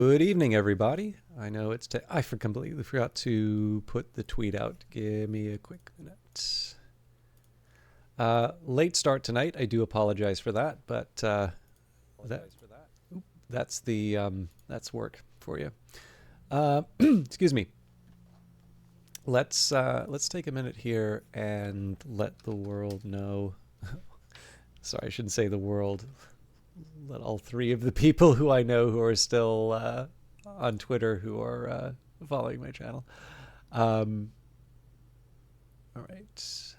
Good evening, everybody. I know it's completely forgot to put the tweet out. Give me a quick minute. Late start tonight. I do apologize for that, but that that's work for you. Excuse me. Let's take a minute here and let the world know. Sorry, I shouldn't say the world. Let all three of the people who I know who are still on Twitter who are following my channel. All right.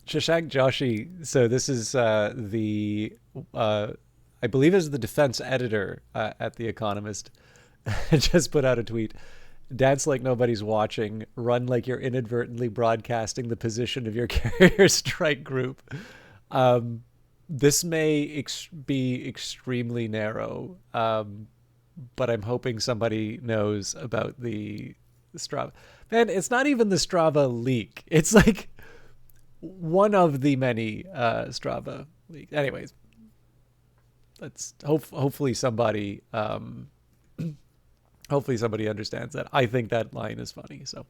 Shashank Joshi. So this is I believe is the defense editor at The Economist. Just put out a tweet. Dance like nobody's watching. Run like you're inadvertently broadcasting the position of your carrier strike group. This may be extremely narrow, but I'm hoping somebody knows about the Strava. Man, it's not even the Strava leak. It's like one of the many Strava leaks. Anyways, let's hopefully somebody hopefully somebody understands that. I think that line is funny. So,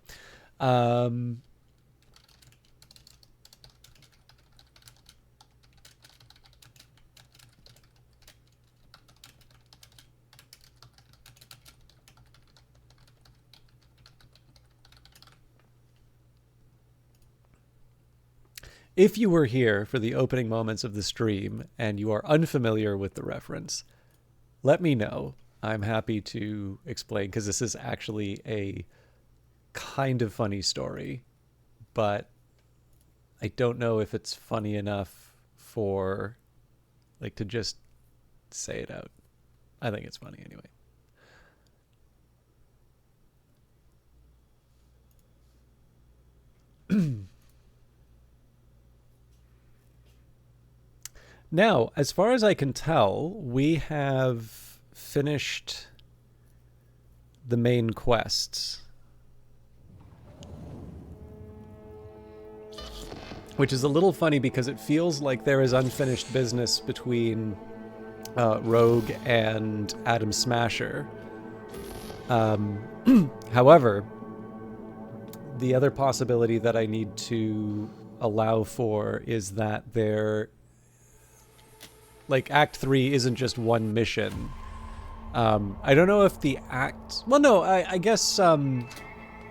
if you were here for the opening moments of the stream and you are unfamiliar with the reference, let me know. I'm happy to explain because this is actually a kind of funny story, but I don't know if it's funny enough for like to just say it out. I think it's funny anyway. Now, as far as I can tell, we have finished the main quests, which is a little funny because it feels like there is unfinished business between Rogue and Adam Smasher. However, the other possibility that I need to allow for is that there, like, Act 3 isn't just one mission. I don't know if the act... Well, no, I guess we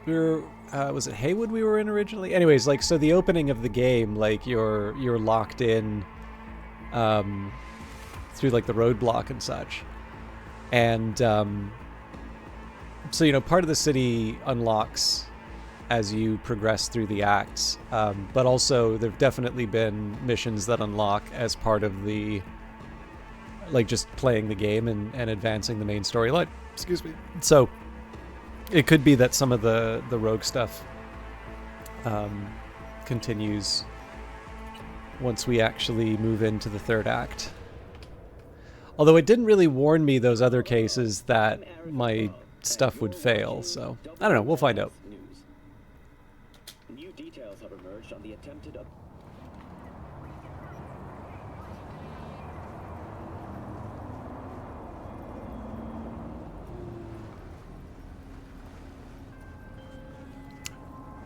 were... was it Haywood we were in originally? Anyways, like, so the opening of the game, like, you're locked in through, like, the roadblock and such. And so, you know, part of the city unlocks as you progress through the acts. But also, there have definitely been missions that unlock as part of the... like just playing the game and advancing the main storyline. Excuse me. So it could be that some of the rogue stuff continues once we actually move into the third act. Although it didn't really warn me those other cases that my stuff would fail, so I don't know. We'll find out. New details have emerged on the attempted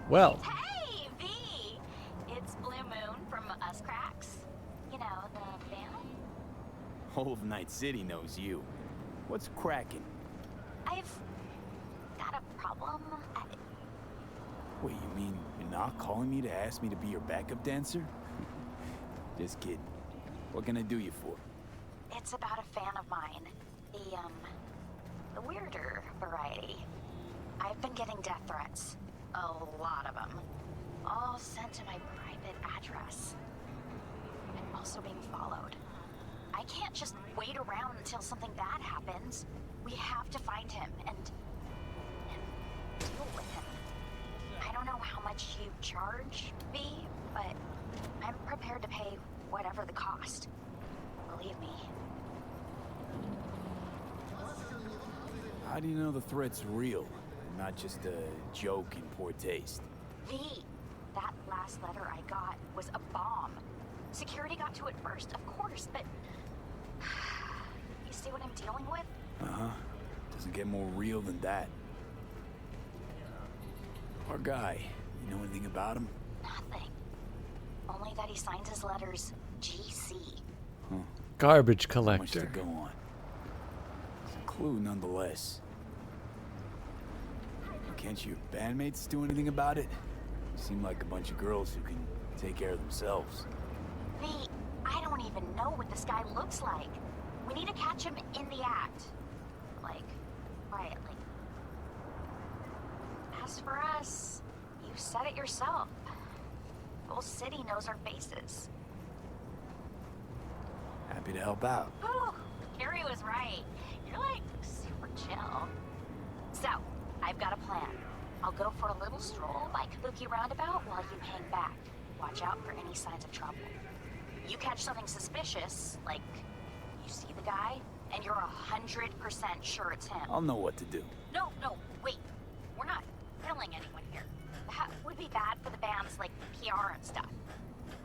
Well. Hey, V! It's Blue Moon from Us Cracks. You know, the band? Whole of Night City knows you. What's cracking? I've got a problem. Wait, you mean you're not calling me to ask me to be your backup dancer? Just kidding. What can I do you for? It's about a fan of mine. The weirder variety. I've been getting death threats. A lot of them. All sent to my private address. I'm also being followed. I can't just wait around until something bad happens. We have to find him and deal with him. I don't know how much you charge, V, but I'm prepared to pay whatever the cost. Believe me. How do you know the threat's real, and not just a joke in poor taste? V, that last letter I got was a bomb. Security got to it first, of course, but... You see what I'm dealing with? Uh-huh. Doesn't get more real than that. Our guy, you know anything about him? Nothing. Only that he signs his letters GC. Huh. Garbage Much to collector. go on. It's a clue nonetheless. Can't your bandmates do anything about it? Seem like a bunch of girls who can take care of themselves. I don't even know what this guy looks like. We need to catch him in the act. Like, quietly. As for us, you said it yourself. The whole city knows our faces. Happy to help out. Whew, Carrie was right. You're like super chill. So, I've got a plan. I'll go for a little stroll by Kabuki Roundabout while you hang back. Watch out for any signs of trouble. You catch something suspicious, like you see the guy, and you're 100% sure it's him. I'll know what to do. No, wait. We're not killing anyone here. That would be bad for the band's, like, PR and stuff.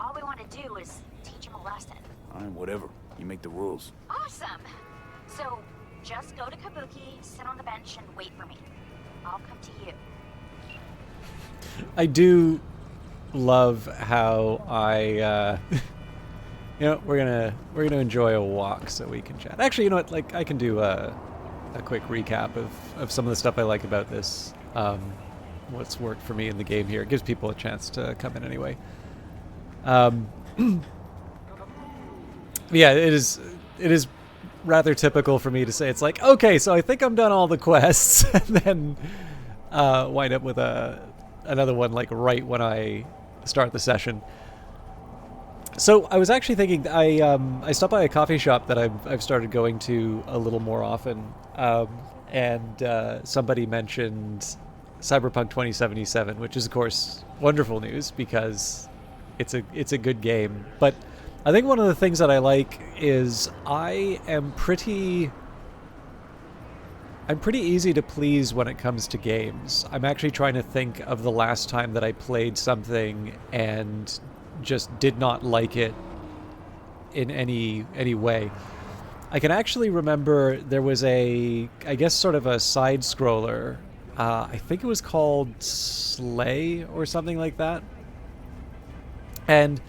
All we want to do is teach him a lesson. Alright, whatever. You make the rules. Awesome! So, just go to Kabuki, sit on the bench, and wait for me. I'll come to you. I do love how I, you know, we're gonna enjoy a walk so we can chat. Actually, you know what? Like, I can do a quick recap of some of the stuff I like about this. What's worked for me in the game here. It gives people a chance to come in anyway. Yeah, it is rather typical for me to say it's like, okay, so I think I'm done all the quests, and then wind up with another one like right when I start the session. So I was actually thinking I stopped by a coffee shop that I've started going to a little more often, and somebody mentioned Cyberpunk 2077, which is of course wonderful news because it's a good game. But I think one of the things that I like is I'm pretty easy to please when it comes to games. I'm actually trying to think of the last time that I played something and just did not like it in any way. I can actually remember there was I guess sort of a side scroller. I think it was called Slay or something like that. And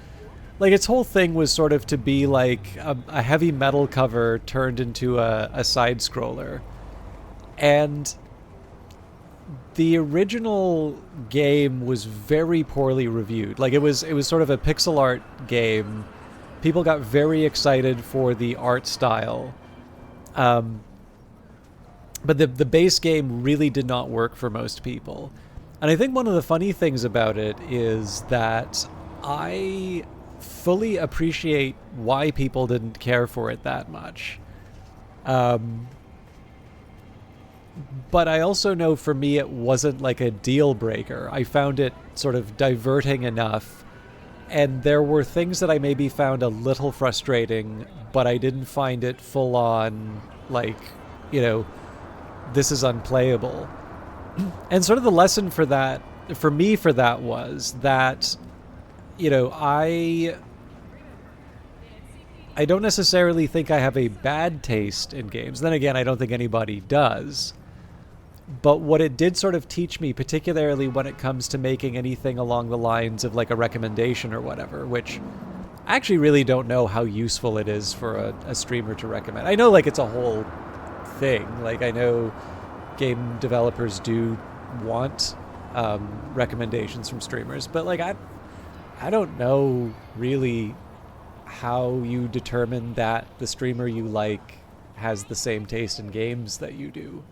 like its whole thing was sort of to be like a heavy metal cover turned into a side scroller. And the original game was very poorly reviewed. Like it was sort of a pixel art game. People got very excited for the art style. But the base game really did not work for most people. And I think one of the funny things about it is that I fully appreciate why people didn't care for it that much. But I also know for me it wasn't like a deal breaker. I found it sort of diverting enough, and there were things that I maybe found a little frustrating, but I didn't find it full on like, you know, this is unplayable. And sort of the lesson for that, for me for that was that, you know, I don't necessarily think I have a bad taste in games. Then again, I don't think anybody does. But what it did sort of teach me, particularly when it comes to making anything along the lines of like a recommendation or whatever, which I actually really don't know how useful it is for a streamer to recommend. I know like it's a whole thing. Like I know game developers do want recommendations from streamers, but like I don't know really how you determine that the streamer you like has the same taste in games that you do.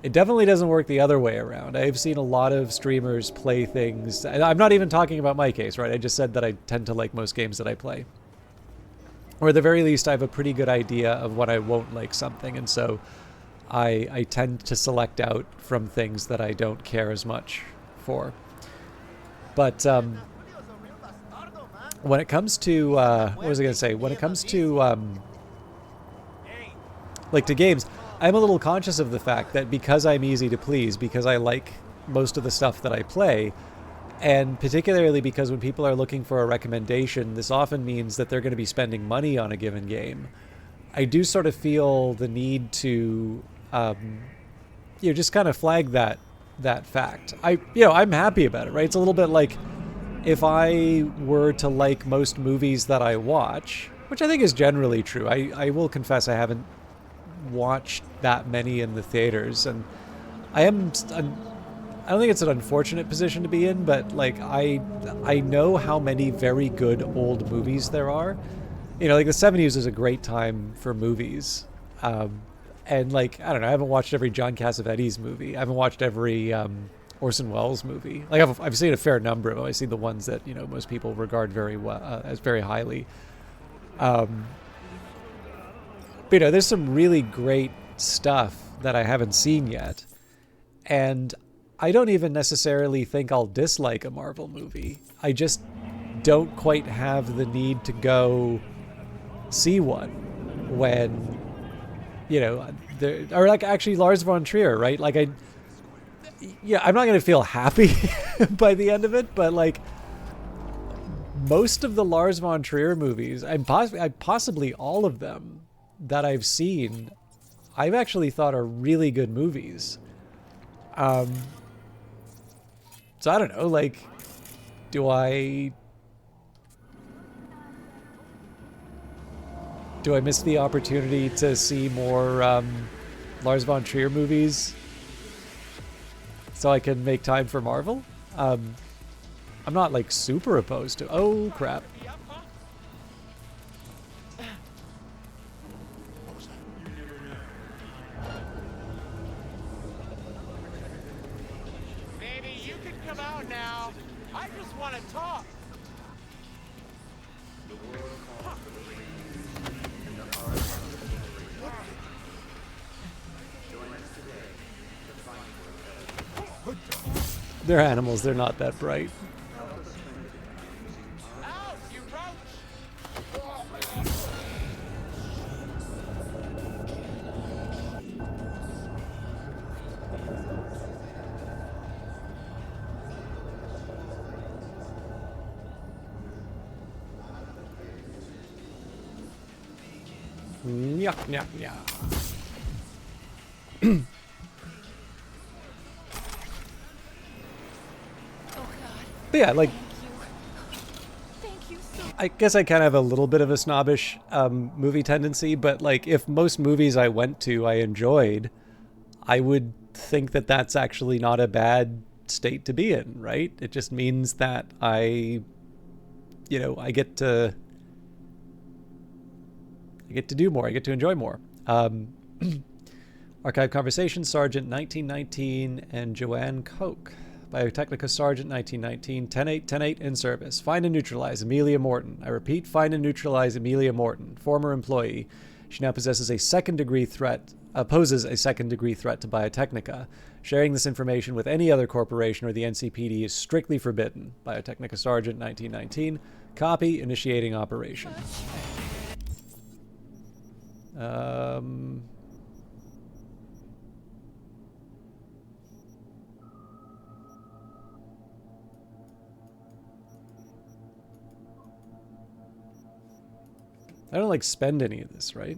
It definitely doesn't work the other way around. I've seen a lot of streamers play things. I'm not even talking about my case, right? I just said that I tend to like most games that I play. Or at the very least, I have a pretty good idea of when I won't like something, and so I tend to select out from things that I don't care as much for. But when it comes to what was I going to say? When it comes to like to games, I'm a little conscious of the fact that because I'm easy to please, because I like most of the stuff that I play, And particularly because when people are looking for a recommendation, this often means that they're going to be spending money on a given game. I do sort of feel the need to, just kind of flag that fact. I'm happy about it, right? It's a little bit like if I were to like most movies that I watch, which I think is generally true. I will confess I haven't watched that many in the theaters, and I don't think it's an unfortunate position to be in, but like I know how many very good old movies there are. Like the 70s is a great time for movies. And like, I don't know, I haven't watched every John Cassavetes movie. I haven't watched every Orson Welles movie. Like I've seen a fair number of them. I've seen the ones that, most people regard very well, as very highly. But there's some really great stuff that I haven't seen yet. And I don't even necessarily think I'll dislike a Marvel movie. I just don't quite have the need to go see one when, or like actually Lars von Trier, right? Like I'm not going to feel happy by the end of it, but like most of the Lars von Trier movies, and possibly all of them that I've seen, I've actually thought are really good movies. So I don't know, like, do I miss the opportunity to see more Lars von Trier movies so I can make time for Marvel? I'm not like super opposed to. Oh crap. Baby, you can come out now. I just want to talk. They're animals, they're not that bright. Out, you roach! Nyah, nyah, nyah. But yeah, like, I guess I kind of have a little bit of a snobbish movie tendency, but like if most movies I went to I enjoyed, I would think that that's actually not a bad state to be in, right? It just means that I get to do more. I get to enjoy more. Archive Conversations, Sergeant 1919 and Joanne Koch. Biotechnica Sergeant 1919, 10-8, 10-8 in service. Find and neutralize Amelia Morton. I repeat, find and neutralize Amelia Morton, former employee. She now poses a second-degree threat to Biotechnica. Sharing this information with any other corporation or the NCPD is strictly forbidden. Biotechnica Sergeant 1919. Copy, initiating operation. I don't like spend any of this, right?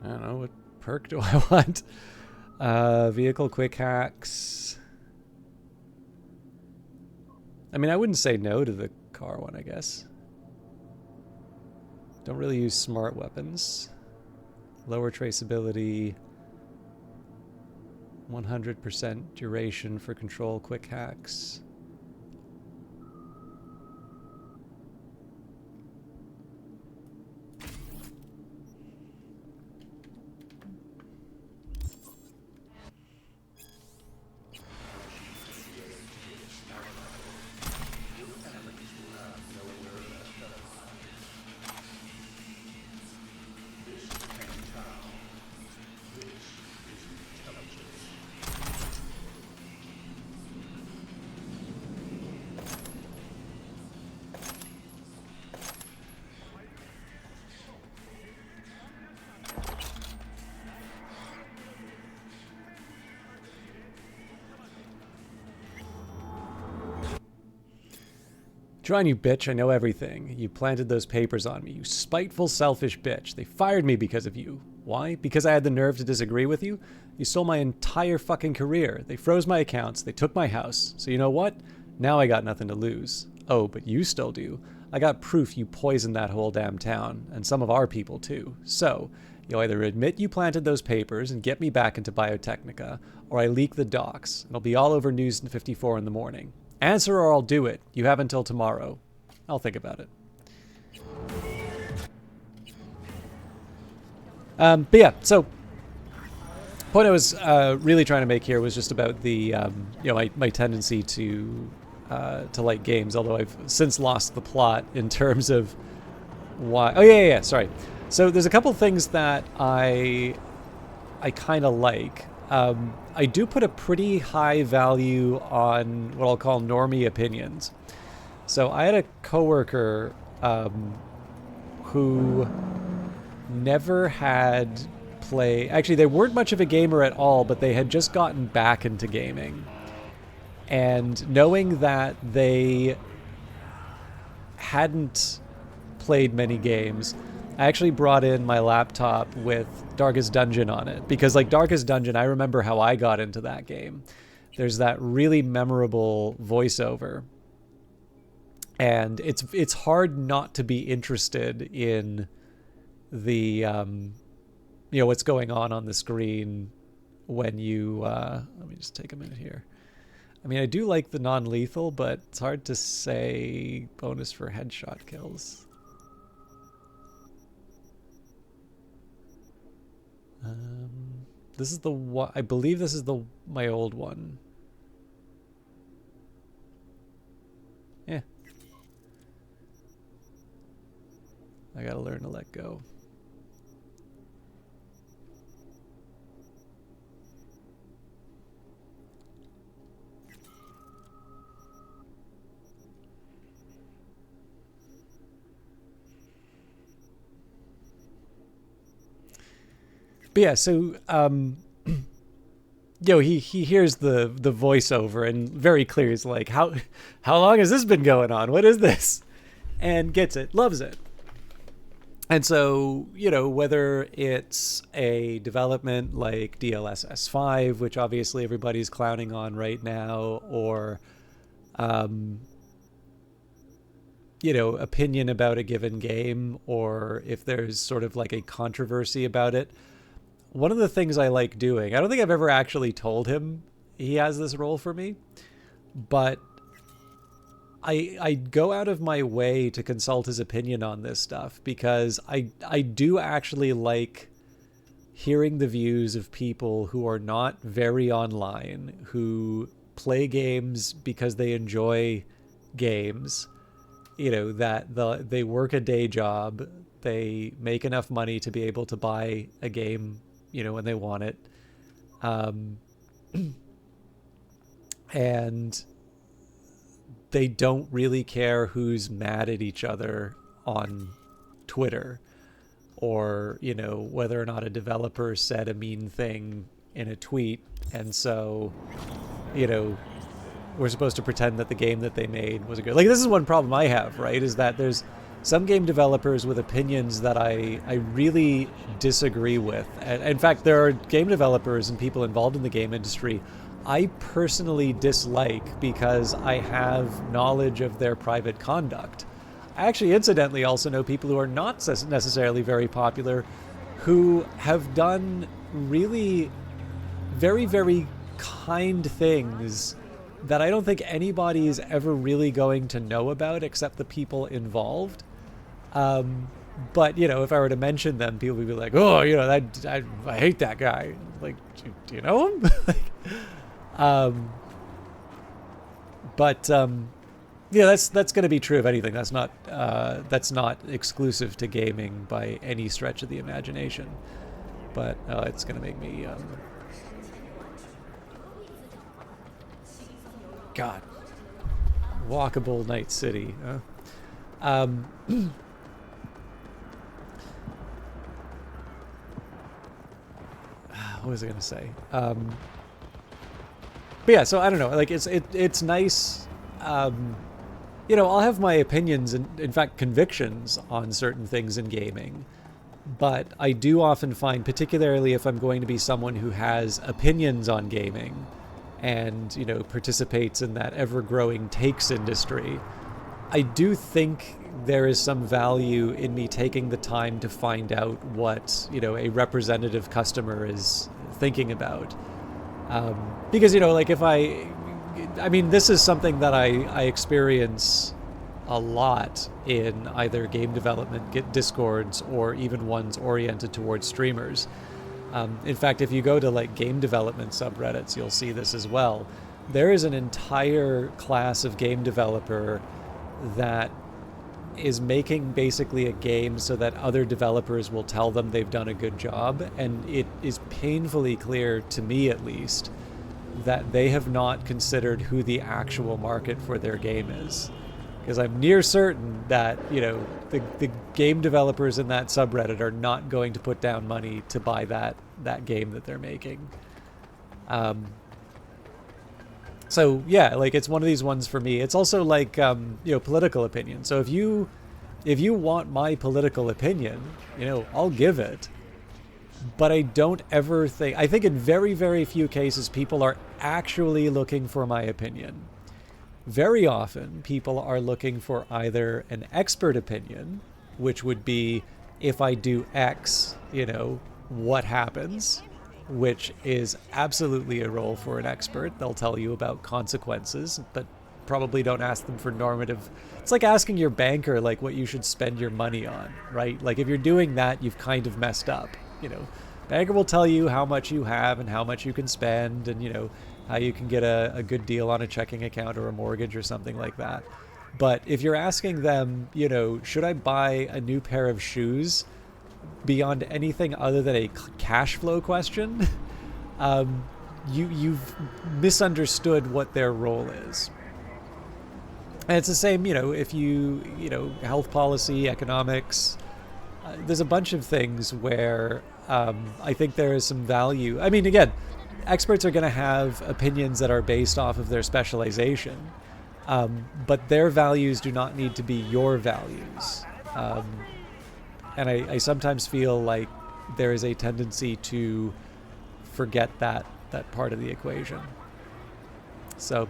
I don't know, what perk do I want? Vehicle quick hacks. I mean, I wouldn't say no to the car one, I guess. Don't really use smart weapons. Lower traceability. 100% duration for control quick hacks. Try on, you bitch. I know everything. You planted those papers on me. You spiteful, selfish bitch. They fired me because of you. Why? Because I had the nerve to disagree with you? You stole my entire fucking career. They froze my accounts. They took my house. So you know what? Now I got nothing to lose. Oh, but you still do. I got proof you poisoned that whole damn town, and some of our people too. So, you either admit you planted those papers and get me back into Biotechnica, or I leak the docs. It'll be all over News 54 in the morning. Answer or I'll do it. You have until tomorrow. I'll think about it. But yeah, so point I was really trying to make here was just about the my tendency to like games, although I've since lost the plot in terms of why. Oh yeah, sorry. So there's a couple things that I kind of like. I do put a pretty high value on what I'll call normie opinions. So I had a coworker who never had actually, they weren't much of a gamer at all, but they had just gotten back into gaming. And knowing that they hadn't played many games, I actually brought in my laptop with Darkest Dungeon on it. Because like Darkest Dungeon, I remember how I got into that game. There's that really memorable voiceover. And it's hard not to be interested in the what's going on the screen when you let me just take a minute here. I mean, I do like the non-lethal, but it's hard to say bonus for headshot kills. This is the one, I believe this is my old one. Yeah. I gotta learn to let go. But yeah, so he hears the voiceover and very clear he's like, how long has this been going on? What is this? And gets it, loves it. And so, whether it's a development like DLSS 5, which obviously everybody's clowning on right now, or opinion about a given game, or if there's sort of like a controversy about it. One of the things I like doing, I don't think I've ever actually told him he has this role for me, but I go out of my way to consult his opinion on this stuff, because I do actually like hearing the views of people who are not very online, who play games because they enjoy games, that they work a day job, they make enough money to be able to buy a game when they want it. And they don't really care who's mad at each other on Twitter, or, whether or not a developer said a mean thing in a tweet. And so, we're supposed to pretend that the game that they made was a good... Like, this is one problem I have, right? Is that there's some game developers with opinions that I really disagree with. And in fact, there are game developers and people involved in the game industry I personally dislike because I have knowledge of their private conduct. I actually, incidentally, also know people who are not necessarily very popular who have done really very, very kind things that I don't think anybody is ever really going to know about except the people involved. But, if I were to mention them, people would be like, oh, I hate that guy. Like, do you know him? That's going to be true of anything. That's not exclusive to gaming by any stretch of the imagination. But it's going to make me God, walkable night city. Huh? What was I going to say? But yeah, so I don't know. Like it's nice. I'll have my opinions and, in fact, convictions on certain things in gaming. But I do often find, particularly if I'm going to be someone who has opinions on gaming and, participates in that ever-growing takes industry, I do think there is some value in me taking the time to find out what, a representative customer is thinking about. Because, like if this is something that I experience a lot in either game development discords or even ones oriented towards streamers. In fact, if you go to like game development subreddits, you'll see this as well. There is an entire class of game developer that is making basically a game so that other developers will tell them they've done a good job, and it is painfully clear, to me at least, that they have not considered who the actual market for their game is. Because I'm near certain that, the game developers in that subreddit are not going to put down money to buy that game that they're making. So yeah, like it's one of these ones for me. It's also like political opinion. So if you want my political opinion, I'll give it. But I don't ever I think in very, very few cases people are actually looking for my opinion. Very often people are looking for either an expert opinion, which would be if I do X, what happens? Which is absolutely a role for an expert. They'll tell you about consequences, but probably don't ask them for normative. It's like asking your banker like what you should spend your money on, right? Like if you're doing that, you've kind of messed up. Banker will tell you how much you have and how much you can spend, and how you can get a good deal on a checking account or a mortgage or something like that. But if you're asking them, should I buy a new pair of shoes, beyond anything other than a cash flow question, you've misunderstood what their role is. And it's the same, if health policy, economics, there's a bunch of things where I think there is some value. I mean, again, experts are going to have opinions that are based off of their specialization, but their values do not need to be your values. And I sometimes feel like there is a tendency to forget that part of the equation. So,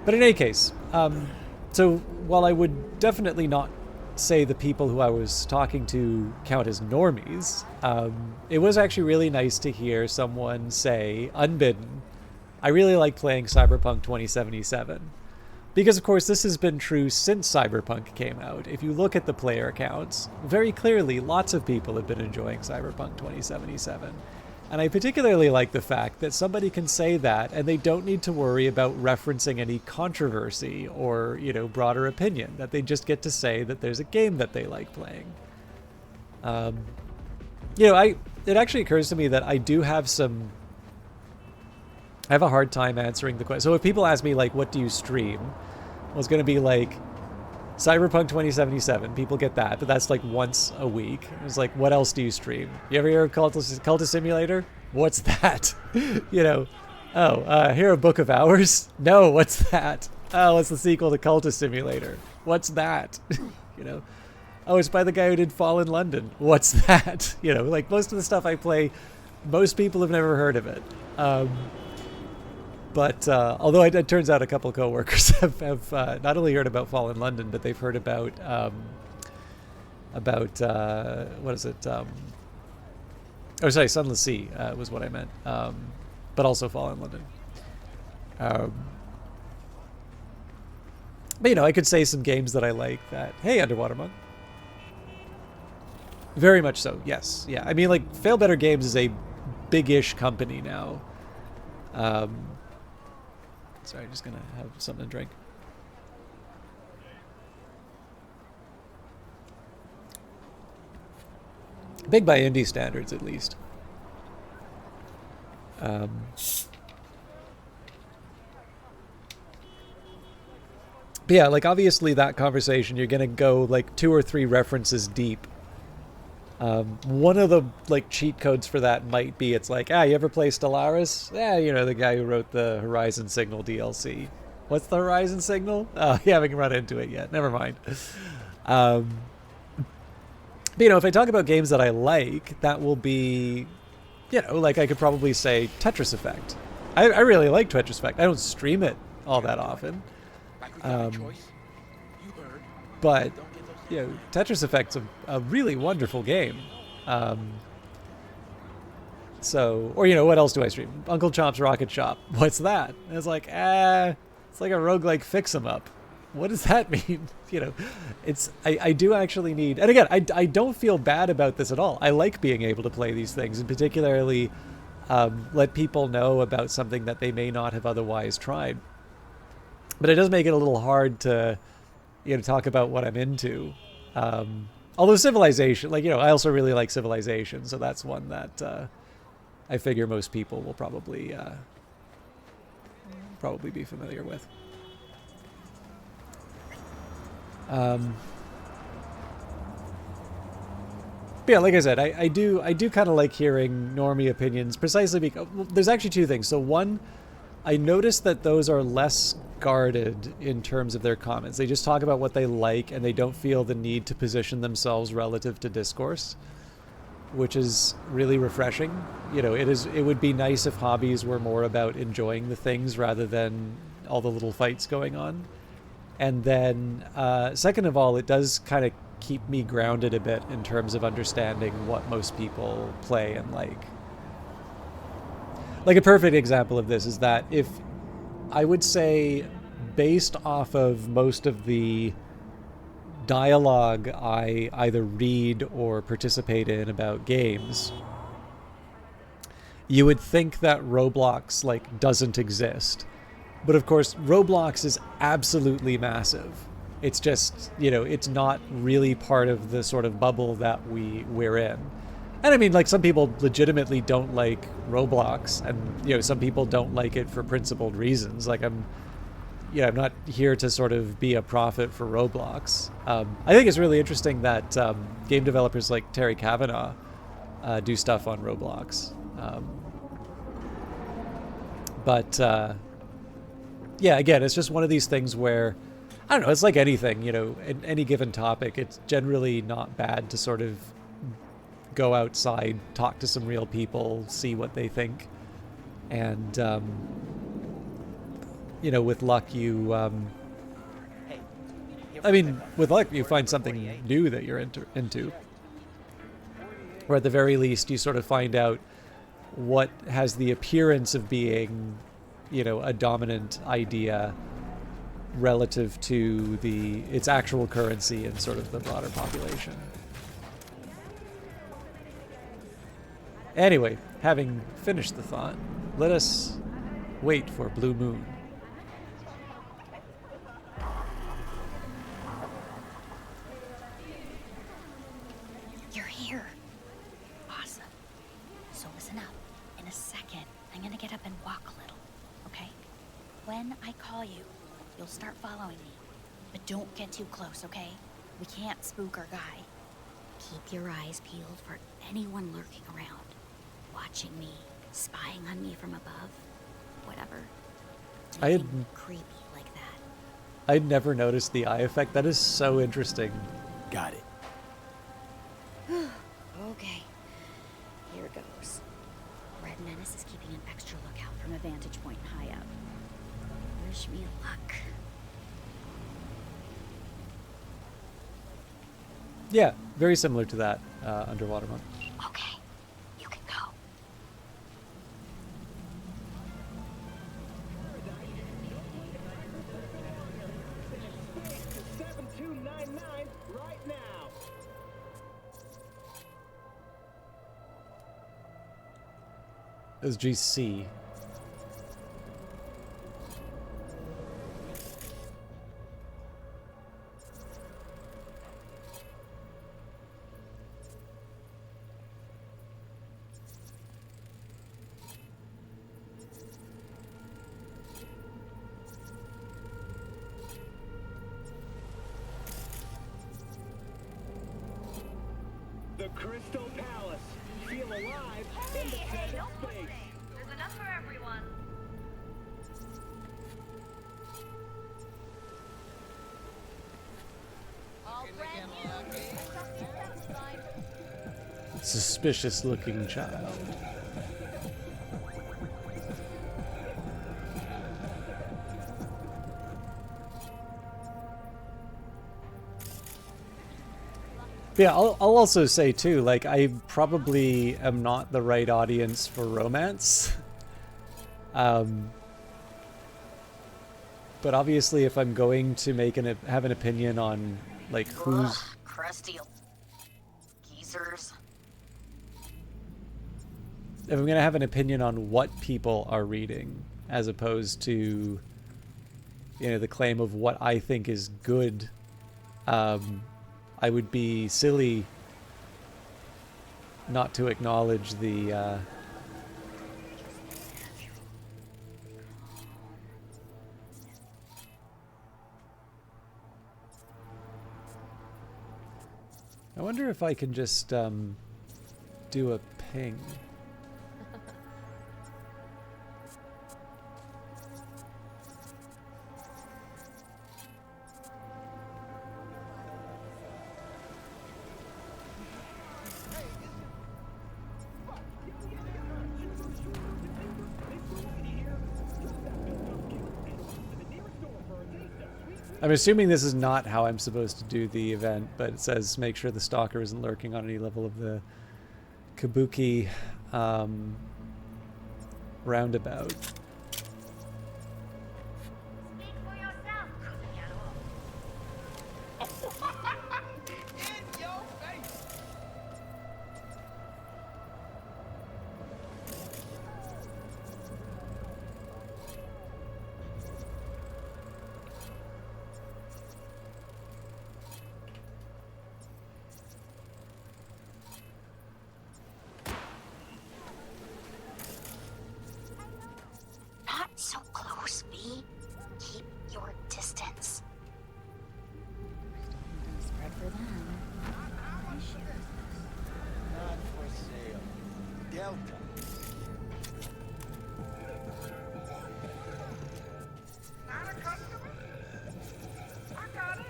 but in any case, so while I would definitely not say the people who I was talking to count as normies, it was actually really nice to hear someone say, unbidden, I really like playing Cyberpunk 2077. Because, of course, this has been true since Cyberpunk came out. If you look at the player counts, very clearly lots of people have been enjoying Cyberpunk 2077. And I particularly like the fact that somebody can say that and they don't need to worry about referencing any controversy or, broader opinion, that they just get to say that there's a game that they like playing. It actually occurs to me that I have a hard time answering the question. So if people ask me, like, what do you stream? Well, it's going to be like Cyberpunk 2077. People get that, but that's like once a week. It's like, what else do you stream? You ever hear of Cultist Simulator? What's that? Hear a Book of Hours? No, what's that? Oh, it's the sequel to Cultist Simulator. What's that? Oh, it's by the guy who did Fallen London. What's that? Like most of the stuff I play, most people have never heard of it. But although it turns out a couple of coworkers have not only heard about Fallen London, but they've heard about what is it? Sunless Sea was what I meant. But also Fallen London. But I could say some games that I like. Hey, Underwater Monk. Very much so. Yes. Yeah. I mean, like Fail Better Games is a big-ish company now. Sorry, just gonna have something to drink. Big by indie standards, at least. But yeah, like obviously that conversation, you're gonna go like 2 or 3 references deep. One of the like cheat codes for that might be, it's like, you ever play Stellaris? Yeah, the guy who wrote the Horizon Signal DLC. What's the horizon signal? Oh, you haven't run into it yet. Never mind. But, you know, if I talk about games that I like, that will be, you know, like I could probably say Tetris Effect. I really like Tetris Effect. I don't stream it all that often. But, you know, Tetris Effect's a really wonderful game. So, or, you know, what else do I stream? Uncle Chomp's Rocket Shop. What's that? And it's like, it's like a roguelike fix-em-up. What does that mean? You know, it's, I do actually need, and again, I don't feel bad about this at all. I like being able to play these things, and particularly let people know about something that they may not have otherwise tried. But it does make it a little hard to, you know, talk about what I'm into. Although Civilization, like, you know, I also really like Civilization, so that's one that I figure most people will probably be familiar with. But yeah, like I said, I do kind of like hearing normie opinions, precisely because there's actually two things. So one, I noticed that those are less guarded in terms of their comments. They just talk about what they like, and they don't feel the need to position themselves relative to discourse, which is really refreshing. You know, it would be nice if hobbies were more about enjoying the things rather than all the little fights going on. And then, second of all, it does kind of keep me grounded a bit in terms of understanding what most people play and like. Like a perfect example of this is that if I would say, based off of most of the dialogue I either read or participate in about games, you would think that Roblox like doesn't exist. But of course, Roblox is absolutely massive. It's just, you know, it's not really part of the sort of bubble that we're in. And I mean, like, some people legitimately don't like Roblox, and, you know, some people don't like it for principled reasons. Like, I'm not here to sort of be a prophet for Roblox. I think it's really interesting that game developers like Terry Kavanagh do stuff on Roblox. But yeah, again, it's just one of these things where, I don't know, it's like anything, you know, in any given topic, it's generally not bad to sort of go outside, talk to some real people, see what they think. And, you know, with luck, you, I mean, with luck, you find something new that you're into. Or at the very least, you sort of find out what has the appearance of being, you know, a dominant idea relative to its actual currency and sort of the broader population. Anyway, having finished the thought, let us wait for Blue Moon. You're here. Awesome. So listen up. In a second, I'm gonna get up and walk a little, okay? When I call you, you'll start following me. But don't get too close, okay? We can't spook our guy. Keep your eyes peeled for anyone lurking around. Watching me, spying on me from above, whatever. I had Nothing creepy like that. I'd never noticed the eye effect. That is so interesting. Got it. Okay, here goes. Red Menace is keeping an extra lookout from a vantage point high up. Wish me luck. Yeah, very similar to that underwater one. Okay, you can go. Right now. It was GC. The Crystal Palace. Feel alive in the center space. There's enough for everyone. Suspicious looking child. Yeah, I'll also say too, like, I probably am not the right audience for romance. But obviously, if I'm going to have an opinion on like who's Ugh, crusty geezers. if I'm gonna have an opinion on what people are reading, as opposed to, you know, the claim of what I think is good, I would be silly not to acknowledge the. I wonder if I can just do a ping. I'm assuming this is not how I'm supposed to do the event, but it says make sure the stalker isn't lurking on any level of the Kabuki roundabout. In your face! Not so close, V. Keep your distance. Spread for them. Not for sale. Delta. Not a customer? I got it.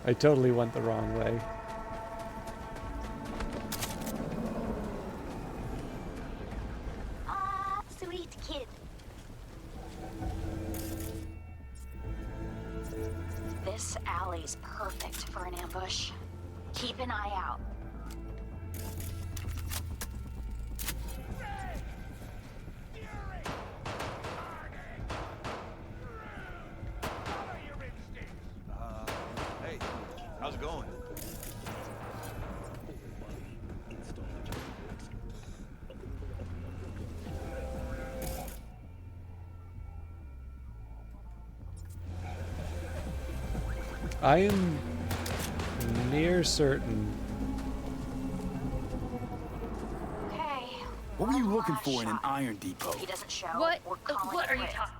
I totally went the wrong way. Ah, sweet kid. This alley's perfect for an ambush. Keep an eye out. Hey, how's it going? I am near certain. Okay. What were you one looking last for in an shot. iron depot? If he doesn't show, What? we're calling What it are you quits. talking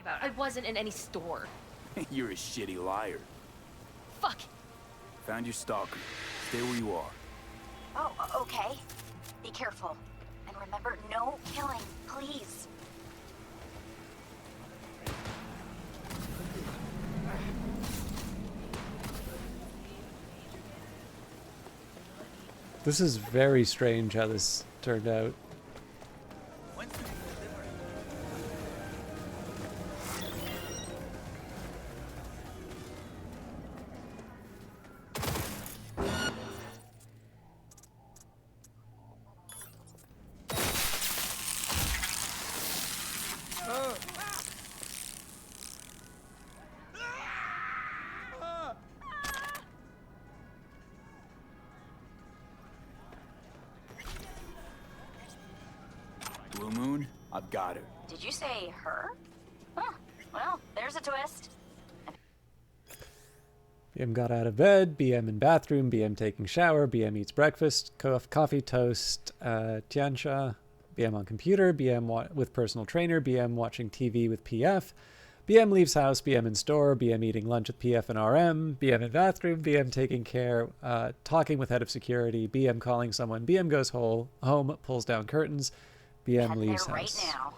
about? I wasn't in any store. You're a shitty liar. Fuck. Found your stalker. Stay where you are. Oh, okay. Be careful. And remember, no killing, please. This is very strange how this turned out. Blue Moon, I've got her. Did you say her? Huh. Well, there's a twist. BM got out of bed, BM in bathroom, BM taking shower, BM eats breakfast, coffee, toast, tiancha, BM on computer, BM with personal trainer, BM watching TV with PF, BM leaves house, BM in store, BM eating lunch with PF and RM, BM in bathroom, BM taking care, talking with head of security, BM calling someone, BM goes home, pulls down curtains, BM Heading leaves there house. right now.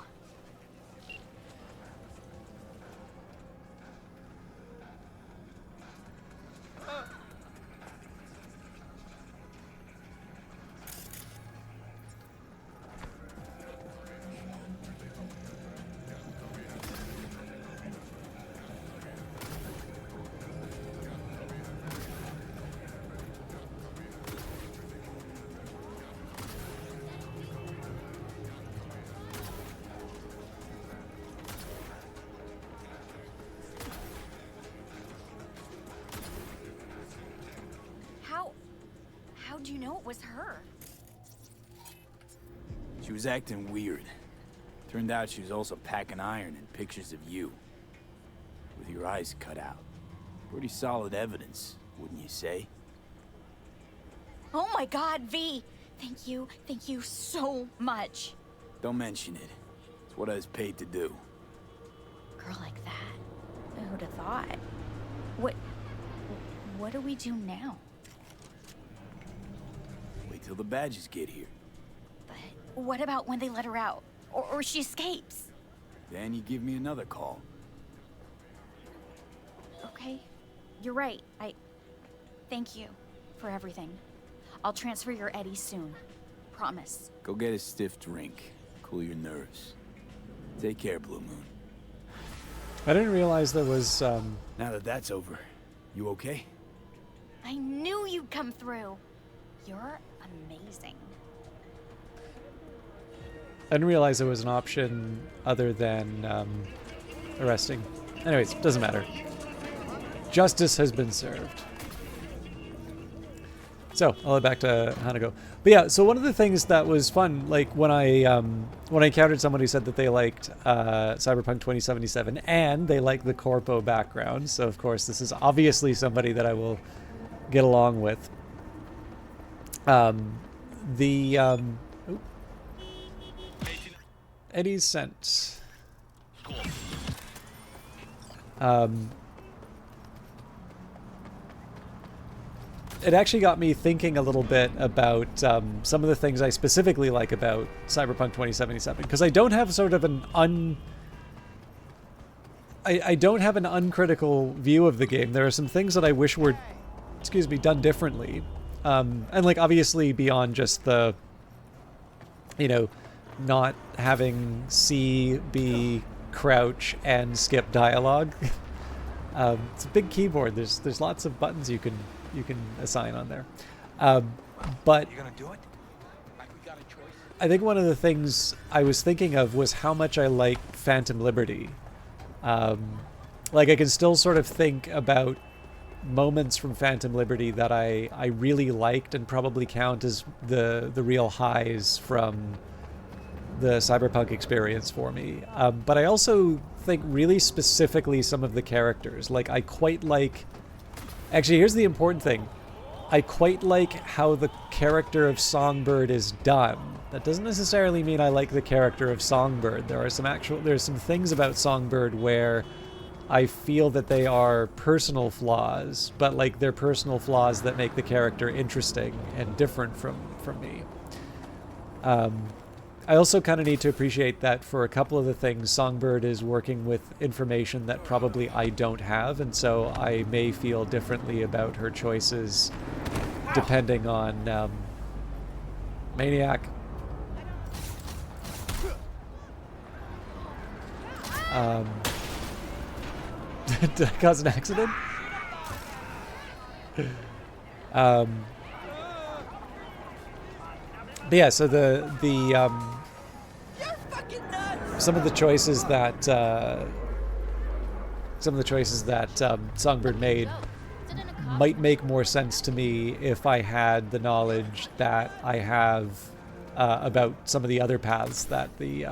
How'd you know it was her? She was acting weird. Turned out she was also packing iron and pictures of you. With your eyes cut out. Pretty solid evidence, wouldn't you say? Oh my god, V! Thank you so much. Don't mention it. It's what I was paid to do. Girl like that. Who'd have thought? What do we do now? Wait till the badges get here. But what about when they let her out? Or she escapes? Then you give me another call. Okay, you're right. Thank you for everything. I'll transfer your Eddie soon. Promise. Go get a stiff drink. Cool your nerves. Take care, Blue Moon. I didn't realize there was, Now that that's over, you okay? I knew you'd come through. You're amazing. I didn't realize there was an option other than arresting. Anyways, doesn't matter. Justice has been served. So I'll head back to Hanago. But yeah, so one of the things that was fun, like when I encountered someone who said that they liked Cyberpunk 2077 and they liked the corpo background. So of course, this is obviously somebody that I will get along with. Eddie's sent. It actually got me thinking a little bit about some of the things I specifically like about Cyberpunk 2077, because I don't have sort of an I don't have an uncritical view of the game. There are some things that I wish were, done differently. And like obviously beyond just the, not having C, B, crouch, and skip dialogue. It's a big keyboard. There's lots of buttons you can assign on there. But You gonna do it? Like we got a choice? I think one of the things I was thinking of was how much I like Phantom Liberty. Like I can still sort of think about moments from Phantom Liberty that I really liked and probably count as the real highs from the Cyberpunk experience for me. But I also think really specifically some of the characters. Like I quite like... Actually, here's the important thing. I quite like how the character of Songbird is done. That doesn't necessarily mean I like the character of Songbird. There's some things about Songbird where I feel that they are personal flaws, but like they're personal flaws that make the character interesting and different from me. I also kind of need to appreciate that for a couple of the things, Songbird is working with information that probably I don't have, and so I may feel differently about her choices depending on Maniac. Did I cause an accident? But yeah, so some of the choices that Songbird made might make more sense to me if I had the knowledge that I have about some of the other paths that the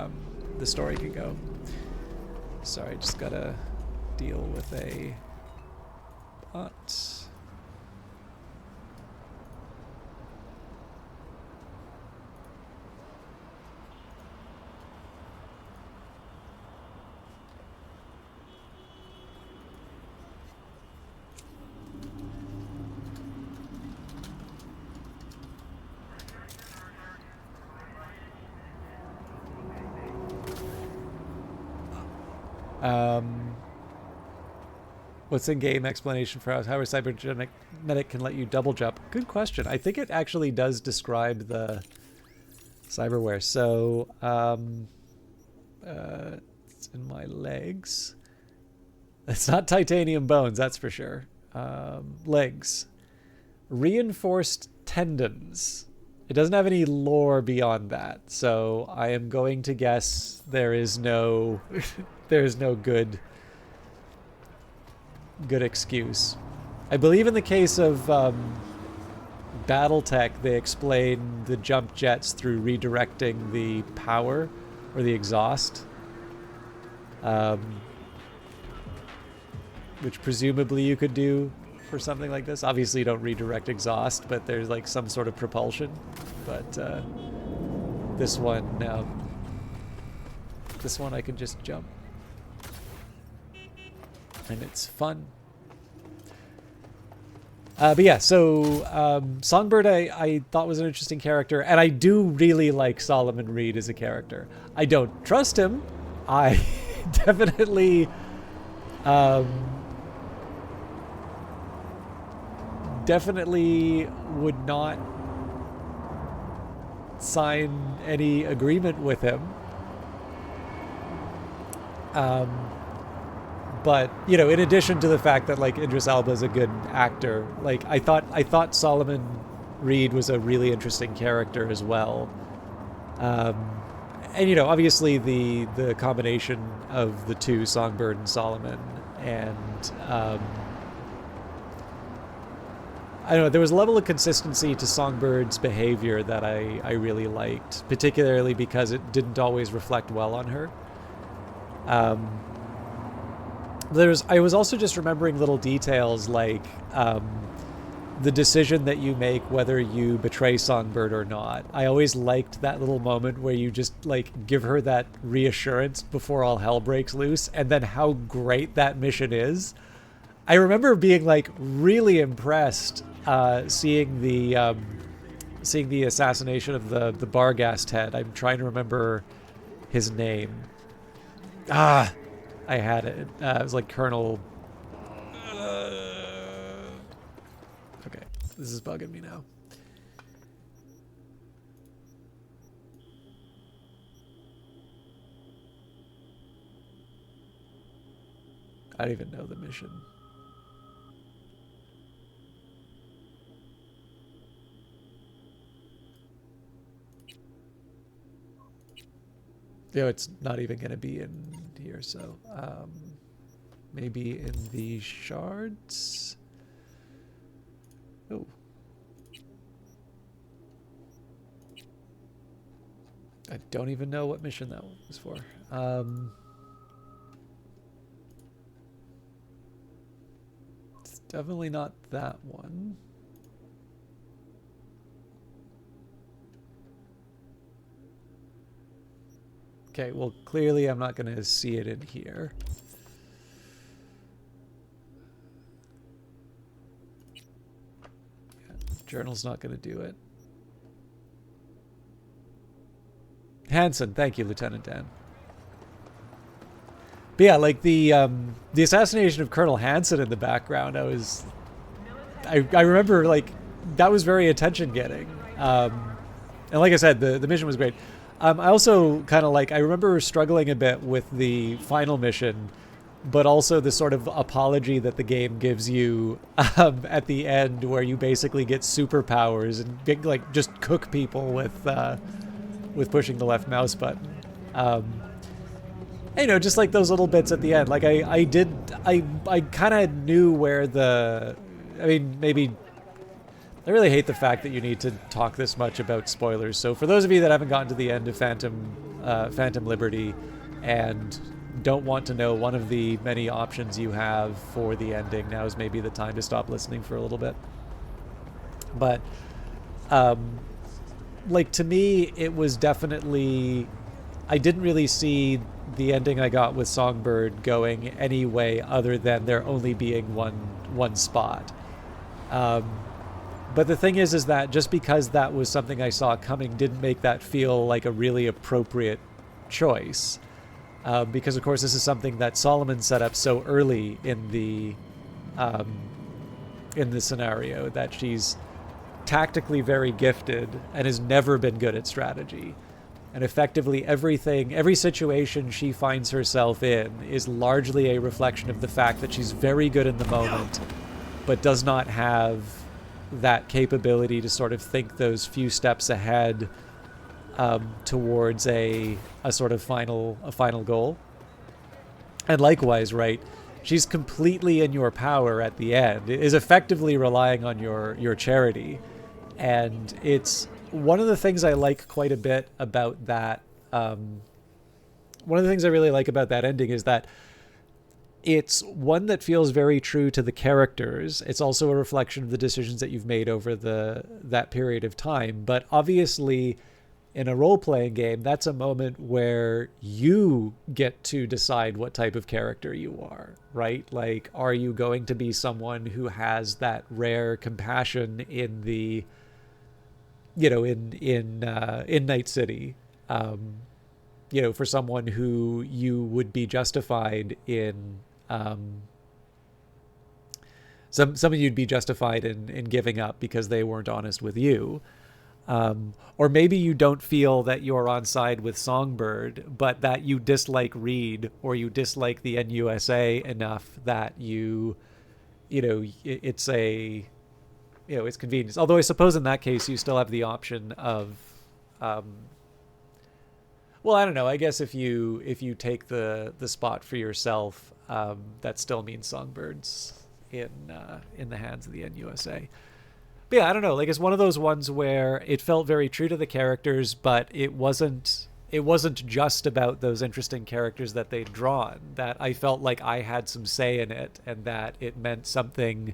story can go. Sorry, just gotta deal with a What? What's in-game explanation for how a cybergenetic medic can let you double jump? Good question. I think it actually does describe the cyberware. So, it's in my legs. It's not titanium bones, that's for sure. Legs. Reinforced tendons. It doesn't have any lore beyond that, so I am going to guess there is no there's no good excuse. I believe in the case of Battletech, they explain the jump jets through redirecting the power or the exhaust, which presumably you could do for something like this. Obviously you don't redirect exhaust, but there's like some sort of propulsion. But this one I can just jump, and it's fun. But yeah, so Songbird I thought was an interesting character, and I do really like Solomon Reed as a character. I don't trust him. I definitely would not sign any agreement with him. But, you know, in addition to the fact that, like, Idris Elba is a good actor, like, I thought Solomon Reed was a really interesting character as well. And, you know, obviously the combination of the two, Songbird and Solomon, and, I don't know, there was a level of consistency to Songbird's behavior that I really liked, particularly because it didn't always reflect well on her. I was also just remembering little details like the decision that you make whether you betray Songbird or not. I always liked that little moment where you just like give her that reassurance before all hell breaks loose, and then how great that mission is. I remember being like really impressed seeing the assassination of the Barghast head. I'm trying to remember his name. I had it. It was like Colonel... Okay, this is bugging me now. I don't even know the mission. You know, it's not even going to be in here, so maybe in the shards. Oh, I don't even know what mission that was for. It's definitely not that one. Okay, well, clearly I'm not going to see it in here. Yeah, journal's not going to do it. Hanson, thank you, Lieutenant Dan. But yeah, like the assassination of Colonel Hanson in the background, I remember like that was very attention getting. And like I said, the mission was great. I also kind of like, I remember struggling a bit with the final mission, but also the sort of apology that the game gives you at the end, where you basically get superpowers and like just cook people with pushing the left mouse button. You know, just like those little bits at the end. Like I kind of knew where I mean, maybe. I really hate the fact that you need to talk this much about spoilers. So for those of you that haven't gotten to the end of Phantom Liberty and don't want to know one of the many options you have for the ending, now is maybe the time to stop listening for a little bit. But like, to me, it was definitely, I didn't really see the ending I got with Songbird going any way other than there only being one spot. But the thing is that just because that was something I saw coming didn't make that feel like a really appropriate choice. Because of course this is something that Solomon set up so early in the scenario, that she's tactically very gifted and has never been good at strategy. And effectively every situation she finds herself in is largely a reflection of the fact that she's very good in the moment, but does not have that capability to sort of think those few steps ahead towards a sort of final goal. And likewise, right, she's completely in your power at the end, is effectively relying on your charity. And it's one of the things I like quite a bit about that. One of the things I really like about that ending is that it's one that feels very true to the characters. It's also a reflection of the decisions that you've made over that period of time. But obviously, in a role-playing game, that's a moment where you get to decide what type of character you are, right? Like, are you going to be someone who has that rare compassion in the, you know, in Night City, you know, for someone who you would be justified in, someone you'd be justified in giving up because they weren't honest with you. Or maybe you don't feel that you're on side with Songbird, but that you dislike Reed or you dislike the NUSA enough that it's it's convenience. Although I suppose in that case you still have the option of, well, I don't know. I guess if you take the spot for yourself, that still means Songbirds in the hands of the NUSA. But yeah, I don't know. Like, it's one of those ones where it felt very true to the characters, but it wasn't just about those interesting characters that they'd drawn. That I felt like I had some say in it, and that it meant something.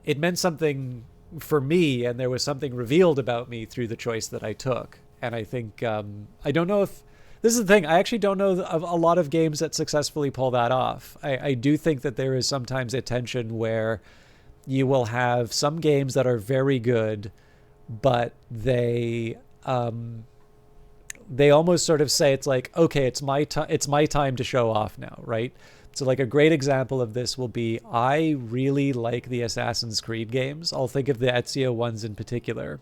It meant something for me, and there was something revealed about me through the choice that I took. And I think I don't know if this is the thing. I actually don't know of a lot of games that successfully pull that off. I do think that there is sometimes a tension where you will have some games that are very good, but they almost sort of say, it's like, okay, it's my time to show off now, right? So like a great example of this will be, I really like the Assassin's Creed games. I'll think of the Ezio ones in particular.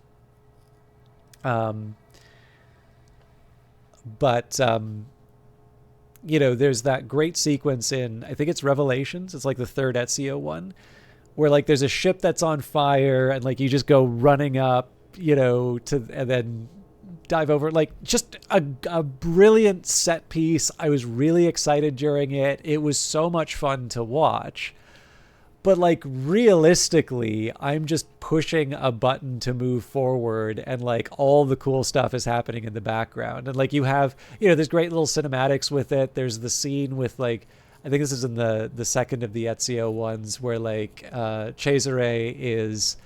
But there's that great sequence in, I think it's Revelations. It's like the third Ezio one, where like there's a ship that's on fire and like you just go running up, and then dive over. Like, just a brilliant set piece. I was really excited during it. It was so much fun to watch. But like, realistically, I'm just pushing a button to move forward, and like all the cool stuff is happening in the background. And like you have, there's great little cinematics with it. There's the scene with like, I think this is in the second of the Ezio ones, where like Cesare is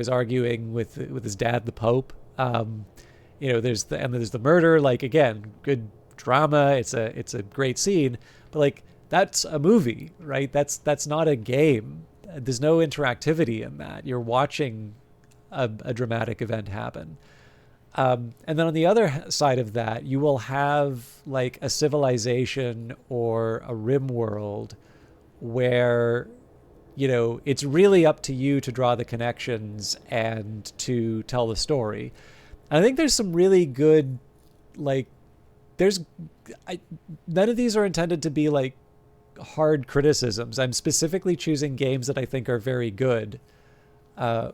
arguing with his dad, the Pope. There's the murder. Like, again, good drama. It's a great scene, but like, that's a movie, right? That's not a game. There's no interactivity in that. You're watching a dramatic event happen. And then on the other side of that, you will have like a civilization or a rim world where, it's really up to you to draw the connections and to tell the story. And I think there's some really good, like, none of these are intended to be like hard criticisms. I'm specifically choosing games that I think are very good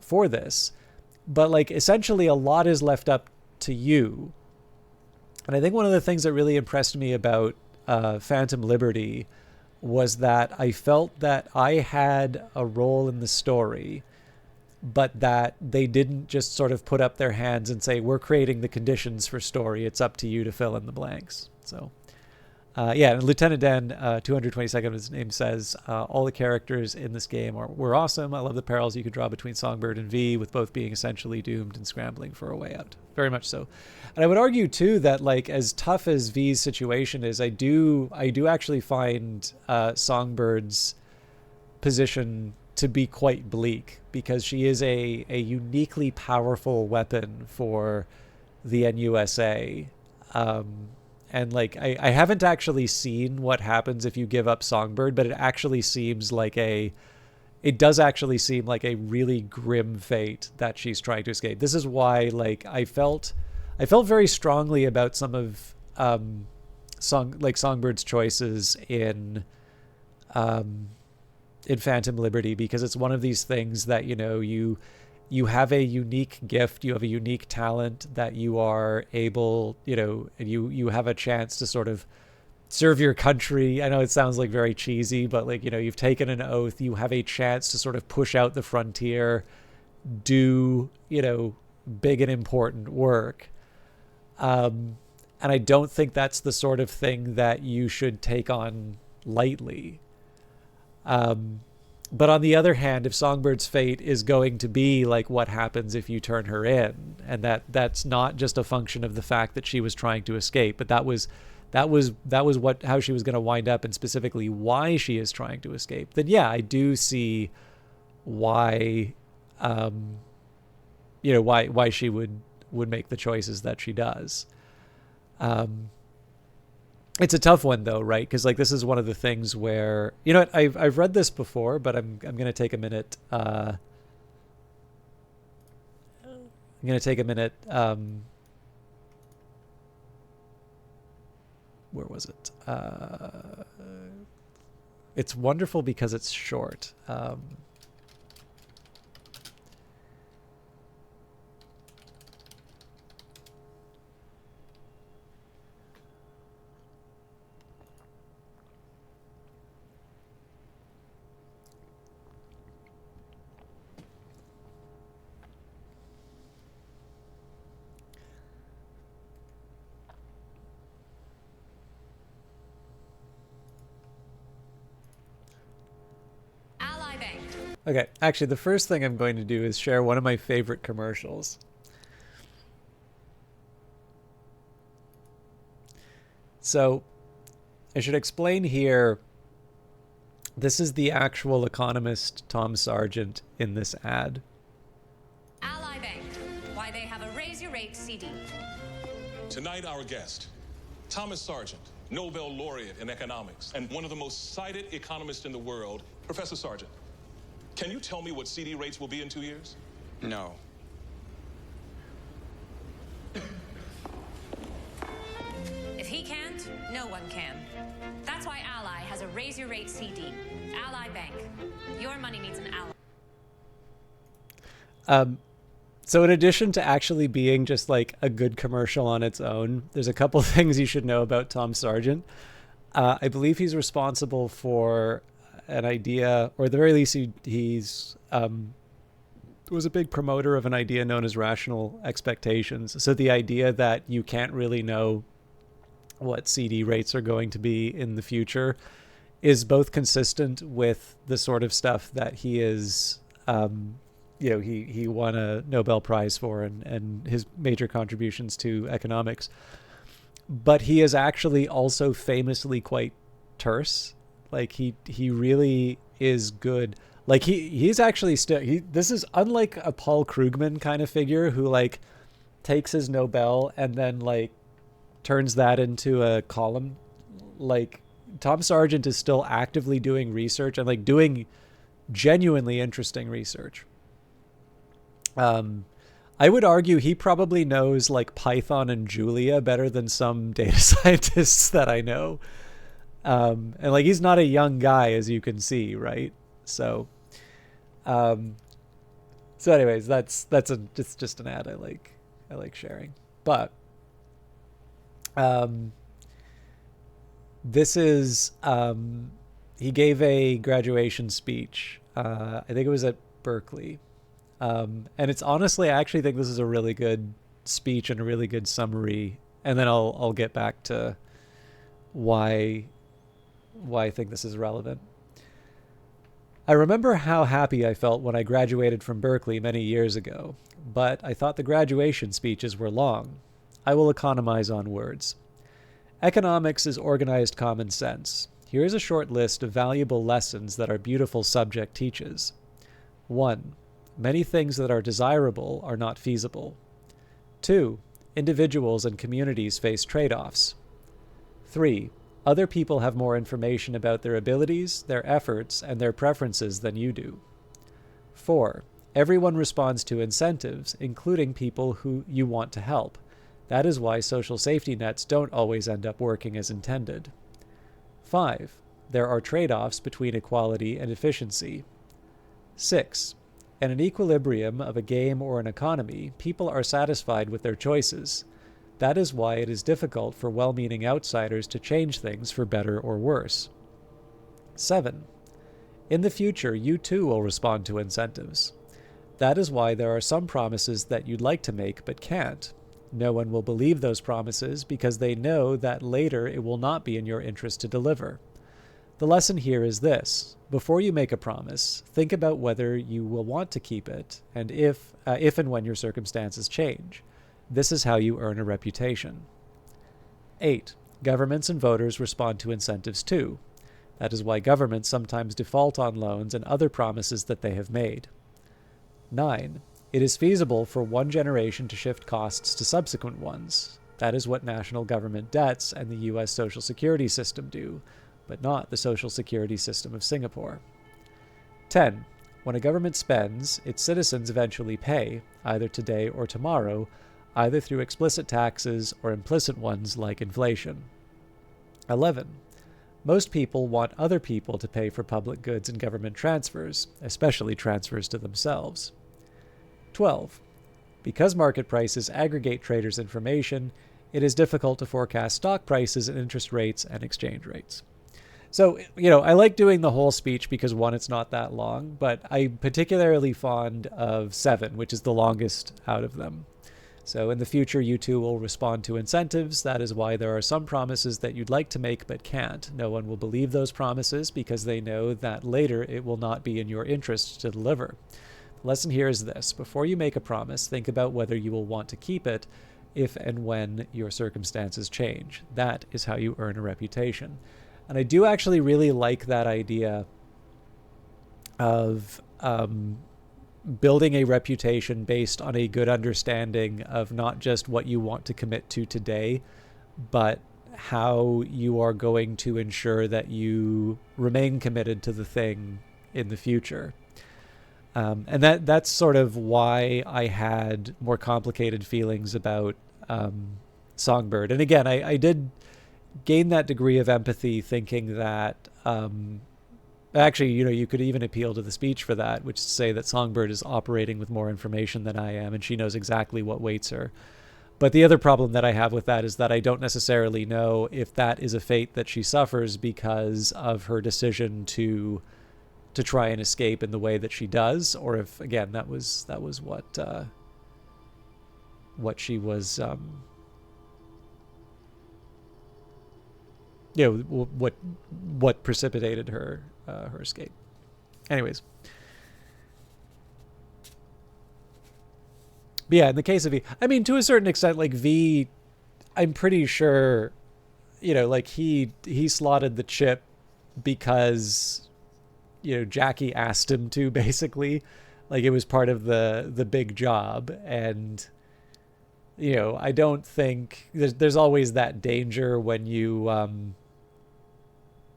for this. But like, essentially a lot is left up to you. And I think one of the things that really impressed me about Phantom Liberty was that I felt that I had a role in the story, but that they didn't just sort of put up their hands and say, we're creating the conditions for story. It's up to you to fill in the blanks. So Yeah, and Lieutenant Dan, 222nd, his name says, all the characters in this game were awesome. I love the parallels you could draw between Songbird and V, with both being essentially doomed and scrambling for a way out. Very much so. And I would argue, too, that, like, as tough as V's situation is, I do actually find Songbird's position to be quite bleak, because she is a uniquely powerful weapon for the NUSA. And like I haven't actually seen what happens if you give up Songbird, but it does actually seem like a really grim fate that she's trying to escape. This is why, like, I felt very strongly about some of Songbird's choices in Phantom Liberty, because it's one of these things that, you know, you have a unique gift, you have a unique talent that you are able, you know, and you have a chance to sort of serve your country. I know it sounds like very cheesy, but, like, you know, you've taken an oath, you have a chance to sort of push out the frontier, do, you know, big and important work. And I don't think that's the sort of thing that you should take on lightly. But on the other hand, if Songbird's fate is going to be like what happens if you turn her in, and that's not just a function of the fact that she was trying to escape, but that was how she was going to wind up, and specifically why she is trying to escape, then yeah, I do see why, you know, why she would make the choices that she does. It's a tough one, though, right? Because, like, this is one of the things where, you know what, I've read this before, but I'm going to take a minute. I'm going to take a minute. Where was it? It's wonderful because it's short. Okay, actually, the first thing I'm going to do is share one of my favorite commercials. So, I should explain here, this is the actual economist Tom Sargent in this ad. Ally Bank, why they have a Raise Your Rate CD. Tonight, our guest, Thomas Sargent, Nobel laureate in economics and one of the most cited economists in the world. Professor Sargent, can you tell me what CD rates will be in 2 years? No. If he can't, no one can. That's why Ally has a Raise Your Rate CD. Ally Bank. Your money needs an ally. So in addition to actually being just like a good commercial on its own, there's a couple things you should know about Tom Sargent. I believe he's responsible for an idea, or at the very least, he's was a big promoter of an idea known as rational expectations. So the idea that you can't really know what CD rates are going to be in the future is both consistent with the sort of stuff that he is, you know, he won a Nobel Prize for, and his major contributions to economics. But he is actually also famously quite terse. Like he really is good. Like he's actually this is unlike a Paul Krugman kind of figure who like takes his Nobel and then like turns that into a column. Like Tom Sargent is still actively doing research and like doing genuinely interesting research. I would argue he probably knows like Python and Julia better than some data scientists that I know. And like he's not a young guy, as you can see, right? So anyways, that's just an ad I like sharing. But this is he gave a graduation speech. I think it was at Berkeley. And it's honestly, I actually think this is a really good speech and a really good summary. And then I'll get back to why I think this is relevant. I remember how happy I felt when I graduated from Berkeley many years ago, but I thought the graduation speeches were long. I will economize on words. Economics is organized common sense. Here is a short list of valuable lessons that our beautiful subject teaches. 1. Many things that are desirable are not feasible. 2. Individuals and communities face trade-offs. 3. Other people have more information about their abilities, their efforts, and their preferences than you do. 4. Everyone responds to incentives, including people who you want to help. That is why social safety nets don't always end up working as intended. 5. There are trade-offs between equality and efficiency. 6. In an equilibrium of a game or an economy, people are satisfied with their choices. That is why it is difficult for well-meaning outsiders to change things for better or worse. 7. In the future, you too will respond to incentives. That is why there are some promises that you'd like to make but can't. No one will believe those promises because they know that later it will not be in your interest to deliver. The lesson here is this. Before you make a promise, think about whether you will want to keep it and if and when your circumstances change. This is how you earn a reputation. 8. Governments and voters respond to incentives too. That is why governments sometimes default on loans and other promises that they have made. 9. It is feasible for one generation to shift costs to subsequent ones. That is what national government debts and the U.S. Social Security system do, but not the Social Security system of Singapore. 10. When a government spends, its citizens eventually pay, either today or tomorrow, either through explicit taxes or implicit ones like inflation. 11. Most people want other people to pay for public goods and government transfers, especially transfers to themselves. 12. Because market prices aggregate traders' information, it is difficult to forecast stock prices and interest rates and exchange rates. So, I like doing the whole speech because, one, it's not that long, but I'm particularly fond of 7, which is the longest out of them. So in the future, you too will respond to incentives. That is why there are some promises that you'd like to make but can't. No one will believe those promises because they know that later it will not be in your interest to deliver. The lesson here is this. Before you make a promise, think about whether you will want to keep it if and when your circumstances change. That is how you earn a reputation. And I do actually really like that idea of building a reputation based on a good understanding of not just what you want to commit to today, but how you are going to ensure that you remain committed to the thing in the future. And that's sort of why I had more complicated feelings about Songbird. And again, I did gain that degree of empathy thinking that actually, you could even appeal to the speech for that, which is to say that Songbird is operating with more information than I am, and she knows exactly what waits her. But the other problem that I have with that is that I don't necessarily know if that is a fate that she suffers because of her decision to try and escape in the way that she does, or if, again, that was what she was, what precipitated her escape. Anyways. But yeah, in the case of V, I mean, to a certain extent, like V, I'm pretty sure, like he slotted the chip because, Jackie asked him to, basically. Like, it was part of the big job. And, I don't think there's always that danger when you, I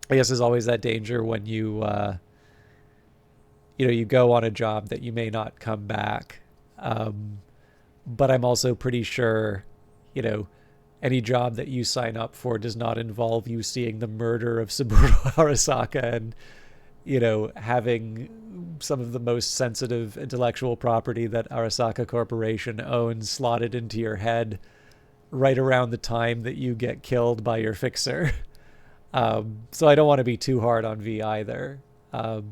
guess there's always that danger when you, you go on a job that you may not come back. But I'm also pretty sure, any job that you sign up for does not involve you seeing the murder of Saburo Arasaka and, having some of the most sensitive intellectual property that Arasaka Corporation owns slotted into your head right around the time that you get killed by your fixer. So I don't want to be too hard on V either. But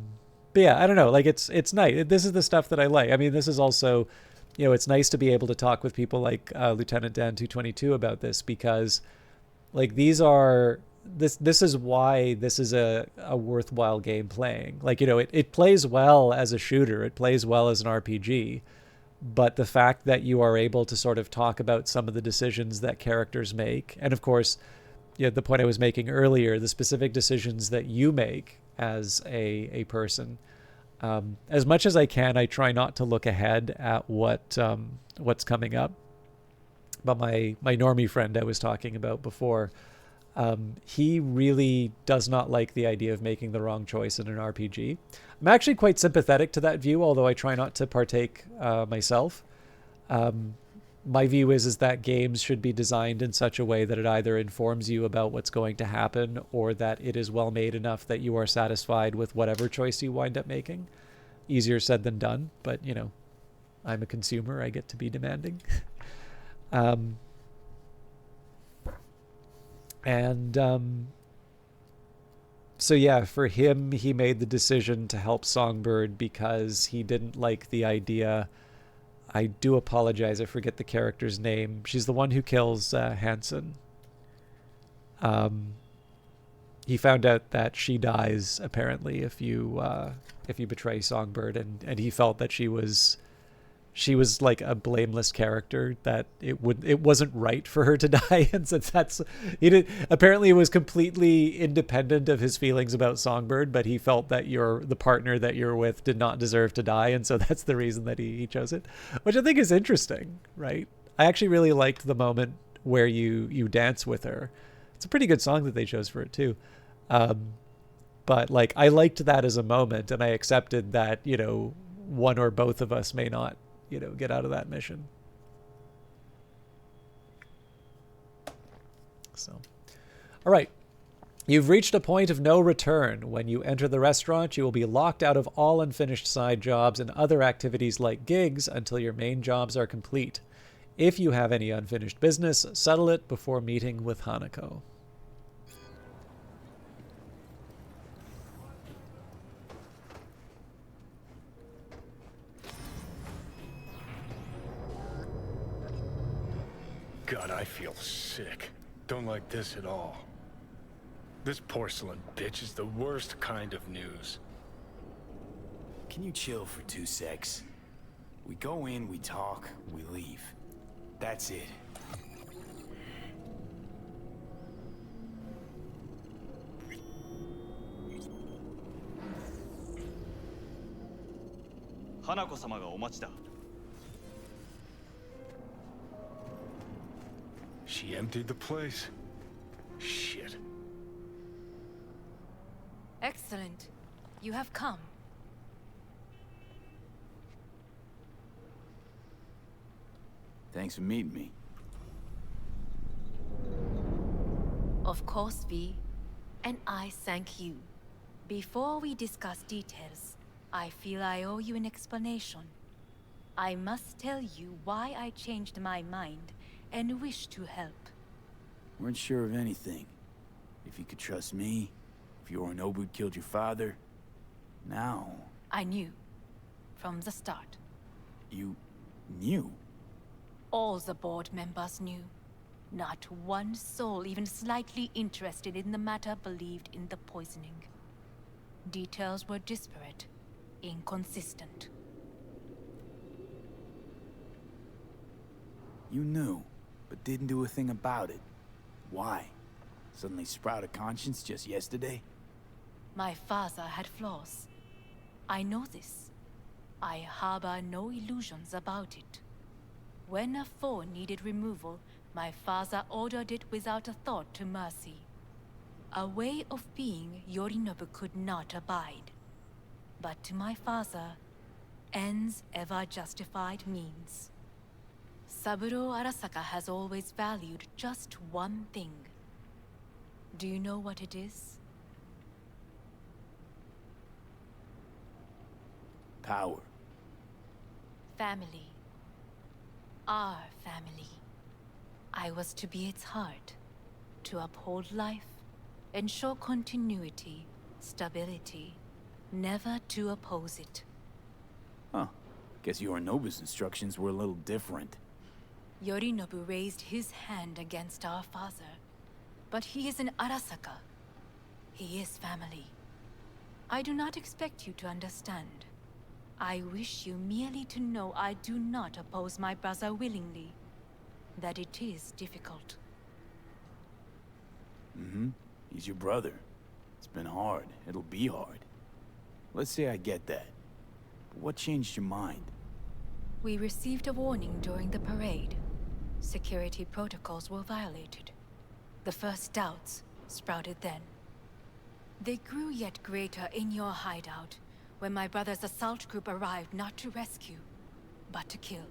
yeah, I don't know. Like, it's nice. This is the stuff that I like. I mean, this is also, it's nice to be able to talk with people like Lieutenant Dan 222 about this because, like, these are this is why this is a worthwhile game playing. Like, it plays well as a shooter, it plays well as an RPG, but the fact that you are able to sort of talk about some of the decisions that characters make, and of course, the point I was making earlier, the specific decisions that you make as a person. As much as I can, I try not to look ahead at what's coming up. But my normie friend I was talking about before, he really does not like the idea of making the wrong choice in an RPG. I'm actually quite sympathetic to that view, although I try not to partake myself. My view is that games should be designed in such a way that it either informs you about what's going to happen, or that it is well made enough that you are satisfied with whatever choice you wind up making. Easier said than done, but I'm a consumer. I get to be demanding. So yeah, for him, he made the decision to help Songbird because he didn't like the idea. I do apologize, I forget the character's name. She's the one who kills Hansen. He found out that she dies apparently if you betray Songbird, and he felt that she was like a blameless character, that it wasn't right for her to die, and since apparently it was completely independent of his feelings about Songbird, but he felt that the partner that you're with did not deserve to die, and so that's the reason that he chose it, which I think is interesting, right? I actually really liked the moment where you dance with her. It's a pretty good song that they chose for it too. But like, I liked that as a moment, and I accepted that, one or both of us may not, get out of that mission. So, all right. You've reached a point of no return. When you enter the restaurant, you will be locked out of all unfinished side jobs and other activities like gigs until your main jobs are complete. If you have any unfinished business, settle it before meeting with Hanako. God, I feel sick. Don't like this at all. This porcelain bitch is the worst kind of news. Can you chill for 2 secs? We go in, we talk, we leave. That's it. Hanako-sama ga omachi da. She emptied the place. Shit. Excellent. You have come. Thanks for meeting me. Of course, V. And I thank you. Before we discuss details, I feel I owe you an explanation. I must tell you why I changed my mind and wish to help. Weren't sure of anything. If you could trust me, if Yorinobu killed your father. Now... I knew. From the start. You... knew? All the board members knew. Not one soul even slightly interested in the matter believed in the poisoning. Details were disparate, inconsistent. You knew, but didn't do a thing about it. Why? Suddenly sprout a conscience just yesterday? My father had flaws. I know this. I harbor no illusions about it. When a foe needed removal, my father ordered it without a thought to mercy. A way of being Yorinobu could not abide. But to my father, ends ever justified means. Saburo Arasaka has always valued just one thing. Do you know what it is? Power. Family. Our family. I was to be its heart, to uphold life, ensure continuity, stability, never to oppose it. Huh. Guess Yorinobu's instructions were a little different. Yorinobu raised his hand against our father, But he is in Arasaka. He is family. I do not expect you to understand. I wish you merely to know I do not oppose my brother willingly. That it is difficult. Mm-hmm. He's your brother. It's been hard. It'll be hard. Let's say I get that. But what changed your mind? We received a warning during the parade. Security protocols were violated. The first doubts sprouted then. They grew yet greater in your hideout when my brother's assault group arrived not to rescue, but to kill.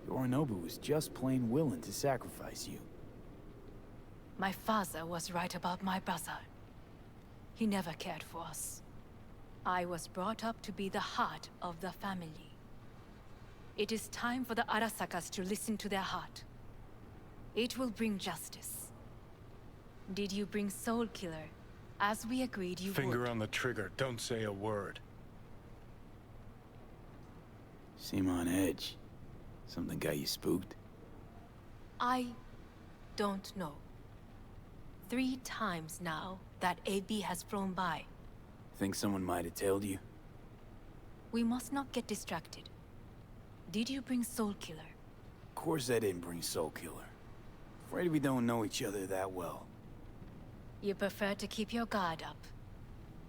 Yorinobu was just plain willing to sacrifice you. My father was right about my brother. He never cared for us. I was brought up to be the heart of the family. It is time for the Arasakas to listen to their heart. It will bring justice. Did you bring Soul Killer, as we agreed you would? Finger on the trigger, don't say a word. Seem on edge. Something got you spooked? I don't know. 3 times now that AB has flown by. Think someone might have tailed you? We must not get distracted. Did you bring Soul Killer? Of course I didn't bring Soul Killer. Afraid we don't know each other that well. You prefer to keep your guard up.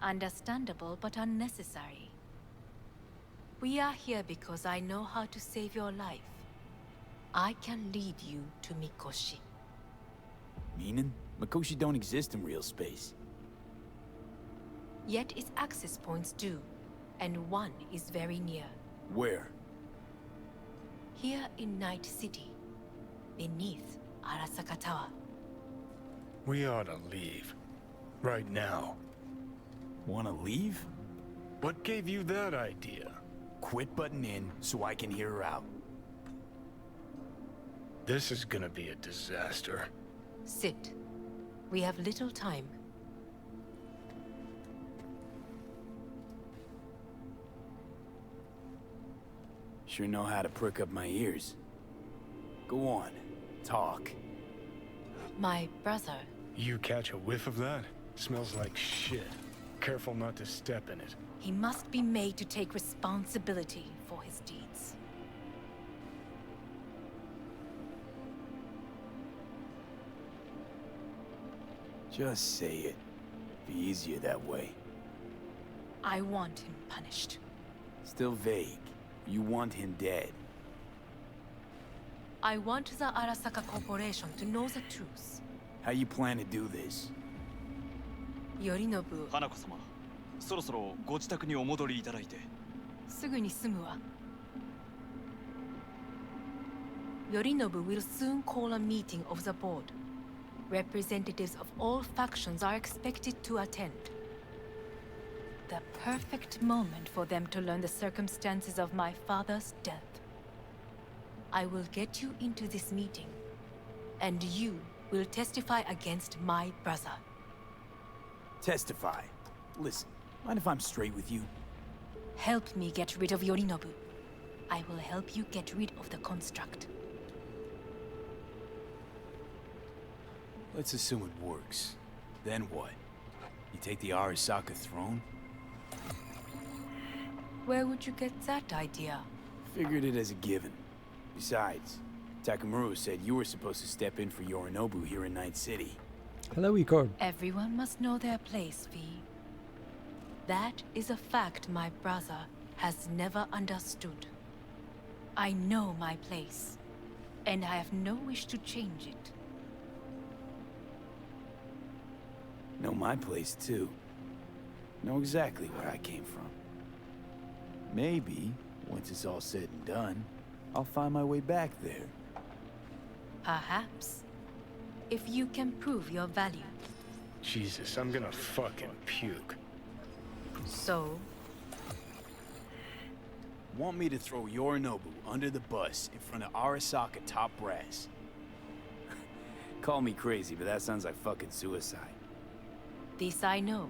Understandable, but unnecessary. We are here because I know how to save your life. I can lead you to Mikoshi. Meaning? Mikoshi don't exist in real space. Yet its access points do, and one is very near. Where? Here in Night City, beneath Arasaka Tower. We ought to leave. Right now. Wanna leave? What gave you that idea? Quit butting in so I can hear her out. This is gonna be a disaster. Sit. We have little time. Sure know how to prick up my ears. Go on, talk. My brother. You catch a whiff of that? Smells like shit. Careful not to step in it. He must be made to take responsibility for his deeds. Just say it. Be easier that way. I want him punished. Still vague. You want him dead. I want the Arasaka Corporation to know the truth. How you plan to do this? Yorinobu, 花子様、そろそろご自宅にお戻りいただいて。すぐに済むわ。Yorinobu will soon call a meeting of the board. Representatives of all factions are expected to attend. The perfect moment for them to learn the circumstances of my father's death. I will get you into this meeting, and you will testify against my brother. Testify. Listen, mind if I'm straight with you? Help me get rid of Yorinobu. I will help you get rid of the construct. Let's assume it works. Then what? You take the Arasaka throne? Where would you get that idea? Figured it as a given. Besides, Takamura said you were supposed to step in for Yorinobu here in Night City. Hello, Ecorb. Everyone must know their place, V. That is a fact my brother has never understood. I know my place, and I have no wish to change it. Know my place, too. Know exactly where I came from. Maybe, once it's all said and done, I'll find my way back there. Perhaps. If you can prove your value. Jesus, I'm gonna fucking puke. So? Want me to throw Yorinobu under the bus in front of Arasaka top brass? Call me crazy, but that sounds like fucking suicide. This I know.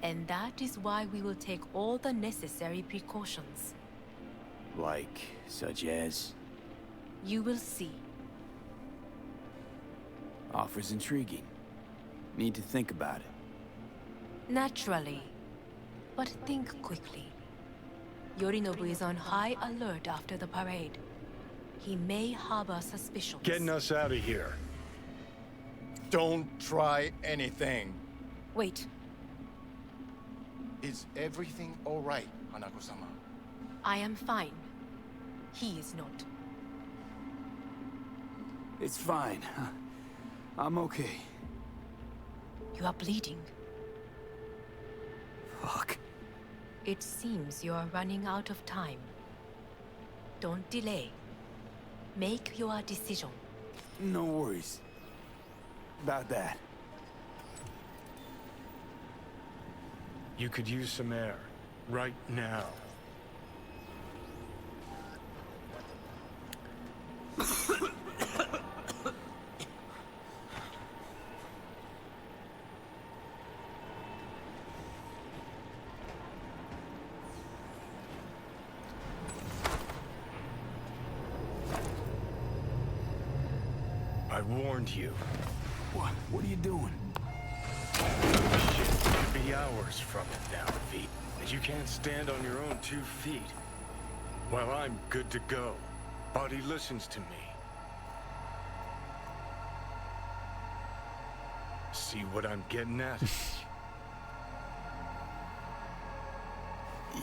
And that is why we will take all the necessary precautions. Like, such as? You will see. Offers intriguing. Need to think about it. Naturally. But think quickly. Yorinobu is on high alert after the parade. He may harbor suspicions. Getting us out of here. Don't try anything. Wait. Is everything all right, Hanako-sama? I am fine. He is not. It's fine. I'm okay. You are bleeding. Fuck. It seems you are running out of time. Don't delay. Make your decision. No worries about that. You could use some air. Right now. I warned you. What are you doing? Shit could be hours from it now, V. And you can't stand on your own 2 feet. Well, I'm good to go. Body listens to me. See what I'm getting at?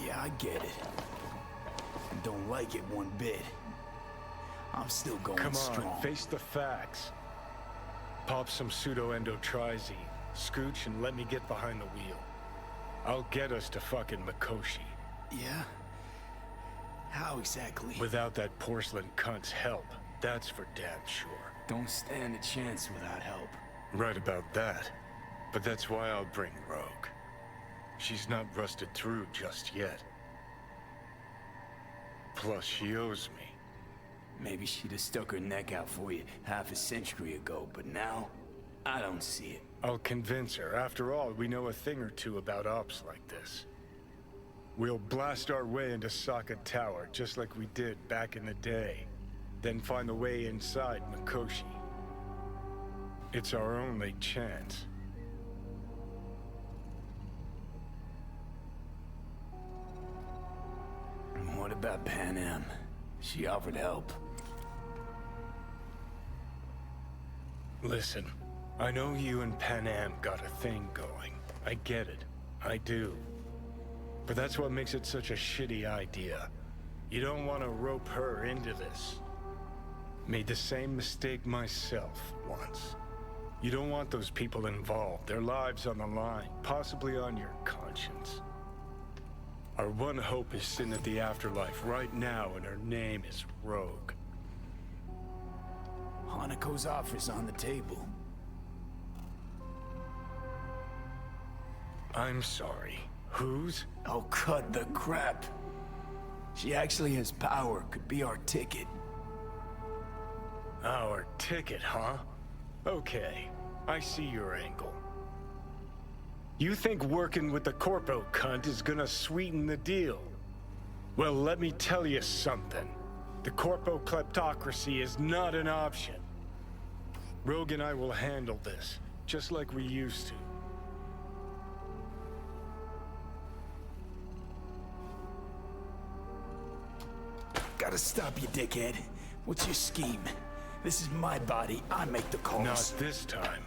Yeah, I get it. Don't like it one bit. I'm still going Come on, strong. face the facts. Pop some pseudo-endotrizine, scooch, and let me get behind the wheel. I'll get us to fucking Mikoshi. Yeah? How exactly? Without that porcelain cunt's help, that's for damn sure. Don't stand a chance without help. Right about that. But that's why I'll bring Rogue. She's not rusted through just yet. Plus, she owes me. Maybe she'd have stuck her neck out for you half a century ago, but now, I don't see it. I'll convince her. After all, we know a thing or two about ops like this. We'll blast our way into Sokka Tower, just like we did back in the day. Then find the way inside Mikoshi. It's our only chance. What about Pan Am? She offered help. Listen, I know you and Pan Am got a thing going. I get it. I do. But that's what makes it such a shitty idea. You don't want to rope her into this. Made the same mistake myself once. You don't want those people involved, their lives on the line, possibly on your conscience. Our one hope is sitting at the afterlife right now, and her name is Rogue. Hanako's offer's on the table. I'm sorry. Whose? Oh, cut the crap. She actually has power, could be our ticket. Our ticket, huh? Okay, I see your angle. You think working with the corpo cunt is gonna sweeten the deal? Well, let me tell you something. The corpo kleptocracy is not an option. Rogue and I will handle this, just like we used to. Gotta stop you, dickhead. What's your scheme? This is my body. I make the calls. Not this time.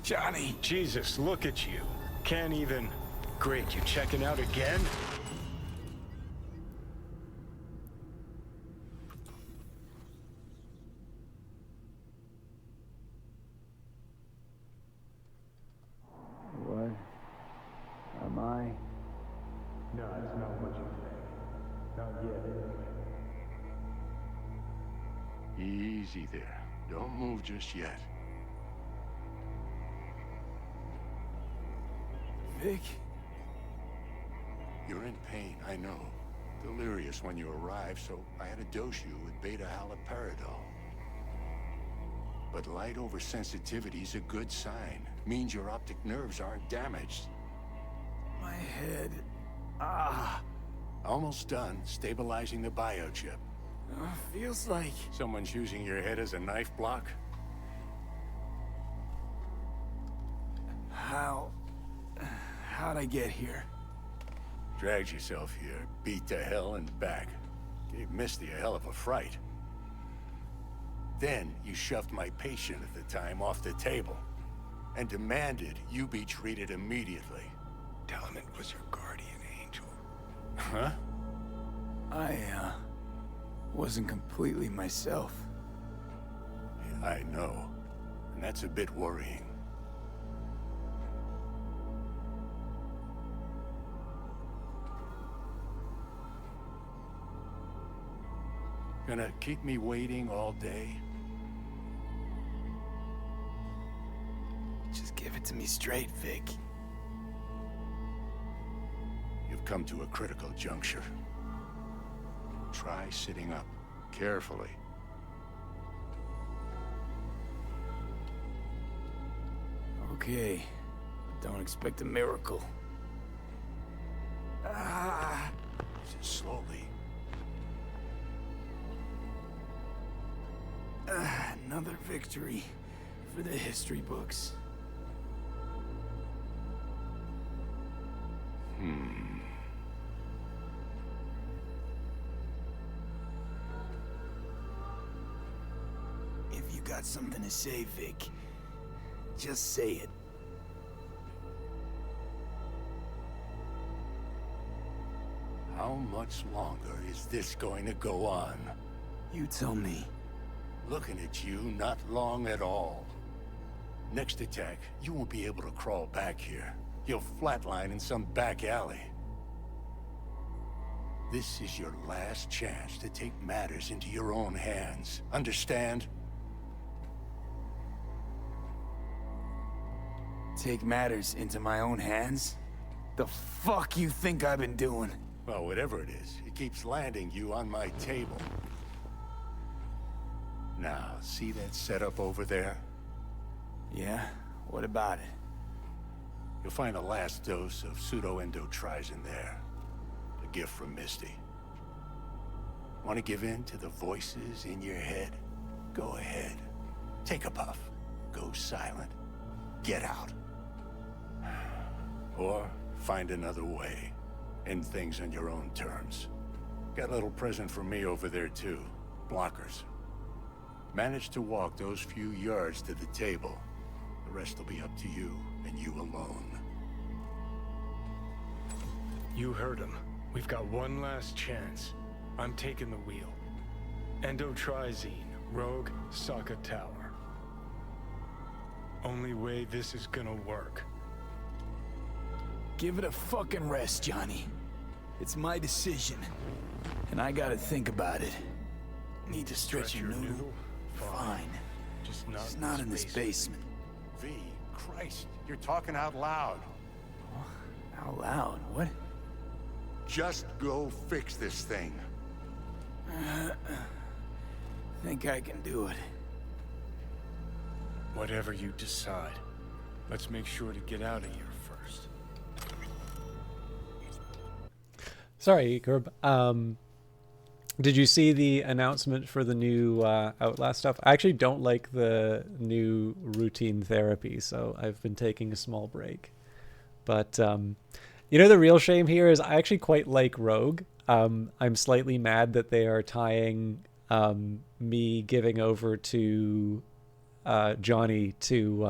Johnny. Jesus, look at you. Can't even... Great, you checking out again? What? Am I? No, it's not what you think. Not yet, anyway. Easy there. Don't move just yet. Vic? You're in pain, I know. Delirious when you arrived, so I had to dose you with beta-haloperidol. But light oversensitivity's a good sign. Means your optic nerves aren't damaged. My head. Ah. Almost done stabilizing the biochip. Feels like... Someone's using your head as a knife block? How'd I get here? Dragged yourself here, beat to hell and back. Gave Misty a hell of a fright. Then you shoved my patient at the time off the table and demanded you be treated immediately. Tell him it was your guardian angel. Huh? I, wasn't completely myself. I know, and that's a bit worrying. Gonna keep me waiting all day? Just give it to me straight, Vic. You've come to a critical juncture. Try sitting up, carefully. Okay. Don't expect a miracle. Just slowly. Another victory for the history books. If you got something to say, Vic, just say it. How much longer is this going to go on? You tell me. Looking at you, not long at all. Next attack, you won't be able to crawl back here. You'll flatline in some back alley. This is your last chance to take matters into your own hands. Understand? Take matters into my own hands? The fuck you think I've been doing? Well, whatever it is, it keeps landing you on my table. Now, see that setup over there? Yeah? What about it? You'll find the last dose of pseudo-endotrizin there. A gift from Misty. Want to give in to the voices in your head? Go ahead. Take a puff. Go silent. Get out. Or find another way. End things on your own terms. Got a little present for me over there too. Blockers. Manage to walk those few yards to the table. The rest will be up to you, and you alone. You heard him. We've got one last chance. I'm taking the wheel. Endotrizine, Rogue, Sokka Tower. Only way this is gonna work. Give it a fucking rest, Johnny. It's my decision. And I gotta think about it. Need to stretch your noodle? Fine. Just not in this basement. V, Christ, you're talking out loud. Out loud? What? Just go fix this thing. Think I can do it. Whatever you decide. Let's make sure to get out of here first. Sorry, Gerb. Did you see the announcement for the new Outlast stuff? I actually don't like the new routine therapy, so I've been taking a small break. But you know, the real shame here is I actually quite like Rogue. I'm slightly mad that they are tying me giving over to Johnny to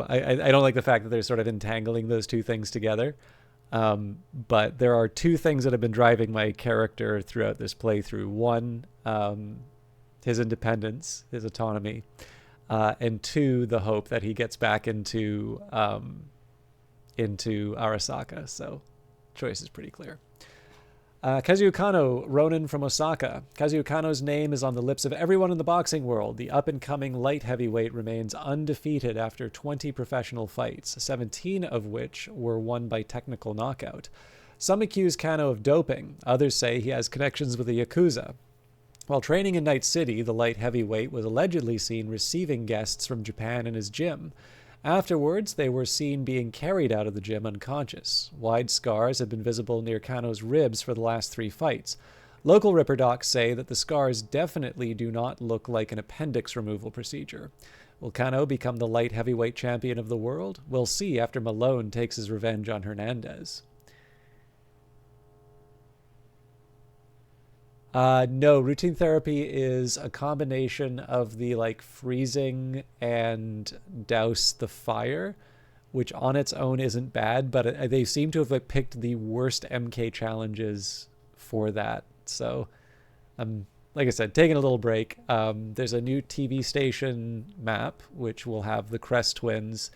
I don't like the fact that they're sort of entangling those two things together. But there are two things that have been driving my character throughout this playthrough. One, his independence, his autonomy, and two, the hope that he gets back into Arasaka. So choice is pretty clear. Kazuo Kano, Ronin from Osaka. Kazuo Kano's name is on the lips of everyone in the boxing world. The up-and-coming light heavyweight remains undefeated after 20 professional fights, 17 of which were won by technical knockout. Some accuse Kano of doping. Others say he has connections with the Yakuza. While training in Night City, the light heavyweight was allegedly seen receiving guests from Japan in his gym. Afterwards, they were seen being carried out of the gym unconscious. Wide scars had been visible near Kano's ribs for the last 3 fights. Local Ripper docs say that the scars definitely do not look like an appendix removal procedure. Will Cano become the light heavyweight champion of the world? We'll see after Malone takes his revenge on Hernandez. No, routine therapy is a combination of the like freezing and douse the fire, which on its own isn't bad, but they seem to have like picked the worst MK challenges for that. So I'm, like I said, taking a little break. There's a new TV station map, which will have the Crest twins.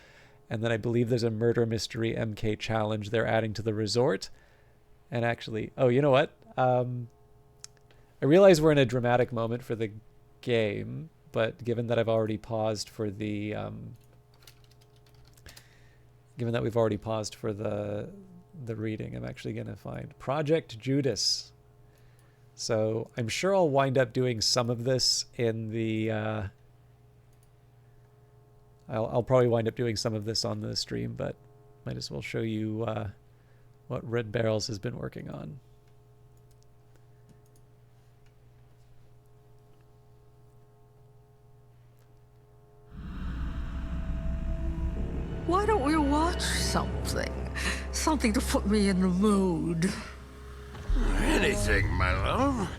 And then I believe there's a murder mystery MK challenge they're adding to the resort. And actually, oh, you know what? I realize we're in a dramatic moment for the game, but given that I've already paused for the, given that we've already paused for the reading, I'm actually going to find Project Judas. So I'm sure I'll wind up doing some of this in the, I'll probably wind up doing some of this on the stream, but might as well show you what Red Barrels has been working on. Why don't we watch something? Something to put me in the mood. Anything, my love.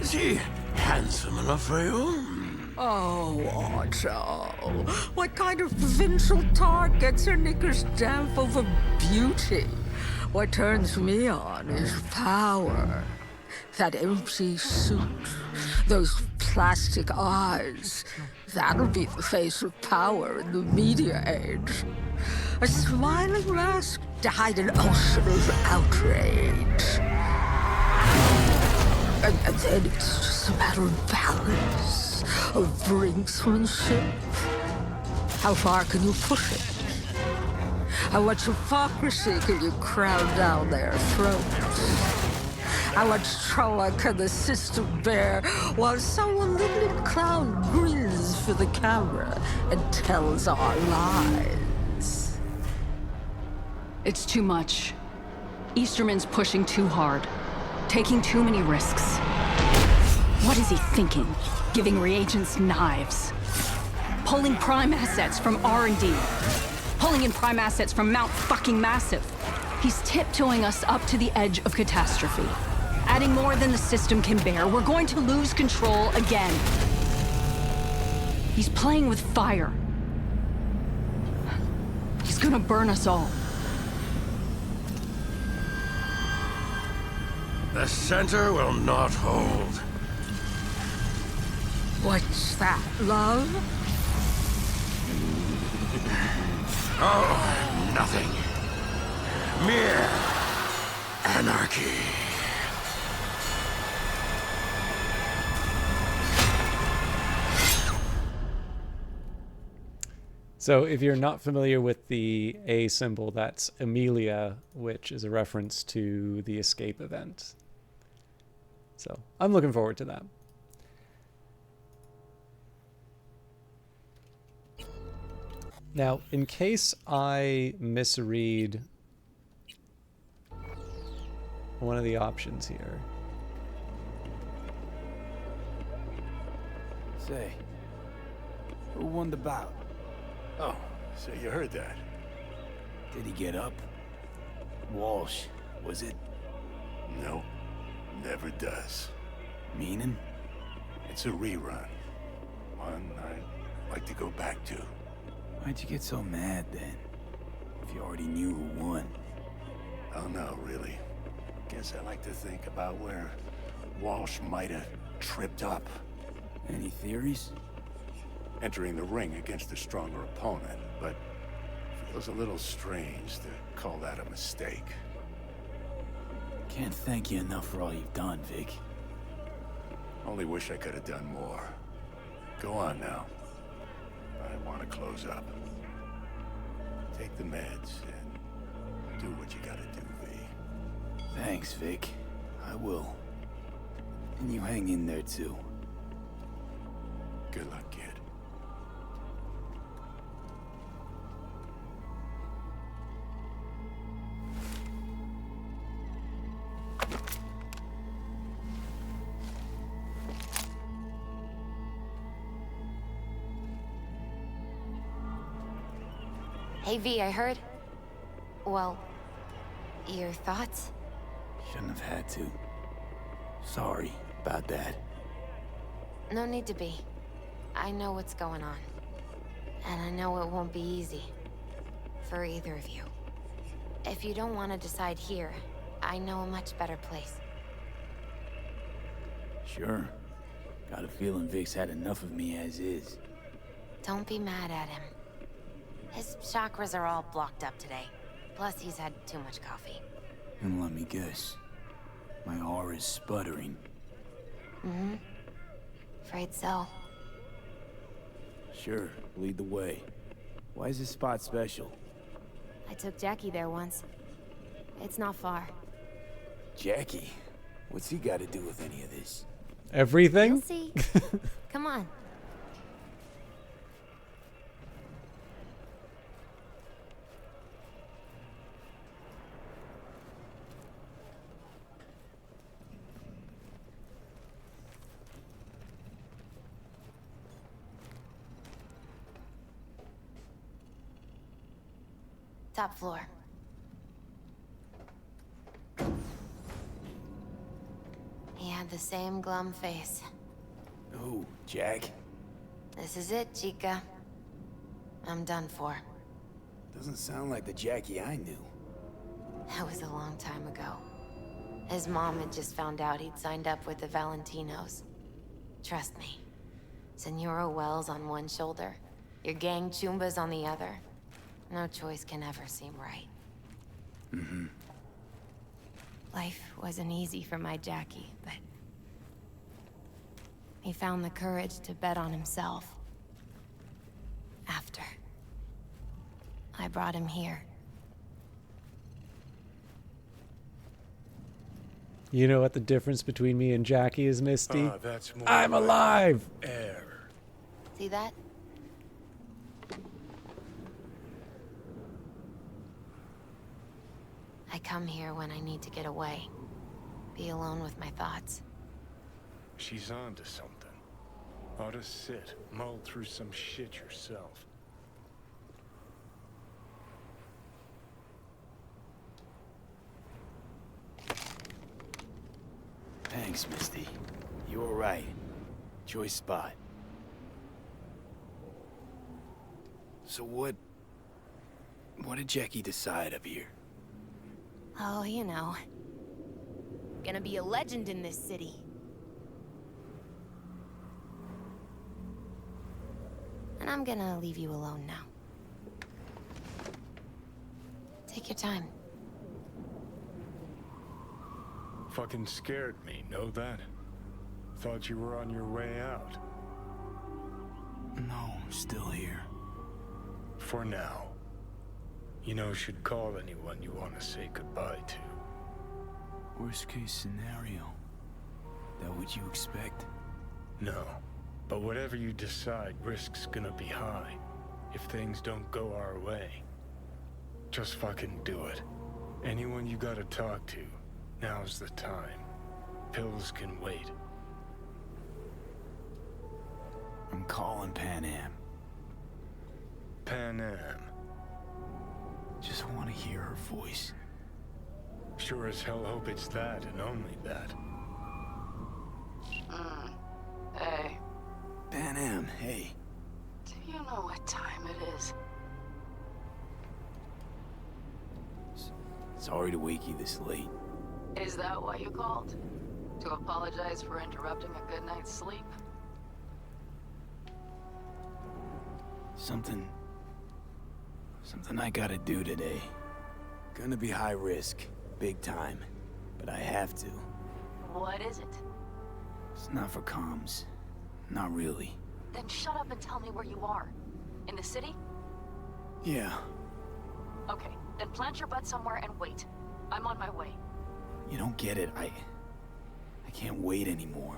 Is he handsome enough for you? Oh, Otto. What kind of provincial tart gets her knickers damp over beauty? What turns me on is power. That empty suit, those plastic eyes. That'll be the face of power in the media age. A smiling mask to hide an ocean of outrage. And then it's just a matter of balance, of brinksmanship. How far can you push it? How much hypocrisy can you crowd down their throats? How much trauma can the system bear while some malignant clown grins for the camera and tells our lies? It's too much. Easterman's pushing too hard, taking too many risks. What is he thinking? Giving reagents knives. Pulling prime assets from R&D. Pulling in prime assets from Mount fucking Massive. He's tiptoeing us up to the edge of catastrophe. Adding more than the system can bear. We're going to lose control again. He's playing with fire. He's gonna burn us all. The center will not hold. What's that, love? Oh, nothing. Mere anarchy. So if you're not familiar with the A symbol, that's Amelia, which is a reference to the escape event. So I'm looking forward to that. Now, in case I misread one of the options here. Say, who won the bout? Oh, so you heard that. Did he get up? Walsh, was it? No, never does. Meaning? It's a rerun. One I'd like to go back to. Why'd you get so mad then? If you already knew who won. Oh no, really. Guess I like to think about where Walsh might have tripped up. Any theories? Entering the ring against a stronger opponent, but feels a little strange to call that a mistake. Can't thank you enough for all you've done, Vic. Only wish I could have done more. Go on now. I want to close up. Take the meds and do what you gotta do, V. Thanks, Vic. I will. And you hang in there, too. Good luck, kid. Hey V, I heard. Well, your thoughts? Shouldn't have had to. Sorry about that. No need to be. I know what's going on. And I know it won't be easy. For either of you. If you don't want to decide here, I know a much better place. Sure. Got a feeling Vic's had enough of me as is. Don't be mad at him. His chakras are all blocked up today. Plus, he's had too much coffee. And let me guess. My aura's sputtering. Mm-hmm. Afraid so. Sure, lead the way. Why is this spot special? I took Jackie there once. It's not far. Jackie? What's he got to do with any of this? Everything? You'll see. Come on. Top floor. He had the same glum face. Who, Jack? This is it, Chica. I'm done for. Doesn't sound like the Jackie I knew. That was a long time ago. His mom had just found out he'd signed up with the Valentinos. Trust me. Senora Wells on one shoulder, your gang Chumbas on the other. No choice can ever seem right. Mm-hmm. Life wasn't easy for my Jackie, but... he found the courage to bet on himself. After. I brought him here. You know what the difference between me and Jackie is, Misty? That's more I'm like alive! Air. See that? I come here when I need to get away. Be alone with my thoughts. She's on to something. Ought to sit, mull through some shit yourself. Thanks, Misty. You were right. Choice spot. So what did Jackie decide up here? Oh, you know. Gonna be a legend in this city. And I'm gonna leave you alone now. Take your time. Fucking scared me, know that? Thought you were on your way out. No, I'm still here. For now. You know, should call anyone you want to say goodbye to. Worst case scenario. That what you expect? No. But whatever you decide, risk's gonna be high. If things don't go our way. Just fucking do it. Anyone you gotta talk to, now's the time. Pills can wait. I'm calling Pan Am. Pan Am. Just want to hear her voice. Sure as hell hope it's that and only that. Hey. Pan Am, hey. Do you know what time it is? Sorry to wake you this late. Is that why you called? To apologize for interrupting a good night's sleep? Something I gotta do today. Gonna be high risk, big time, but I have to. What is it? It's not for comms. Not really. Then shut up and tell me where you are. In the city? Yeah. Okay, then plant your butt somewhere and wait. I'm on my way. You don't get it. I can't wait anymore.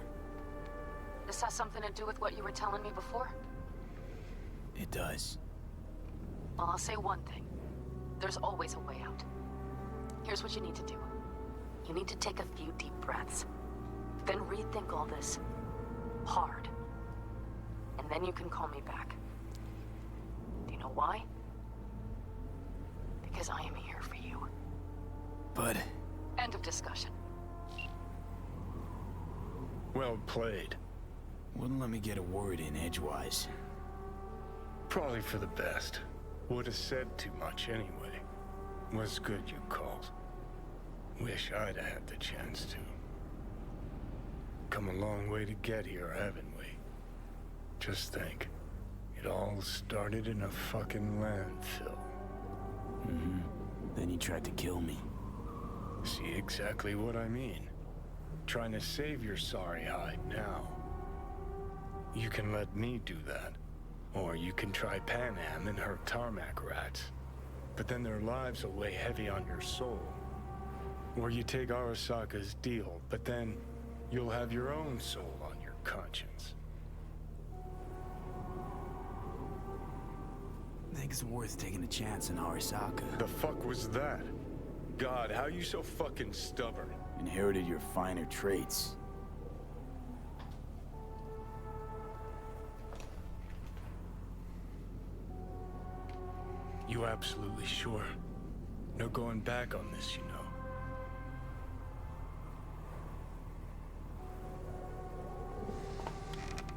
This has something to do with what you were telling me before? It does. Well, I'll say one thing. There's always a way out. Here's what you need to do. You need to take a few deep breaths. Then rethink all this. Hard. And then you can call me back. Do you know why? because I am here for you. But... End of discussion. Well played. Wouldn't let me get a word in edgewise. Probably for the best. Would have said too much anyway. Was good you called. Wish I'd had the chance to. Come a long way to get here, haven't we? Just think. It all started in a fucking landfill. Mm-hmm. Then he tried to kill me. See exactly what I mean. Trying to save your sorry hide now. You can let me do that. Or you can try Pan Am and her tarmac rats. But then their lives will weigh heavy on your soul. Or you take Arasaka's deal, but then you'll have your own soul on your conscience. I think it's worth taking a chance on Arasaka. The fuck was that? God, how you so fucking stubborn? Inherited your finer traits. You absolutely sure? No going back on this, you know.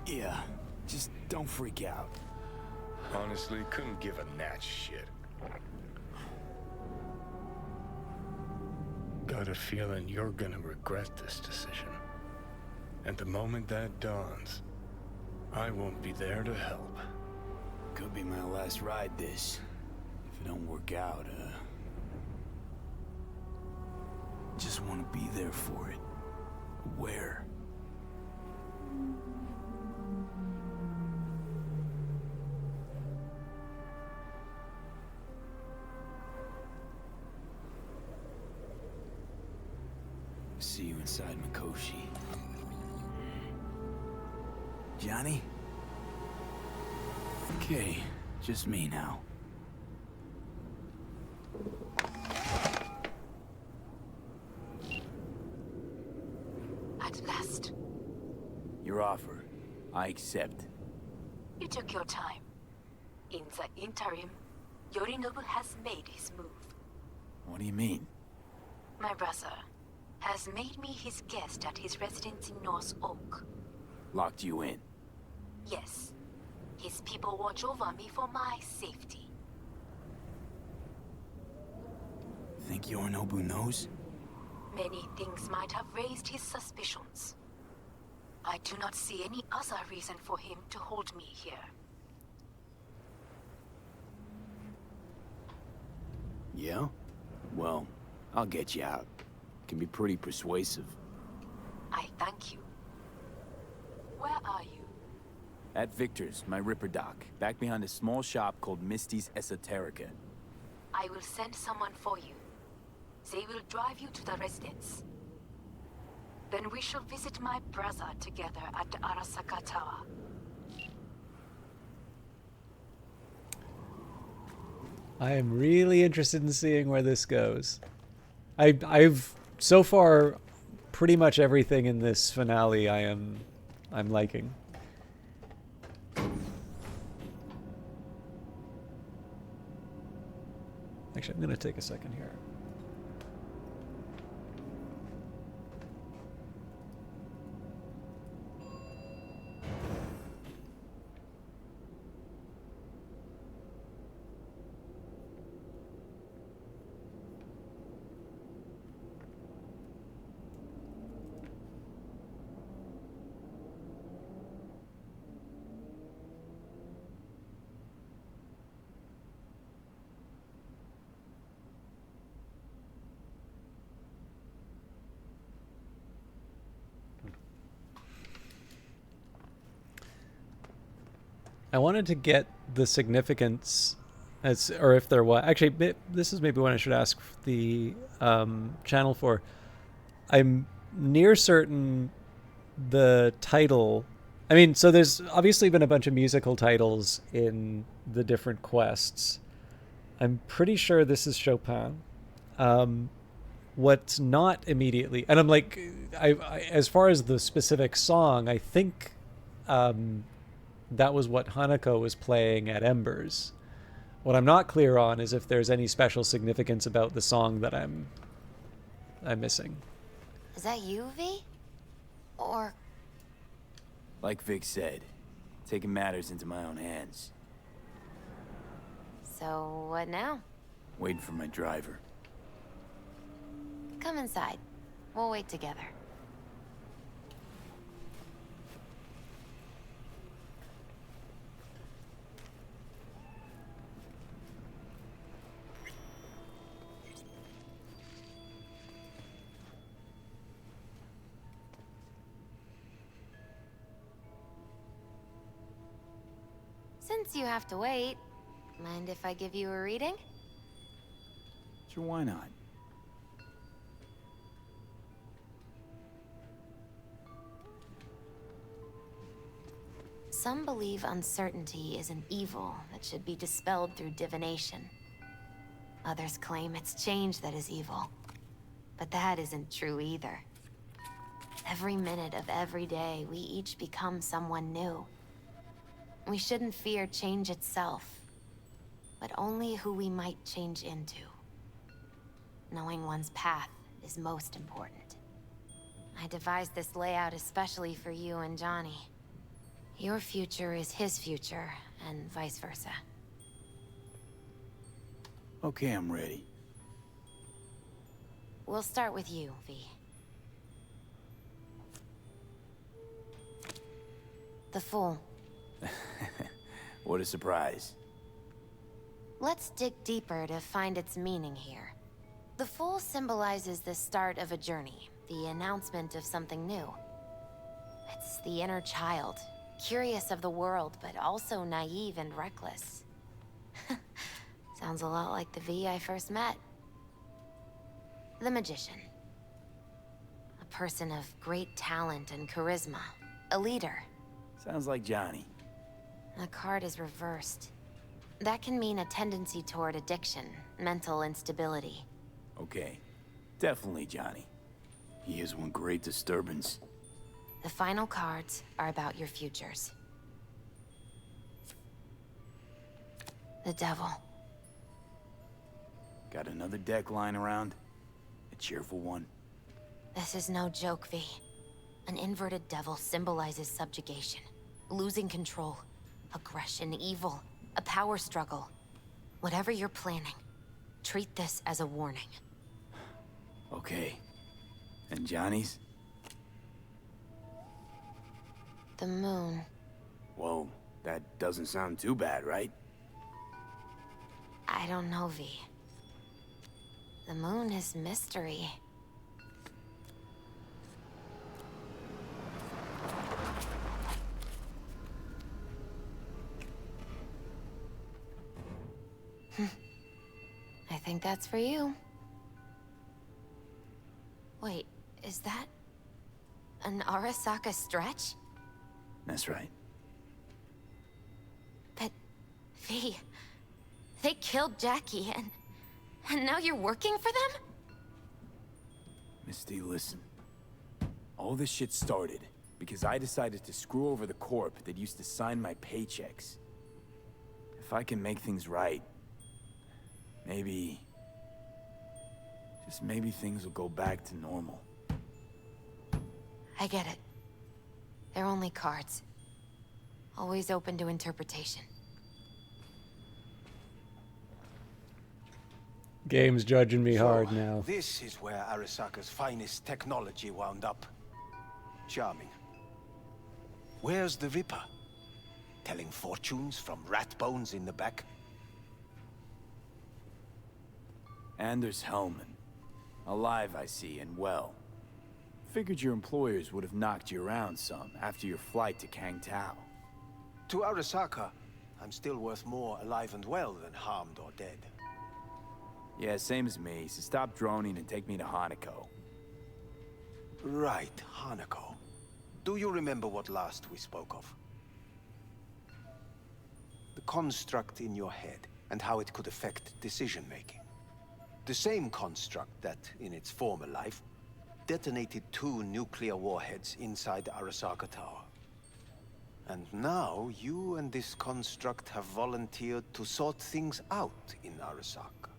Yeah, just don't freak out. Honestly, couldn't give a gnat's shit. Got a feeling you're gonna regret this decision. And the moment that dawns, I won't be there to help. Could be my last ride this. If it don't work out, just want to be there for it. Where? See you inside Mikoshi. Johnny? Okay, just me now. At last. Your offer, I accept. You took your time. In the interim, Yorinobu has made his move. What do you mean? My brother has made me his guest at his residence in North Oak. Locked you in? Yes. His people watch over me for my safety. Think Yorinobu knows? Many things might have raised his suspicions. I do not see any other reason for him to hold me here. Yeah? Well, I'll get you out. Can be pretty persuasive. I thank you. Where are you? At Victor's, my Ripper dock, back behind a small shop called Misty's Esoterica. I will send someone for you. They will drive you to the residence. Then we shall visit my brother together at the Arasaka Tower. I am really interested in seeing where this goes. I've so far pretty much everything in this finale I'm liking. Actually, I'm going to take a second here. I wanted to get the significance, or if there was. Actually, this is maybe one I should ask the channel for. I'm near certain the title. I mean, so there's obviously been a bunch of musical titles in the different quests. I'm pretty sure this is Chopin. What's not immediately, and I'm like, I as far as the specific song, I think that was what Hanako was playing at Embers. What I'm not clear on is if there's any special significance about the song that I'm missing. Is that you, V? Or... Like Vic said, taking matters into my own hands. So, what now? Waiting for my driver. Come inside. We'll wait together. Since you have to wait, mind if I give you a reading? Sure, why not? Some believe uncertainty is an evil that should be dispelled through divination. Others claim it's change that is evil. But that isn't true either. Every minute of every day, we each become someone new. We shouldn't fear change itself, but only who we might change into. Knowing one's path is most important. I devised this layout especially for you and Johnny. Your future is his future, and vice versa. Okay, I'm ready. We'll start with you, V. The Fool. What a surprise. Let's dig deeper to find its meaning here. The Fool symbolizes the start of a journey, the announcement of something new. It's the inner child, curious of the world, but also naive and reckless. Sounds a lot like the V I first met. The Magician. A person of great talent and charisma. A leader. Sounds like Johnny. The card is reversed. That can mean a tendency toward addiction, mental instability. Okay. Definitely Johnny. He is one great disturbance. The final cards are about your futures. The Devil. Got another deck lying around? A cheerful one? This is no joke, V. An inverted devil symbolizes subjugation, losing control, aggression, evil, a power struggle. Whatever you're planning, treat this as a warning. Okay. And Johnny's? The Moon. Whoa, that doesn't sound too bad, right? I don't know, V. The Moon is mystery. I think that's for you. Wait, is that an Arasaka stretch? That's right. But, V, they killed Jackie and now you're working for them? Misty, listen. All this shit started because I decided to screw over the corp that used to sign my paychecks. If I can make things right, maybe... just maybe things will go back to normal. I get it. They're only cards. Always open to interpretation. Game's judging me So, hard now. This is where Arasaka's finest technology wound up. Charming. Where's the Ripper? Telling fortunes from rat bones in the back? Anders Hellman. Alive, I see, and well. Figured your employers would have knocked you around some after your flight to Kang Tao. To Arasaka, I'm still worth more alive and well than harmed or dead. Yeah, same as me, so stop droning and take me to Hanako. Right, Hanako. Do you remember what last we spoke of? The construct in your head and how it could affect decision-making. The same construct that, in its former life, detonated 2 nuclear warheads inside the Arasaka Tower. And now you and this construct have volunteered to sort things out in Arasaka.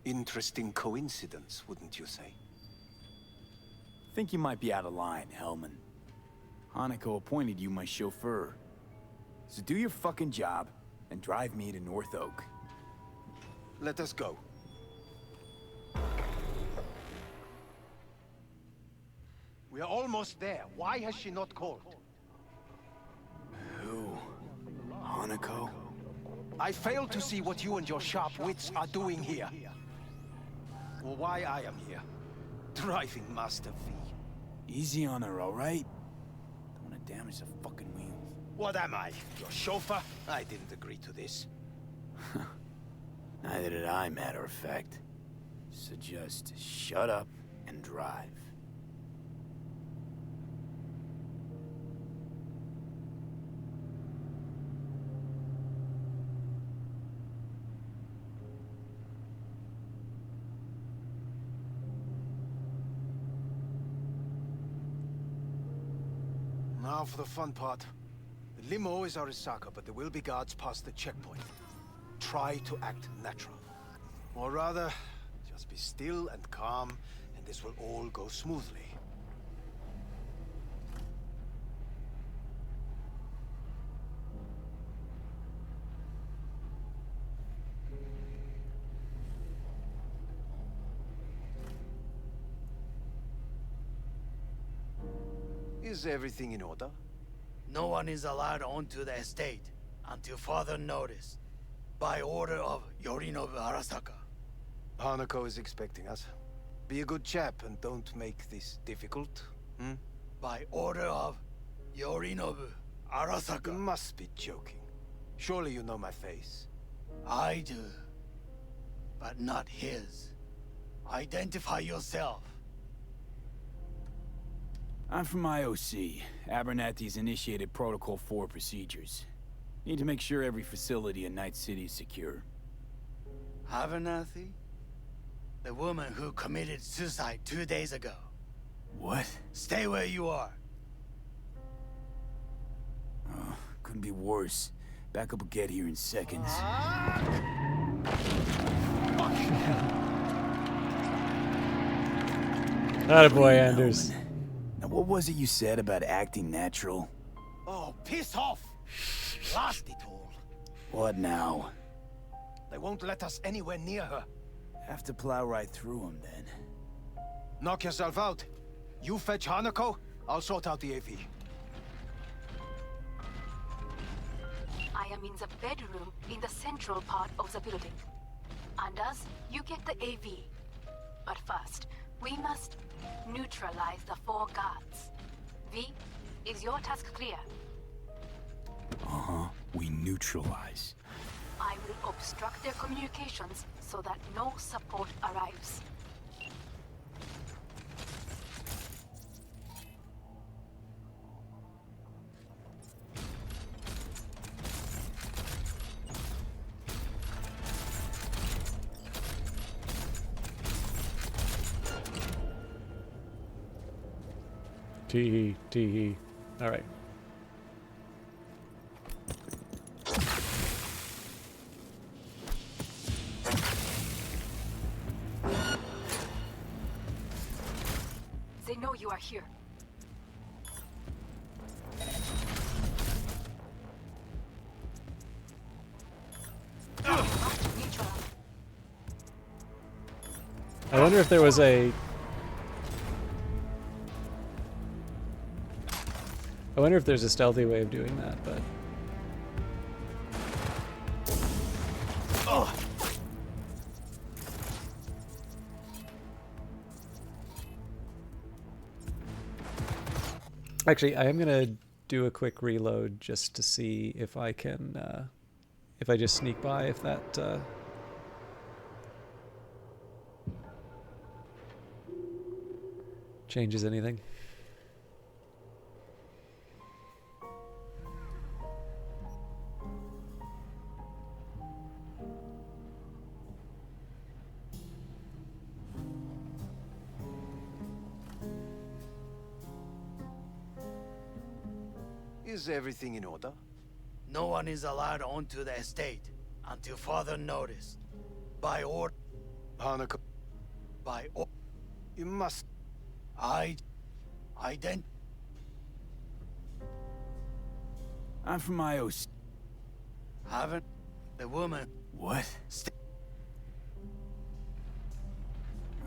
Interesting coincidence, wouldn't you say? Think you might be out of line, Hellman. Hanako appointed you my chauffeur. So do your fucking job and drive me to North Oak. Let us go. We are almost there. Why has she not called? Who? Hanako? I fail to see what you and your sharp wits are doing here. Or why I am here. Driving Master V. Easy on her, all right? Don't want to damage the fucking wheels. What am I? Your chauffeur? I didn't agree to this. Neither did I, matter of fact. So just shut up and drive. Now for the fun part. The limo is Arasaka, but there will be guards past the checkpoint. Try to act natural. Or rather, just be still and calm, and this will all go smoothly. Is everything in order? No one is allowed onto the estate until further notice, by order of Yorinobu Arasaka. Hanako is expecting us. Be a good chap and don't make this difficult, hmm? By order of Yorinobu Arasaka. You must be joking. Surely you know my face. I do, but not his. Identify yourself. I'm from IOC. Abernathy's initiated Protocol 4 procedures. Need to make sure every facility in Night City is secure. Abernathy? The woman who committed suicide 2 days ago. What? Stay where you are. Oh, couldn't be worse. Backup will get here in seconds. Attaboy, Anders. Now, what was it you said about acting natural? Oh, piss off! Blast it all. What now? They won't let us anywhere near her. Have to plow right through them, then. Knock yourself out. You fetch Hanako, I'll sort out the AV. I am in the bedroom in the central part of the building. Anders, you get the AV. But first, we must neutralize the 4 guards. V, is your task clear? Uh-huh. We neutralize. I will obstruct their communications so that no support arrives. Tee hee. All right. They know you are here. I wonder if there was a... I wonder if there's a stealthy way of doing that, but... Oh. Actually, I am gonna do a quick reload just to see if I can, if I just sneak by, if that, changes anything. Is everything in order? No one is allowed onto the estate until further notice. By order. Hanako, By order. you must... Ident. I'm from IOC. Haven't. The woman. What?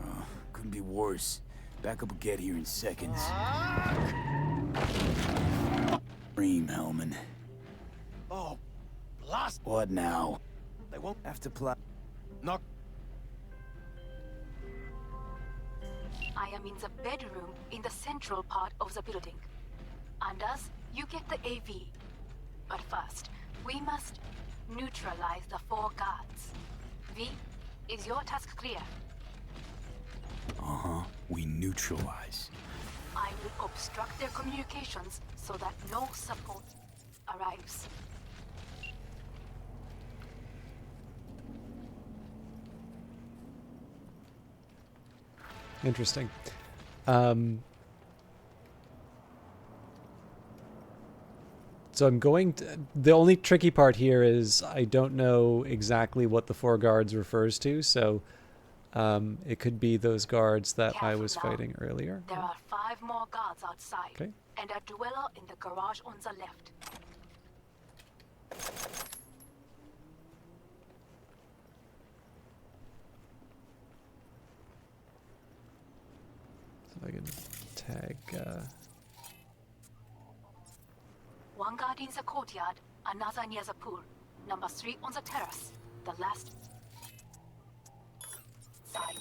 Oh, couldn't be worse. Backup will get here in seconds. Dream, Hellman. Oh, blast. What now? They won't Have to plot. Knock. I am in the bedroom in the central part of the building. Anders, you get the AV. But first, we must neutralize the 4 guards. V, is your task clear? Uh-huh. We neutralize. I will obstruct their communications so that no support arrives. Interesting. So I'm going to... The only tricky part here is I don't know exactly what the 4 guards refers to, so it could be those guards that I was fighting earlier. There are 5 more guards outside, Okay. and a dweller in the garage on the left. So I can tag... One guard in the courtyard, another near the pool. Number 3 on the terrace. The last side.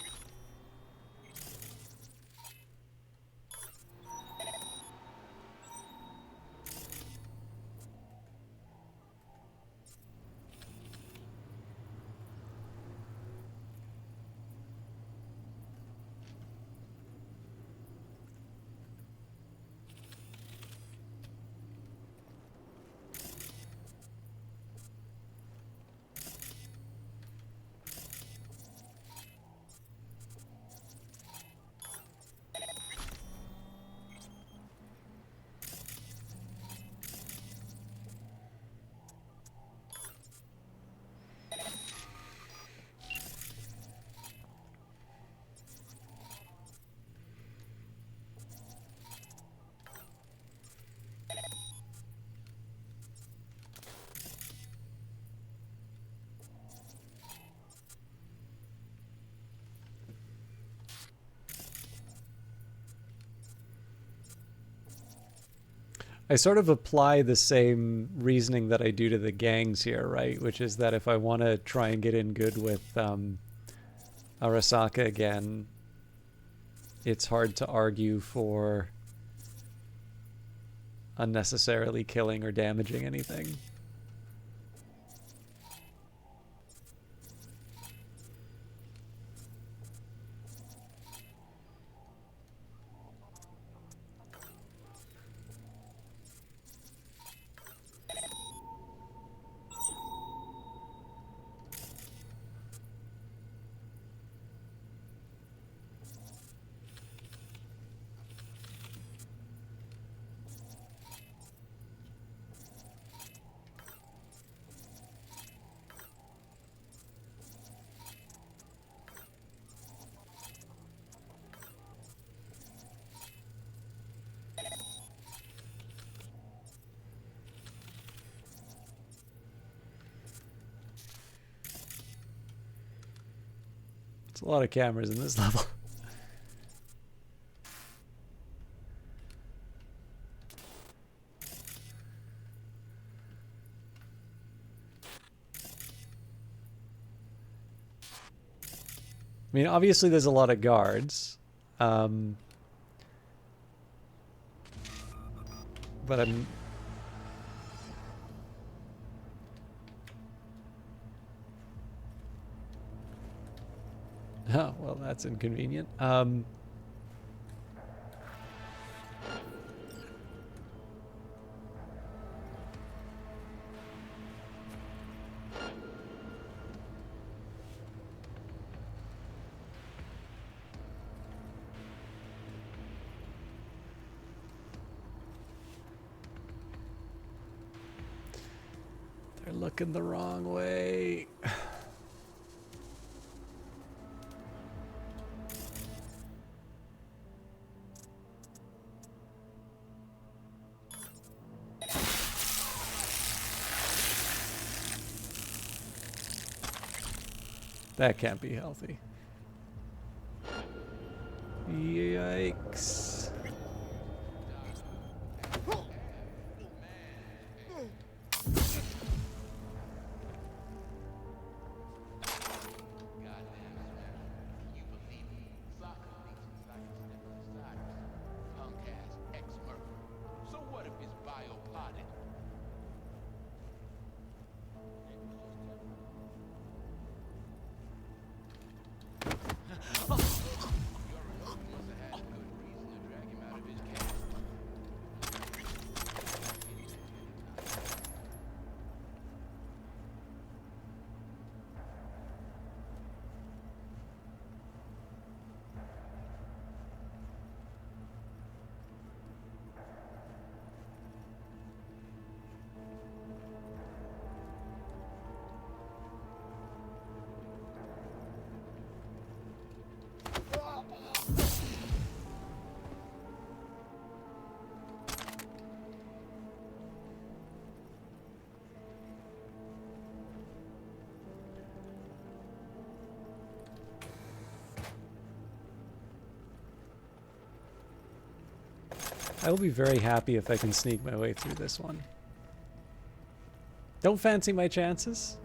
I sort of apply the same reasoning that I do to the gangs here, right? Which is that if I want to try and get in good with Arasaka again, it's hard to argue for unnecessarily killing or damaging anything. It's a lot of cameras in this level. I mean, obviously there's a lot of guards. But I'm... Oh, well, that's inconvenient. looking the wrong way. That can't be healthy. Yikes. I will be very happy if I can sneak my way through this one. Don't fancy my chances,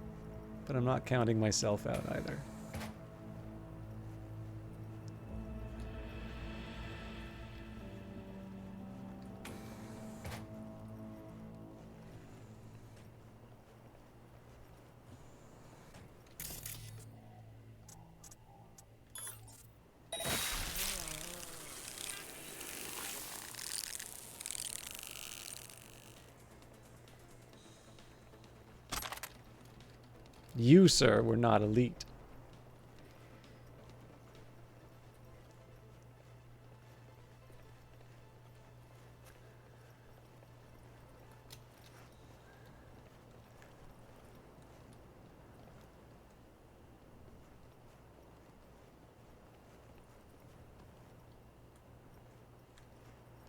but I'm not counting myself out either. You, sir, were not elite.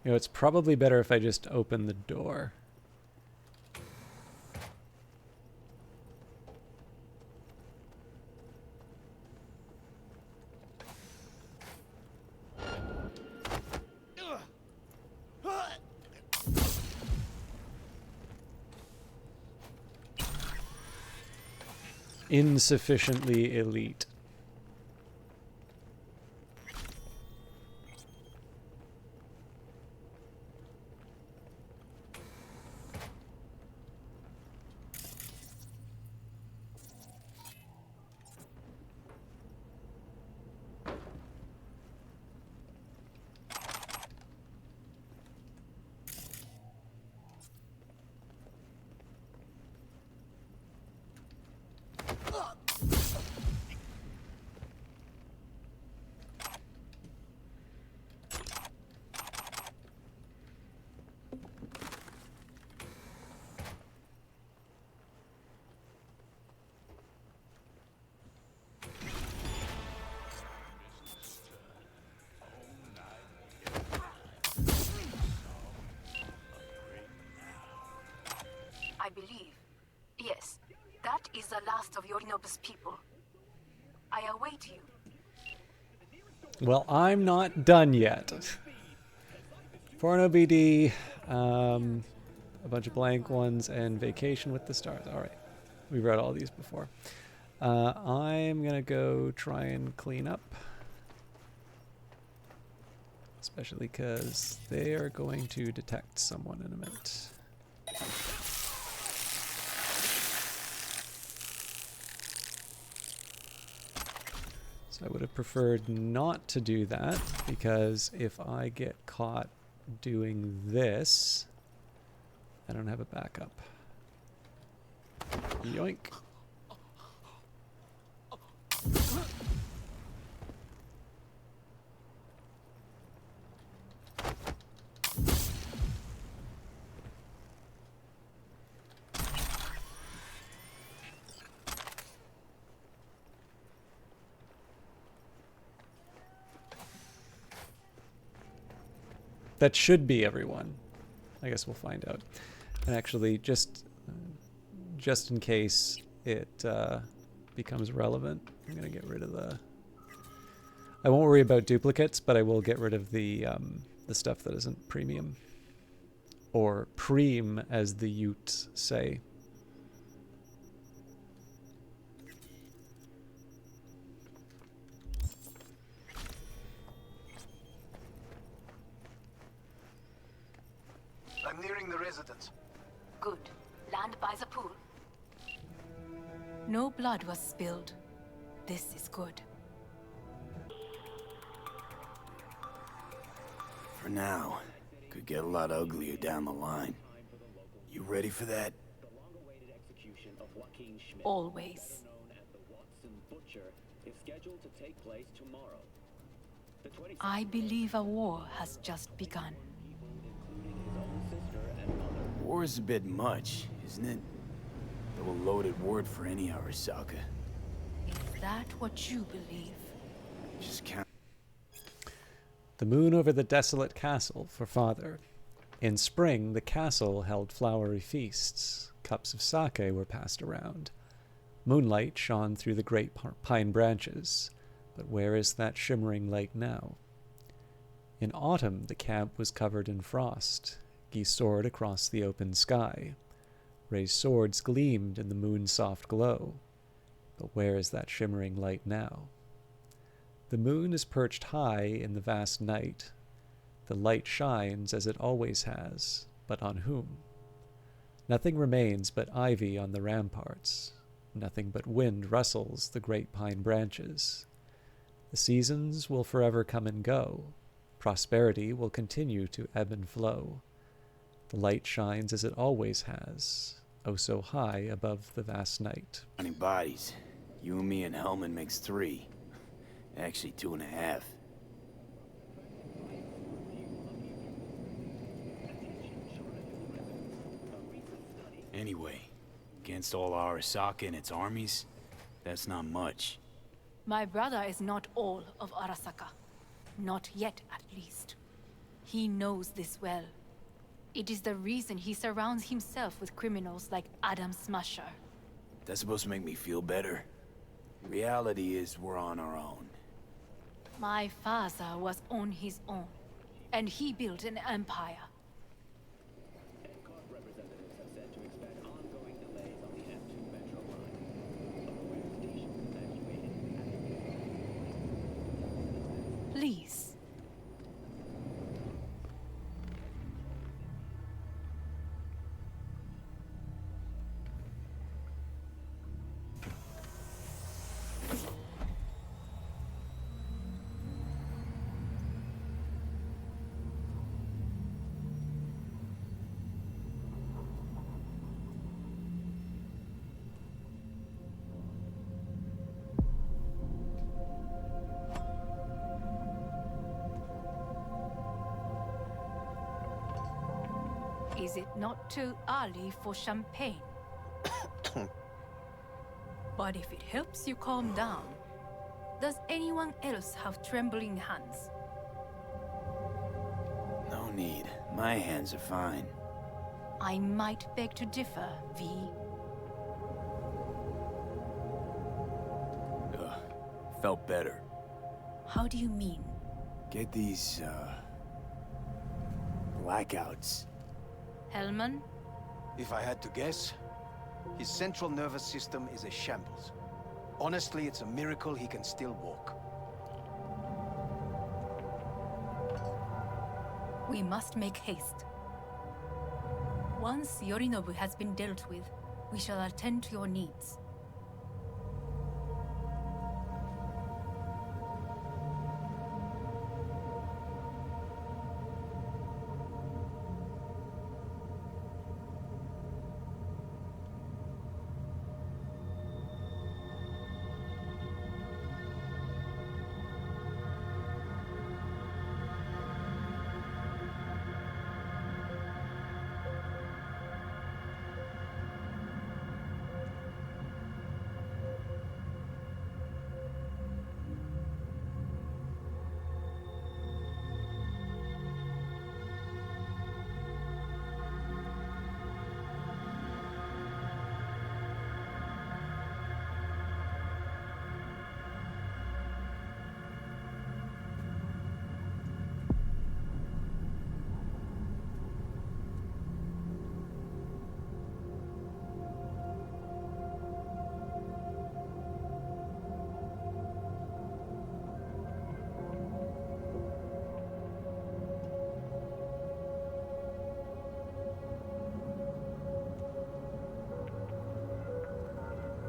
You know, it's probably better if I just open the door. Insufficiently elite. I believe. Yes, that is the last of Yorinobu's people. I await you. Well, I'm not done yet. Porno BD, a bunch of blank ones, and Vacation with the Stars. All right, we read all these before. I'm gonna go try and clean up, especially because they are going to detect someone in a minute. So I would have preferred not to do that, because if I get caught doing this, I don't have a backup. Yoink. That should be everyone. I guess we'll find out. And actually, just in case it becomes relevant, I'm gonna get rid of the. I won't worry about duplicates, but I will get rid of the stuff that isn't premium, or preem, as the Utes say. I'm nearing the residence. Good. Land by the pool. No blood was spilled. This is good. For now. Could get a lot uglier down the line. You ready for that? Always. I believe a war has just begun. War is a bit much, isn't it? Though a loaded word for any Arasaka. Is that what you believe? Just count. The moon over the desolate castle for father. In spring, the castle held flowery feasts. Cups of sake were passed around. Moonlight shone through the great pine branches. But where is that shimmering light now? In autumn, the camp was covered in frost. Geese soared across the open sky. Ray's swords gleamed in the moon's soft glow. But where is that shimmering light now? The moon is perched high in the vast night. The light shines as it always has, but on whom? Nothing remains but ivy on the ramparts. Nothing but wind rustles the great pine branches. The seasons will forever come and go. Prosperity will continue to ebb and flow. The light shines as it always has, oh so high above the vast night. 20 bodies. You and me and Hellman makes 3. Actually 2.5. Anyway, against all Arasaka and its armies, that's not much. My brother is not all of Arasaka. Not yet, at least. He knows this well. It is the reason he surrounds himself with criminals like Adam Smasher. That's supposed to make me feel better? Reality is we're on our own. My father was on his own, and he built an empire. Please. Is it not too early for champagne? But if it helps you calm down, does anyone else have trembling hands? No need. My hands are fine. I might beg to differ, V. Felt better. How do you mean? Get these, blackouts. Hellman? If I had to guess, his central nervous system is a shambles. Honestly, it's a miracle he can still walk. We must make haste. Once Yorinobu has been dealt with, we shall attend to your needs.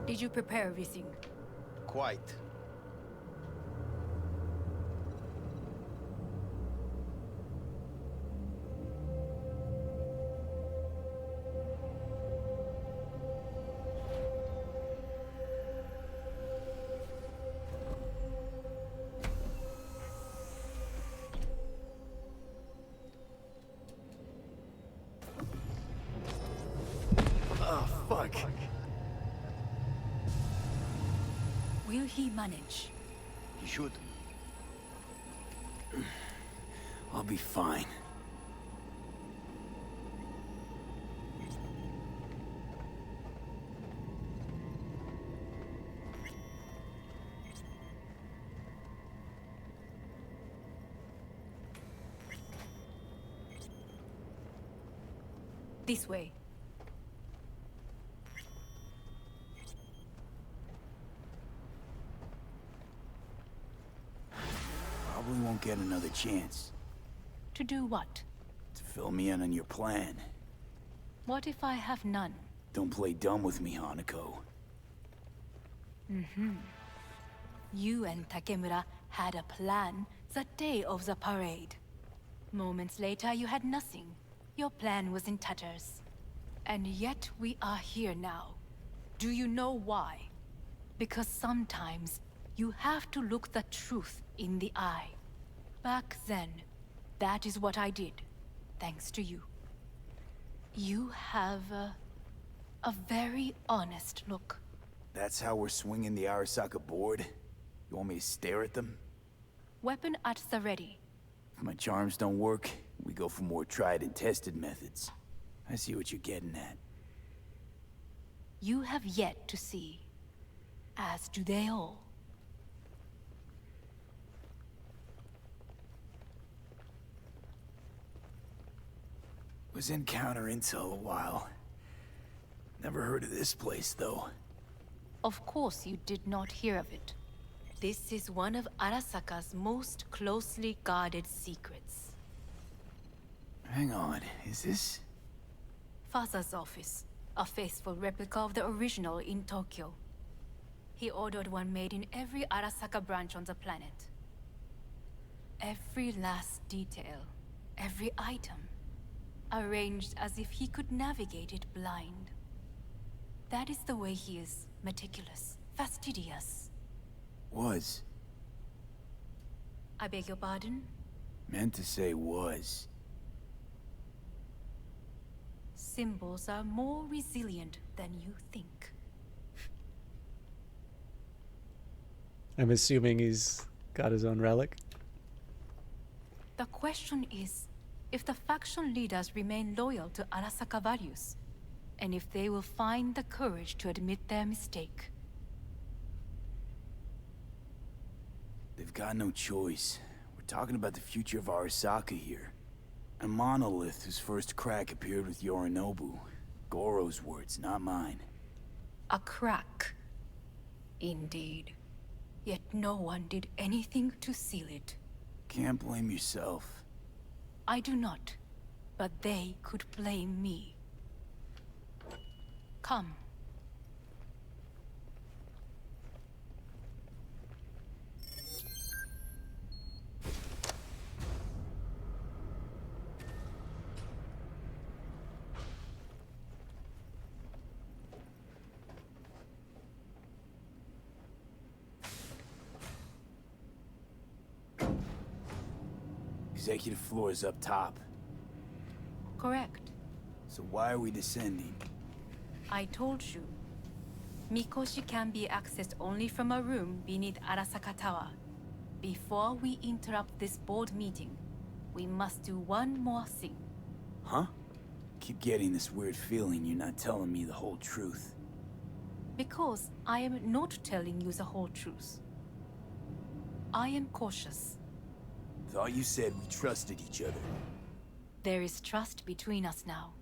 Did you prepare everything? Quite. Oh, fuck. Will he manage? He should. I'll be fine. This way. Probably won't get another chance To do what? to fill me in on your plan. What if I have none? Don't play dumb with me, Hanako. You and Takemura had a plan the day of the parade. Moments later, you had nothing. Your plan was in tatters. And yet we are here now. Do you know why? Because sometimes you have to look the truth in the eye. Back then, that is what I did, thanks to you. You have a very honest look. That's how we're swinging the Arasaka board? You want me to stare at them? Weapon at the ready. If my charms don't work, we go for more tried and tested methods. I see what you're getting at. You have yet to see, as do they all. Was in counter intel a while. Never heard of this place, though. Of course you did not hear of it. This is one of Arasaka's most closely guarded secrets. Hang on, is this... Father's office, a faithful replica of the original in Tokyo. He ordered one made in every Arasaka branch on the planet. Every last detail, every item, arranged as if he could navigate it blind. That is the way he is, meticulous, fastidious. Was. I beg your pardon? Meant to say was. Symbols are more resilient than you think. I'm assuming he's got his own relic. The question is, if the faction leaders remain loyal to Arasaka values, and if they will find the courage to admit their mistake. They've got no choice. We're talking about the future of Arasaka here. A monolith whose first crack appeared with Yorinobu. Goro's words, not mine. A crack. Indeed. Yet no one did anything to seal it. Can't blame yourself. I do not, but they could blame me. Come. Executive floor is up top. Correct. So why are we descending? I told you. Mikoshi can be accessed only from a room beneath Arasaka Tower. Before we interrupt this board meeting, we must do one more thing. Huh? Keep getting this weird feeling you're not telling me the whole truth. Because I am not telling you the whole truth. I am cautious. Thought you said we trusted each other. There is trust between us now.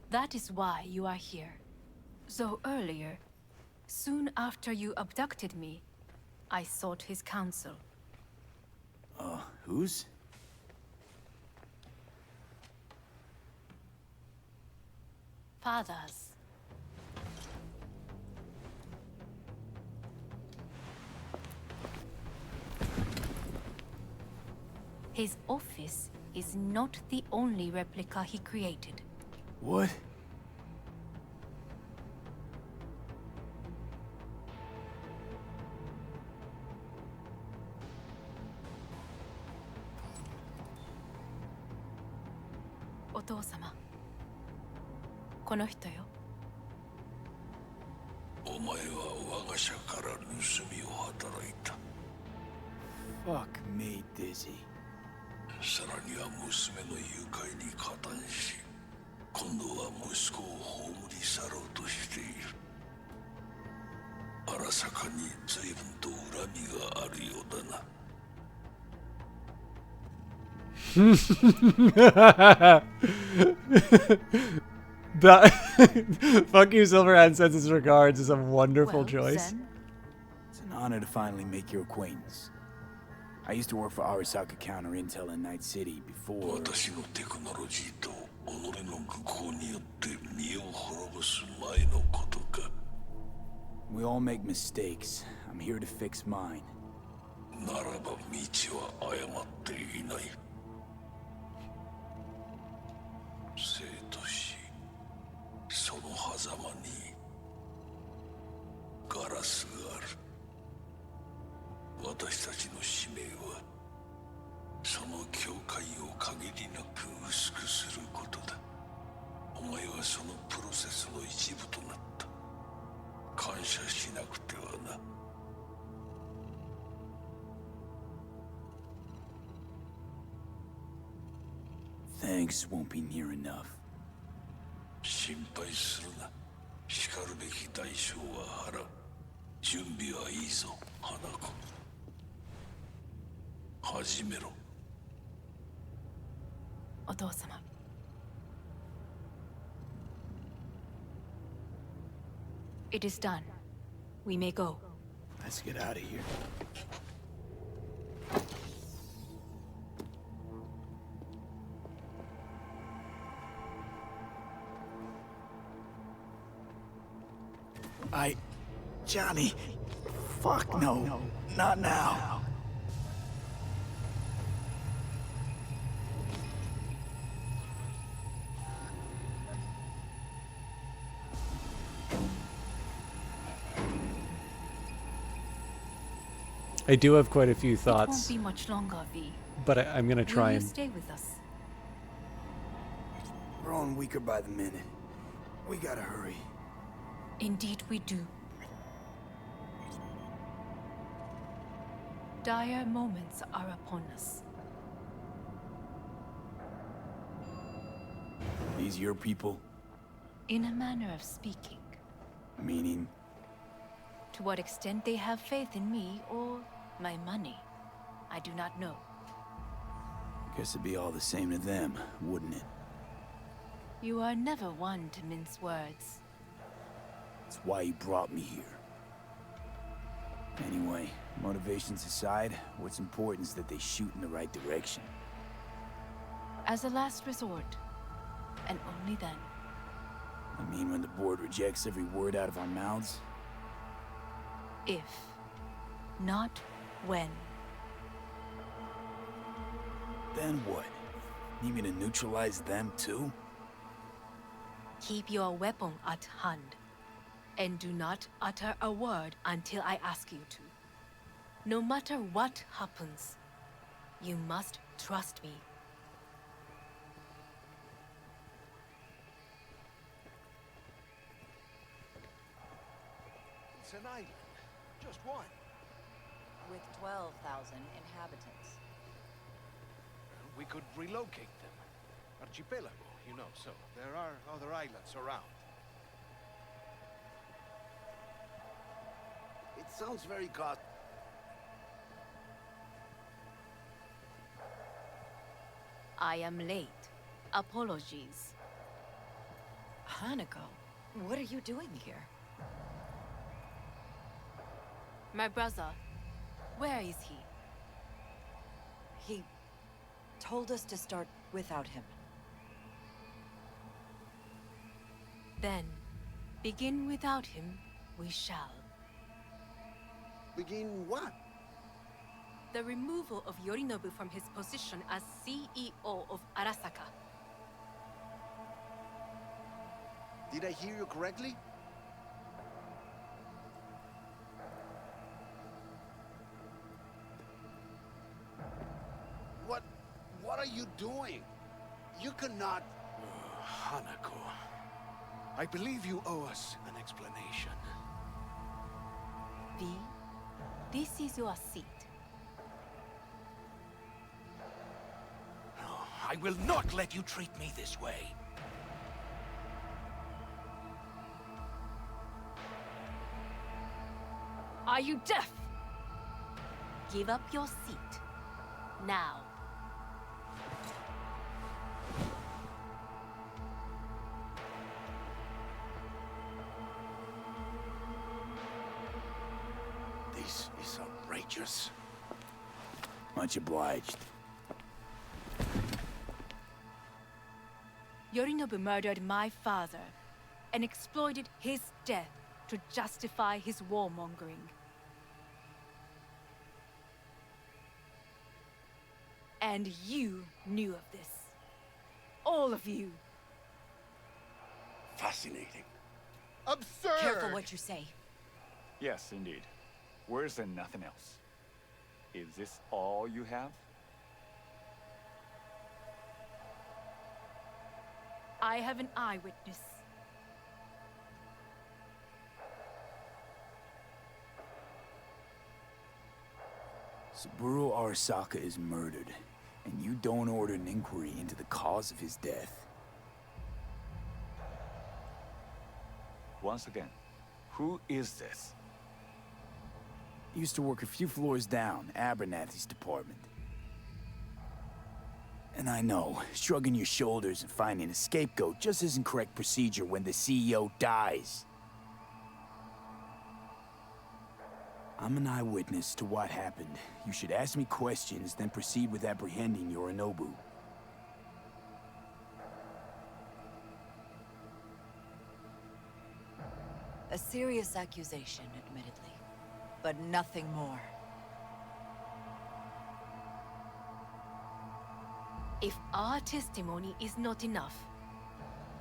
That is why you are here. So earlier, soon after you abducted me, I sought his counsel. Whose? Father's. His office is not the only replica he created. What? Otou-sama. この人よ。お前は我が社から盗みを働いた。Fuck me, Dizzy. さらには娘の誘拐に加担し、今度は息子を葬り去ろうとしている。荒坂に随分と恨みがあるようだな。That fuck you, Silverhand sends his regards is a wonderful choice. It's an honor to finally make your acquaintance. I used to work for Arasaka Counter Intel in Night City before. 私のテクノロジーと己の愚行によって身を滅ぼす前のことか。We all make mistakes. I'm here to fix mine. ならば道は誤っていない。生と死、その狭間にガラスがある。私たちの使命はその境界を限りなく薄くすることだ。お前はそのプロセスの一部となった。感謝しなくてはな。Thanks won't be near enough. 心配するな。しかるべき代償は払う。準備はいいぞ、花子。始めろ。お父様。It is done. We may go. Let's get out of here. Johnny. Fuck no. Not now. I do have quite a few It thoughts, won't be much longer, V. but I'm gonna try Will you and stay with us? Growing weaker by the minute. We gotta hurry. Indeed we do. Dire moments are upon us. These your people? In a manner of speaking. Meaning? To what extent they have faith in me or my money, I do not know. Guess it'd be all the same to them, wouldn't it? You are never one to mince words. That's why you brought me here. Anyway, motivations aside, what's important is that they shoot in the right direction. As a last resort, and only then. I mean, when the board rejects every word out of our mouths? If, not when. Then what? Need me to neutralize them too? Keep your weapon at hand. And do not utter a word until I ask you to. No matter what happens, you must trust me. It's an island. Just one. With 12,000 inhabitants. We could relocate them. Archipelago, you know, so there are other islands around. It sounds very cost. I am late. Apologies. Hanako, what are you doing here? My brother, where is he? He told us to start without him. Then, begin without him, we shall. Begin what? the removal of Yorinobu from his position as CEO of Arasaka. Did I hear you correctly? What are you doing? You cannot... Hanako, I believe you owe us an explanation. V, this is your seat. Oh, I will not let you treat me this way. Are you deaf? Give up your seat. Now. This is outrageous. Much obliged. Yorinobu murdered my father and exploited his death to justify his warmongering. And you knew of this. All of you. Fascinating. Absurd! Careful what you say. Yes, indeed. Worse than nothing else. Is this all you have? I have an eyewitness. Saburo Arasaka is murdered, and you don't order an inquiry into the cause of his death. Once again, who is this? He used to work a few floors down, Abernathy's department. And I know, shrugging your shoulders and finding a scapegoat just isn't correct procedure when the CEO dies. I'm an eyewitness to what happened. You should ask me questions, then proceed with apprehending Yorinobu. A serious accusation, admittedly, but nothing more. If our testimony is not enough,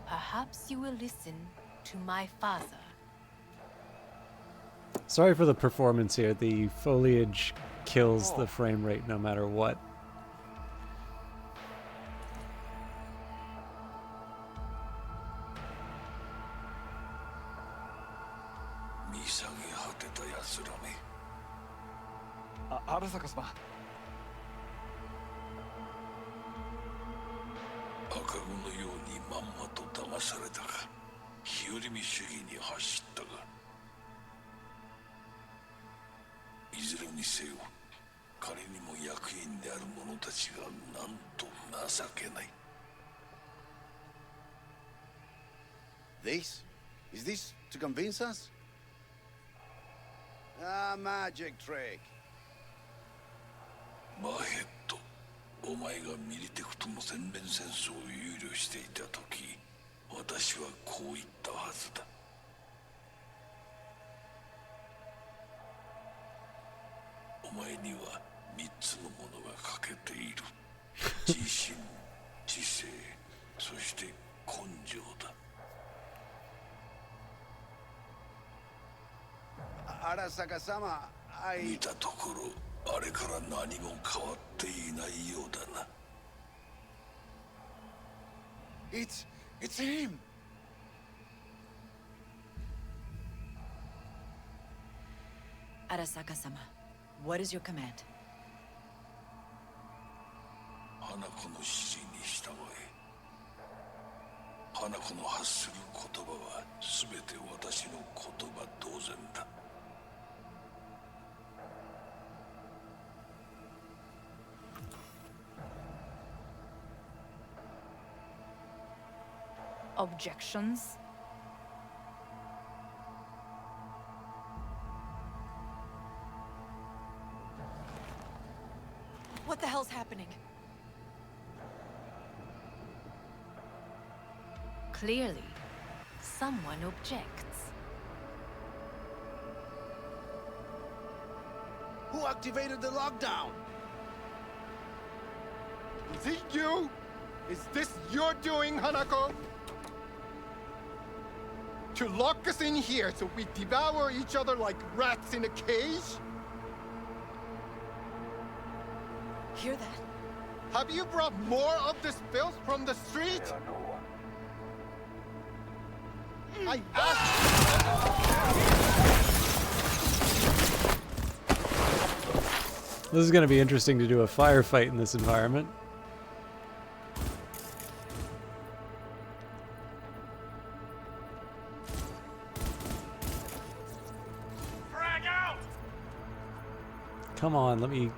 perhaps you will listen to my father. Sorry for the performance here. The foliage kills the frame rate no matter what. Arasaka-sama. 赤子のようにまんまと騙されたか。日和見主義に走ったが。いずれにせよ、彼にも役員である者たちがなんと情けない。This? Is this to convince us? Ah, magic trick. マーヘッド、お前がミリテクとの全面戦争を憂慮していた時、私はこう言ったはずだ。お前には3つのものが欠けている。自信、知性、そして根性だ。Arasaka-sama, 見たところ、あれから何も変わっていないようだな。It's him! Arasaka-sama, what is your command? 花子の指示に従え。花子の発する言葉は全て私の言葉同然だ。Objections? What the hell's happening? Clearly, someone objects. Who who activated the lockdown? Is it you? Is this your doing, Hanako? To lock us in here so we devour each other like rats in a cage? Hear that? Have you brought more of this filth from the street? I This is going to be interesting to do a firefight in this environment. Come on, let me...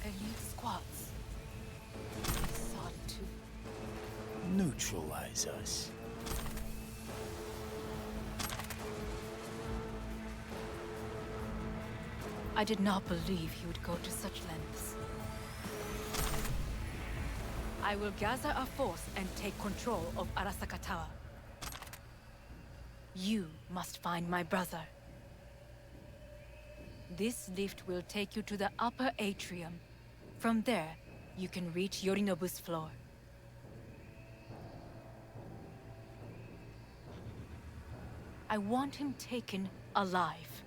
Elite squads. Sought to Neutralize us. I did not believe he would go to such lengths. I will gather a force and take control of Arasaka Tower. You must find my brother. This lift will take you to the upper atrium. From there, you can reach Yorinobu's floor. I want him taken alive.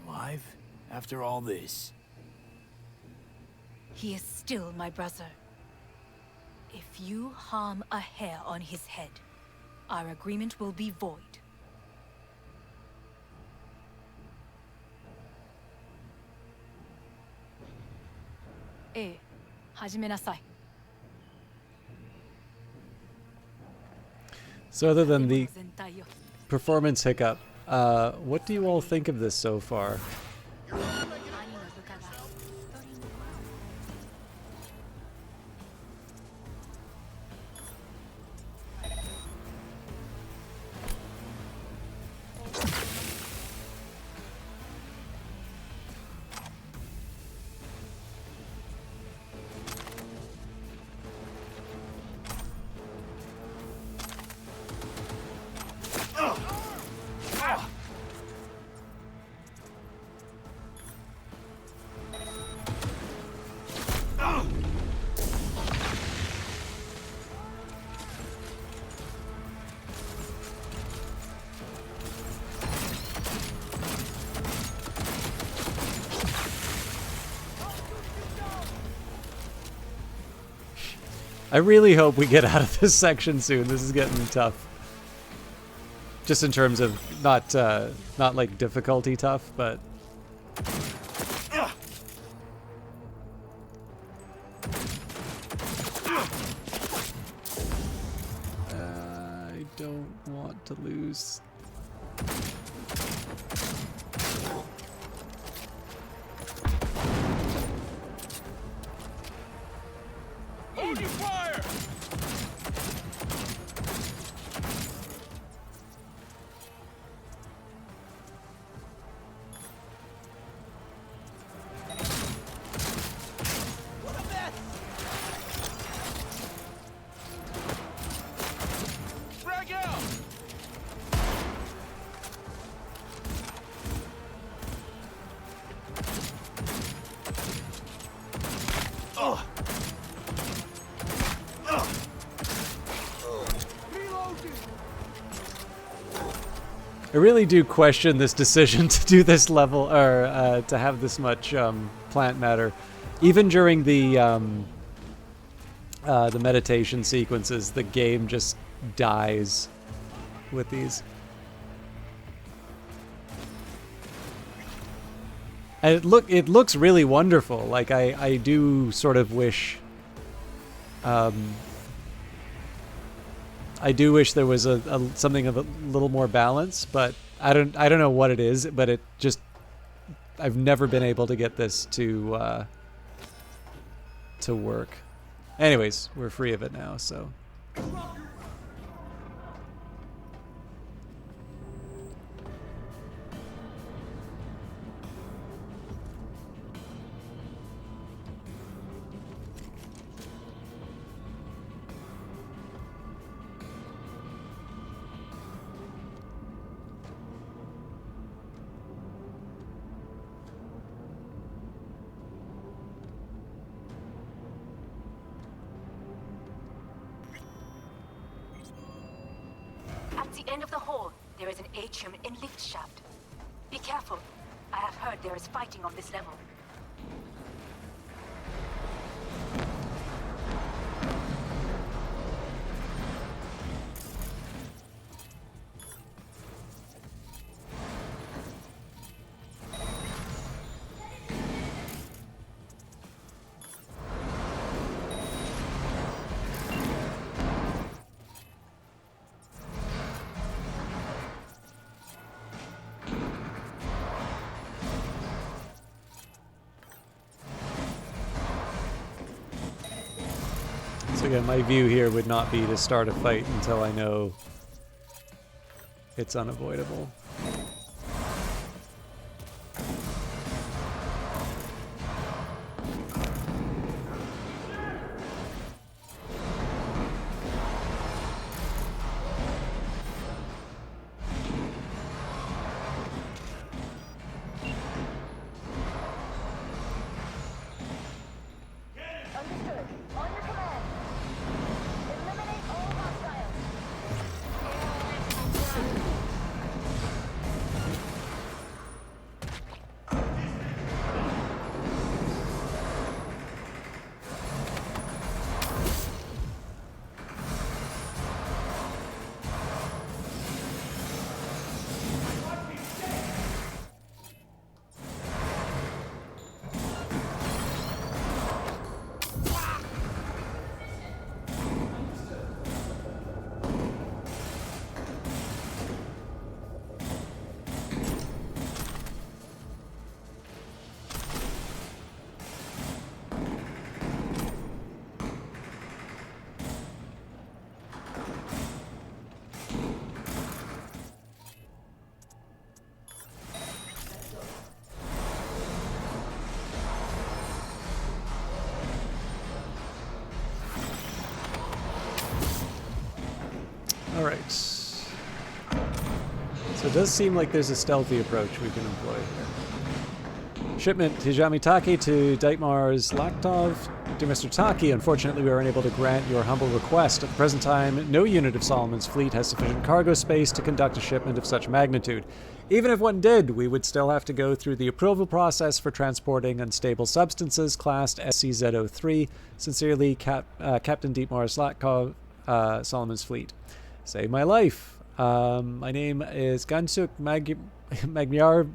Alive? After all this? He is still my brother. If you harm a hair on his head, our agreement will be void. Hajime-nasai. So other than the performance hiccup, what do you all think of this so far? I really hope we get out of this section soon. This is getting tough. Just in terms of not like difficulty tough, but I don't want to lose. Hold your fire! What a mess! Frag out! Oh! I really do question this decision to do this level, or to have this much plant matter. Even during the meditation sequences, the game just dies with these. And it looks really wonderful. Like I do sort of wish I do wish there was a something of a little more balance, but I don't know what it is, but it just I've never been able to get this to work. Anyways, we're free of it now, so. At the end of the hall, there is an atrium and lift shaft. Be careful. I have heard there is fighting on this level. So again, my view here would not be to start a fight until I know it's unavoidable. Alright. So it does seem like there's a stealthy approach we can employ here. Shipment Hijamitake to Deitmar's Laktov. Dear Mr. Taki, unfortunately we are unable to grant your humble request. At the present time, no unit of Solomon's fleet has sufficient cargo space to conduct a shipment of such magnitude. Even if one did, we would still have to go through the approval process for transporting unstable substances classed SCZ-03. Sincerely, Captain Deitmar's Laktov, Solomon's fleet. Save my life. My name is Gansuk Magyar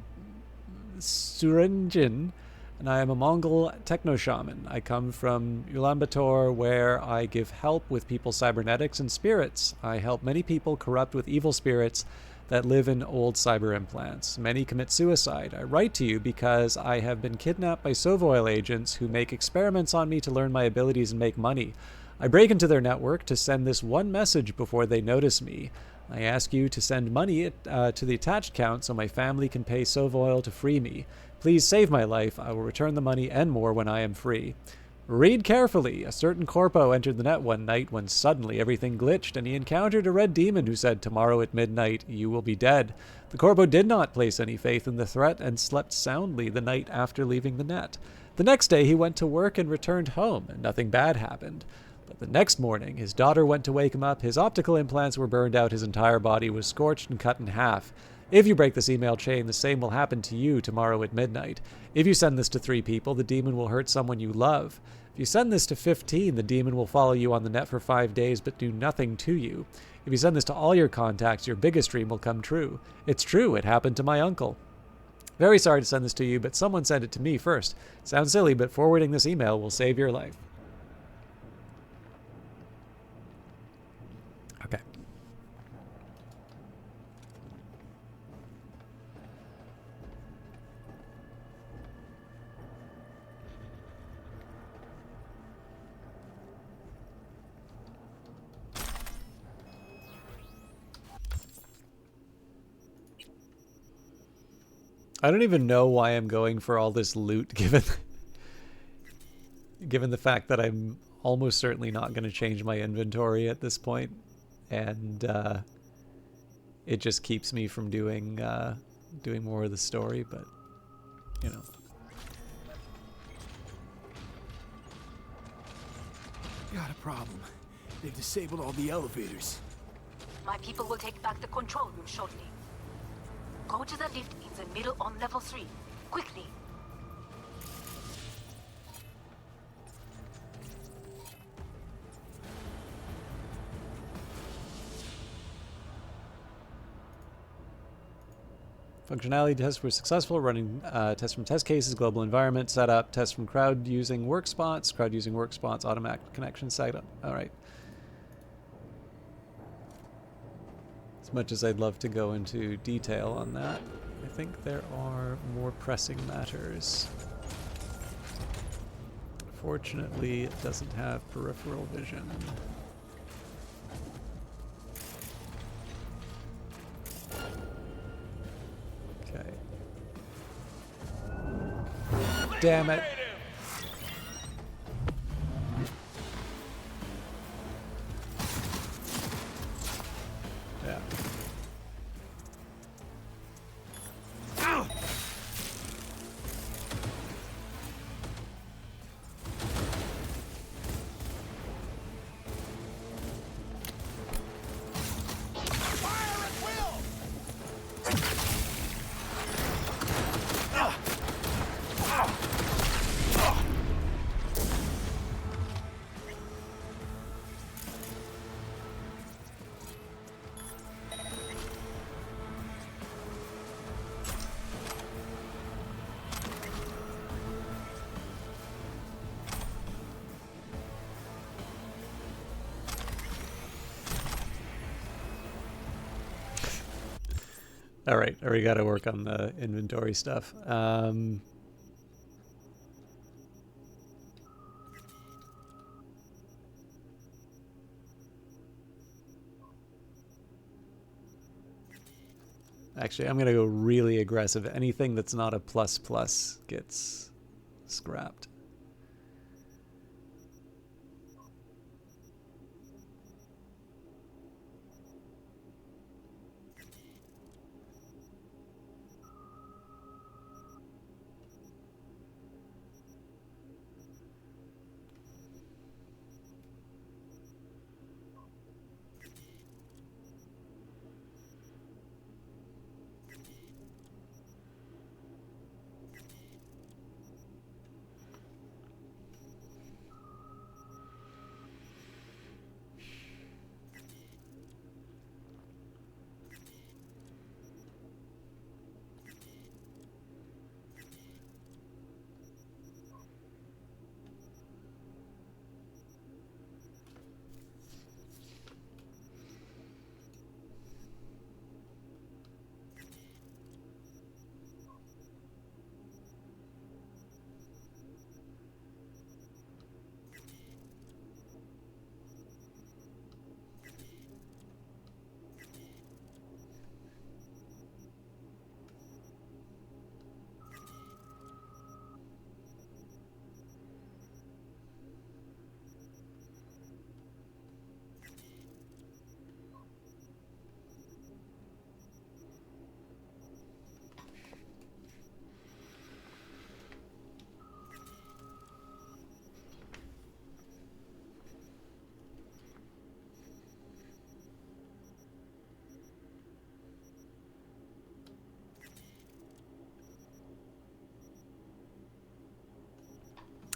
Surenjin, and I am a Mongol techno-shaman. I come from Ulaanbaatar, where I give help with people's cybernetics and spirits. I help many people corrupt with evil spirits that live in old cyber implants. Many commit suicide. I write to you because I have been kidnapped by Sovoil agents who make experiments on me to learn my abilities and make money. I break into their network to send this one message before they notice me. I ask you to send money to the attached account so my family can pay Sovoil to free me. Please save my life. I will return the money and more when I am free. Read carefully. A certain corpo entered the net one night when suddenly everything glitched, and he encountered a red demon who said, "Tomorrow at midnight, you will be dead." The corpo did not place any faith in the threat and slept soundly the night after leaving the net. The next day he went to work and returned home, and nothing bad happened. But the next morning, his daughter went to wake him up. His optical implants were burned out. His entire body was scorched and cut in half. If you break this email chain, the same will happen to you tomorrow at midnight. If you send this to 3 people, the demon will hurt someone you love. If you send this to 15, the demon will follow you on the net for 5 days but do nothing to you. If you send this to all your contacts, your biggest dream will come true. It's true. It happened to my uncle. Very sorry to send this to you, but someone sent it to me first. Sounds silly, but forwarding this email will save your life. Okay. I don't even know why I'm going for all this loot, given the fact that I'm almost certainly not going to change my inventory at this point, and it just keeps me from doing doing more of the story. But you know, Got a problem. They've disabled all the elevators. My people will take back the control room shortly. Go to the lift in the middle on level 3. Quickly. functionality tests were successful. Running tests from test cases, global environment setup, tests from crowd using work spots, automatic connection setup. All right. As much as I'd love to go into detail on that, I think there are more pressing matters. Fortunately, it doesn't have peripheral vision. Okay. Damn it. Yeah. All right, we got to work on the inventory stuff. Actually, I'm going to go really aggressive. Anything that's not a ++ gets scrapped.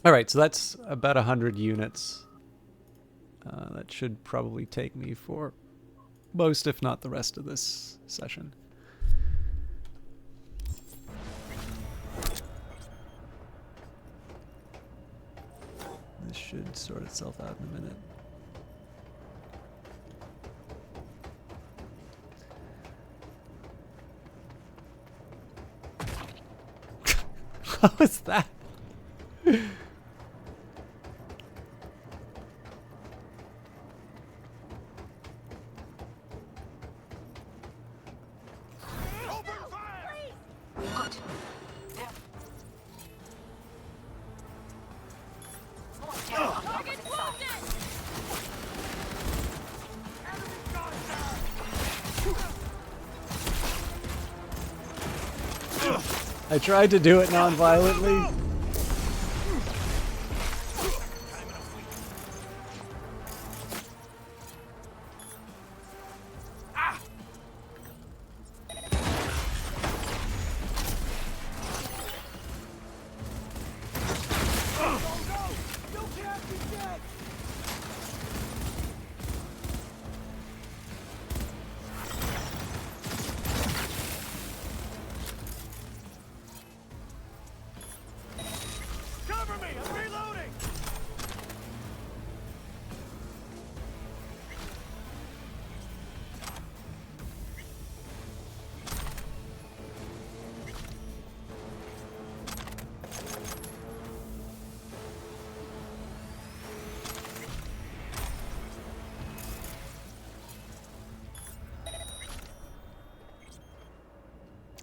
All right, so that's about 100 units. That should probably take me for most, if not the rest of this session. should sort itself out in a minute. What was that? I tried to do it non-violently.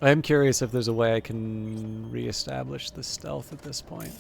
I am curious if there's a way I can reestablish the stealth at this point.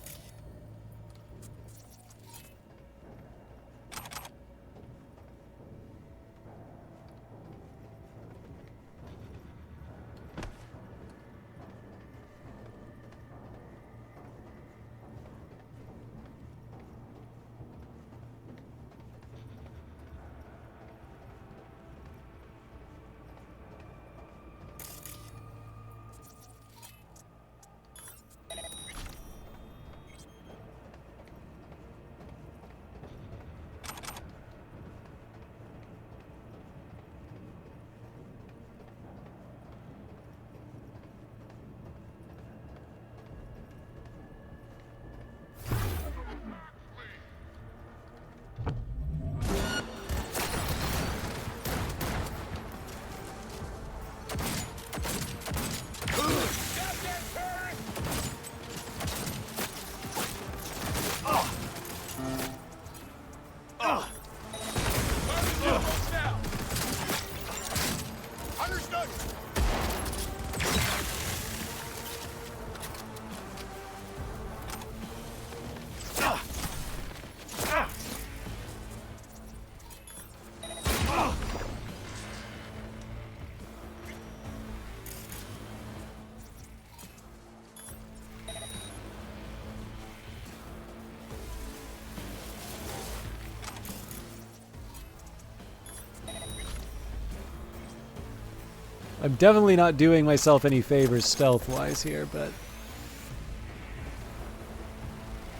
I'm definitely not doing myself any favors stealth-wise here, but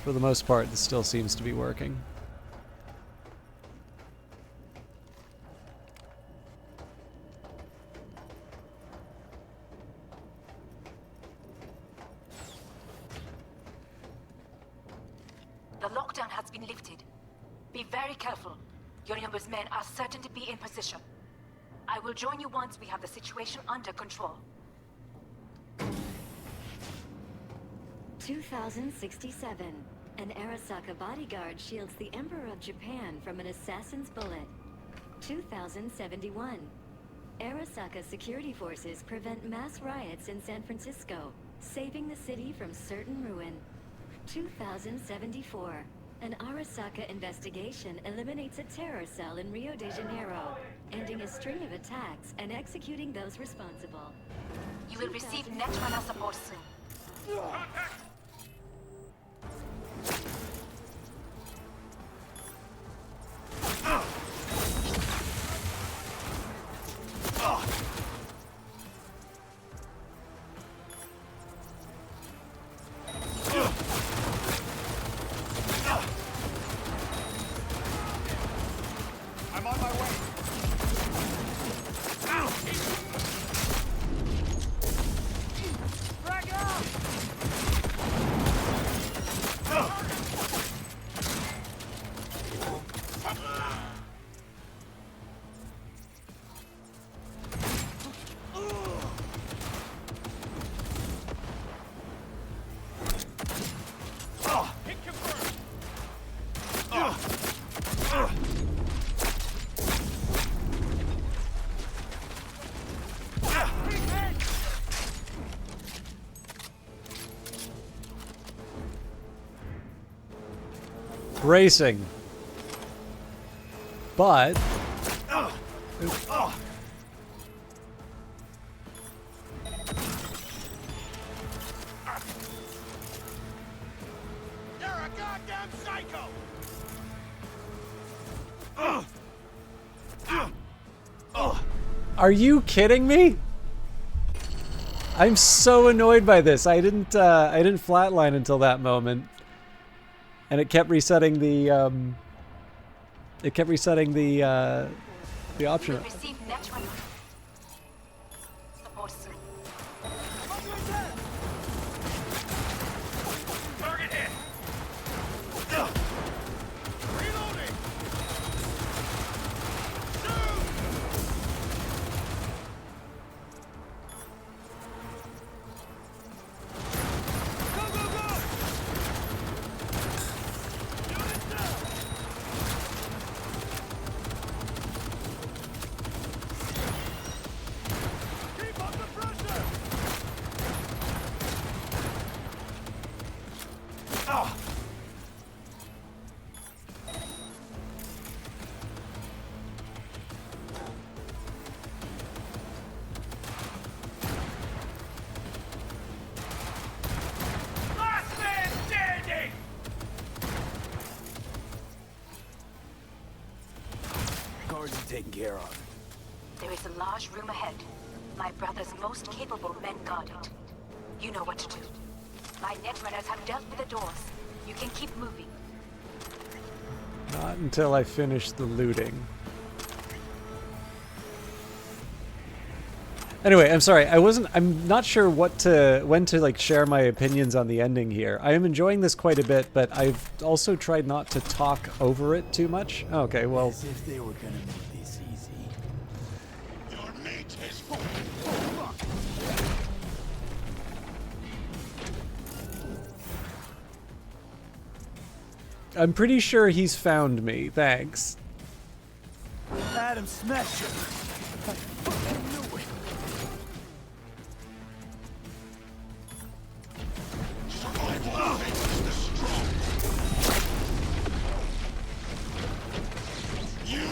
for the most part, this still seems to be working. The lockdown has been lifted. Be very careful. Yorinobu's men are certain to be in position. I will join you once we have the situation under control. 2067. An Arasaka bodyguard shields the Emperor of Japan from an assassin's bullet. 2071. Arasaka security forces prevent mass riots in San Francisco, saving the city from certain ruin. 2074. An Arasaka investigation eliminates a terror cell in Rio de Janeiro, ending a string of attacks and executing those responsible. You will receive net runner support soon. I'm on my way. Drag it out! Bracing. But... You're a goddamn psycho! Are you kidding me? I'm so annoyed by this. I didn't flatline until that moment. And it kept resetting the option. Receive network. Support soon. Target hit! Reloading! Go, go, go! Unit down! Keep up the pressure! Last man standing! Guards are taken care of. There is a large room ahead. My brother's most capable men guard it. You know what to do. My netrunners have dealt with the doors. You can keep moving. Not until I finish the looting. Anyway, I'm sorry. I'm not sure when to like share my opinions on the ending here. I am enjoying this quite a bit, but I've also tried not to talk over it too much. Okay, well. As if they were gonna make this easy. Your mate is I'm pretty sure he's found me. Thanks. Adam Smasher! I fucking knew it! survival favors the strong. You,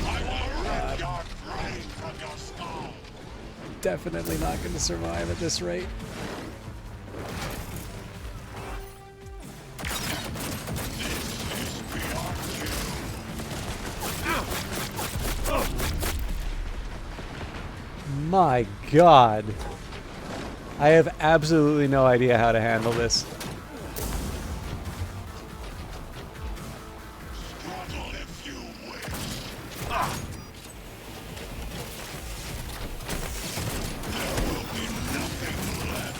I will rip your brain from your skull. Definitely not going to survive at this rate. My God. I have absolutely no idea how to handle this. Struggle if you wish. There will be nothing left.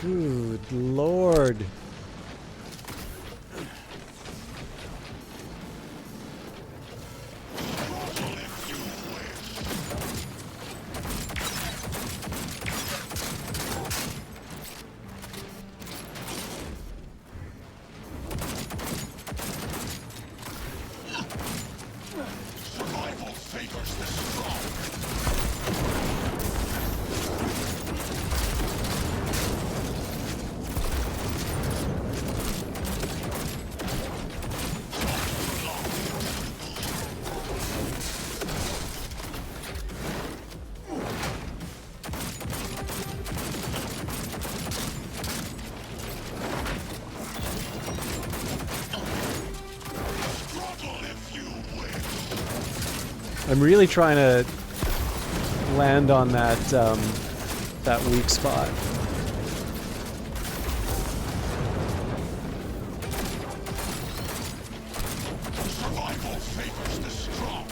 Good Lord. I'm really trying to land on that that weak spot. Survival favors the strong.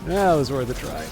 That was worth a try.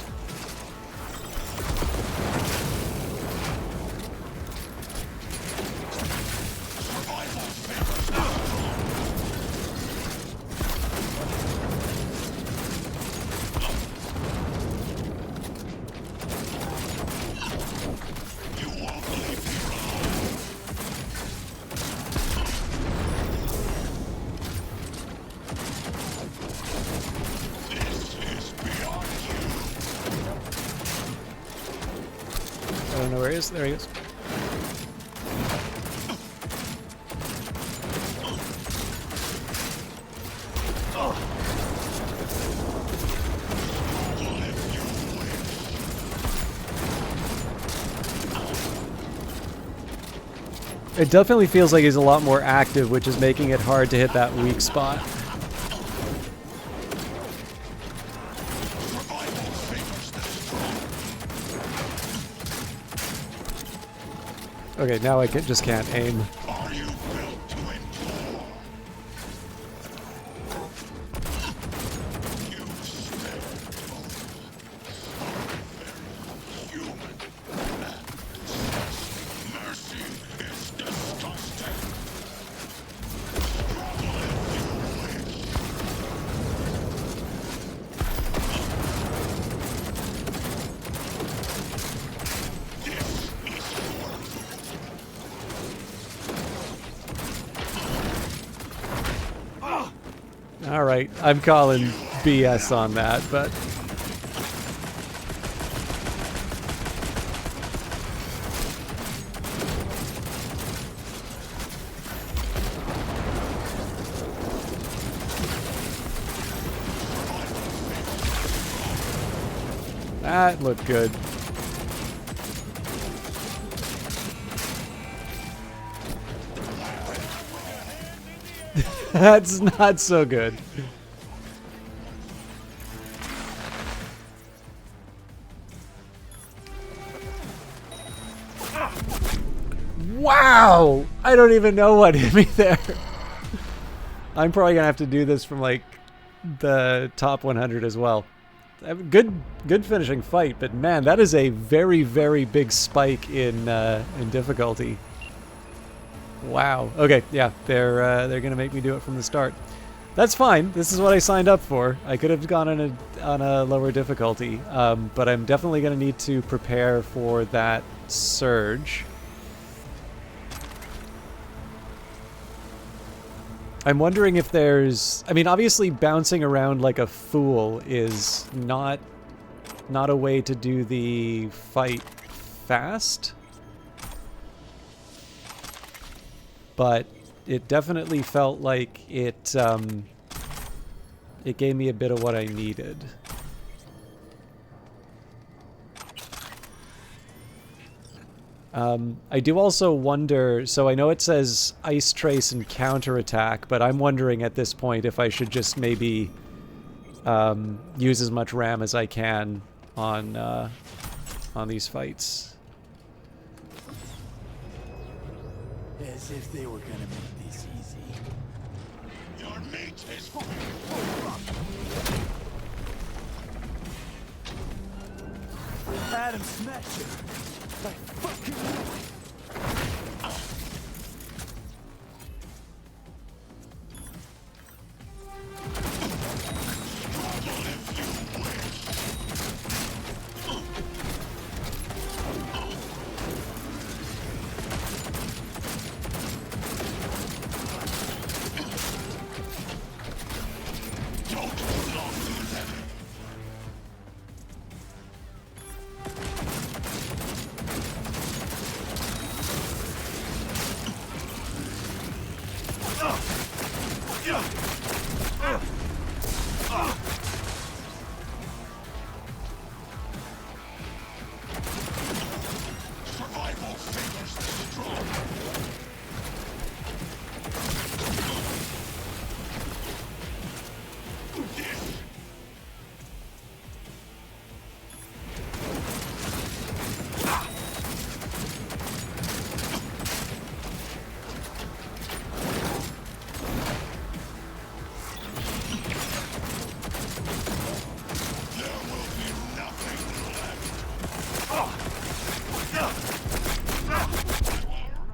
I don't know where he is. There he is. It definitely feels like he's a lot more active, which is making it hard to hit that weak spot. Okay, now I just can't aim. Alright, I'm calling BS on that, but... that looked good. That's not so good. Wow! I don't even know what hit me there. I'm probably gonna have to do this from like the top 100 as well. Good finishing fight, but man, that is a very, very big spike in difficulty. Wow. Okay, yeah, they're gonna make me do it from the start. That's fine. This is what I signed up for. I could have gone on a lower difficulty, but I'm definitely gonna need to prepare for that surge. I'm wondering if there's... I mean, obviously bouncing around like a fool is not a way to do the fight fast. But it definitely felt like it gave me a bit of what I needed. I do also wonder, so I know it says Ice Trace and Counterattack, but I'm wondering at this point if I should just maybe use as much RAM as I can on these fights. As if they were gonna make this easy. Your meat is Adam Smasher! I fucking...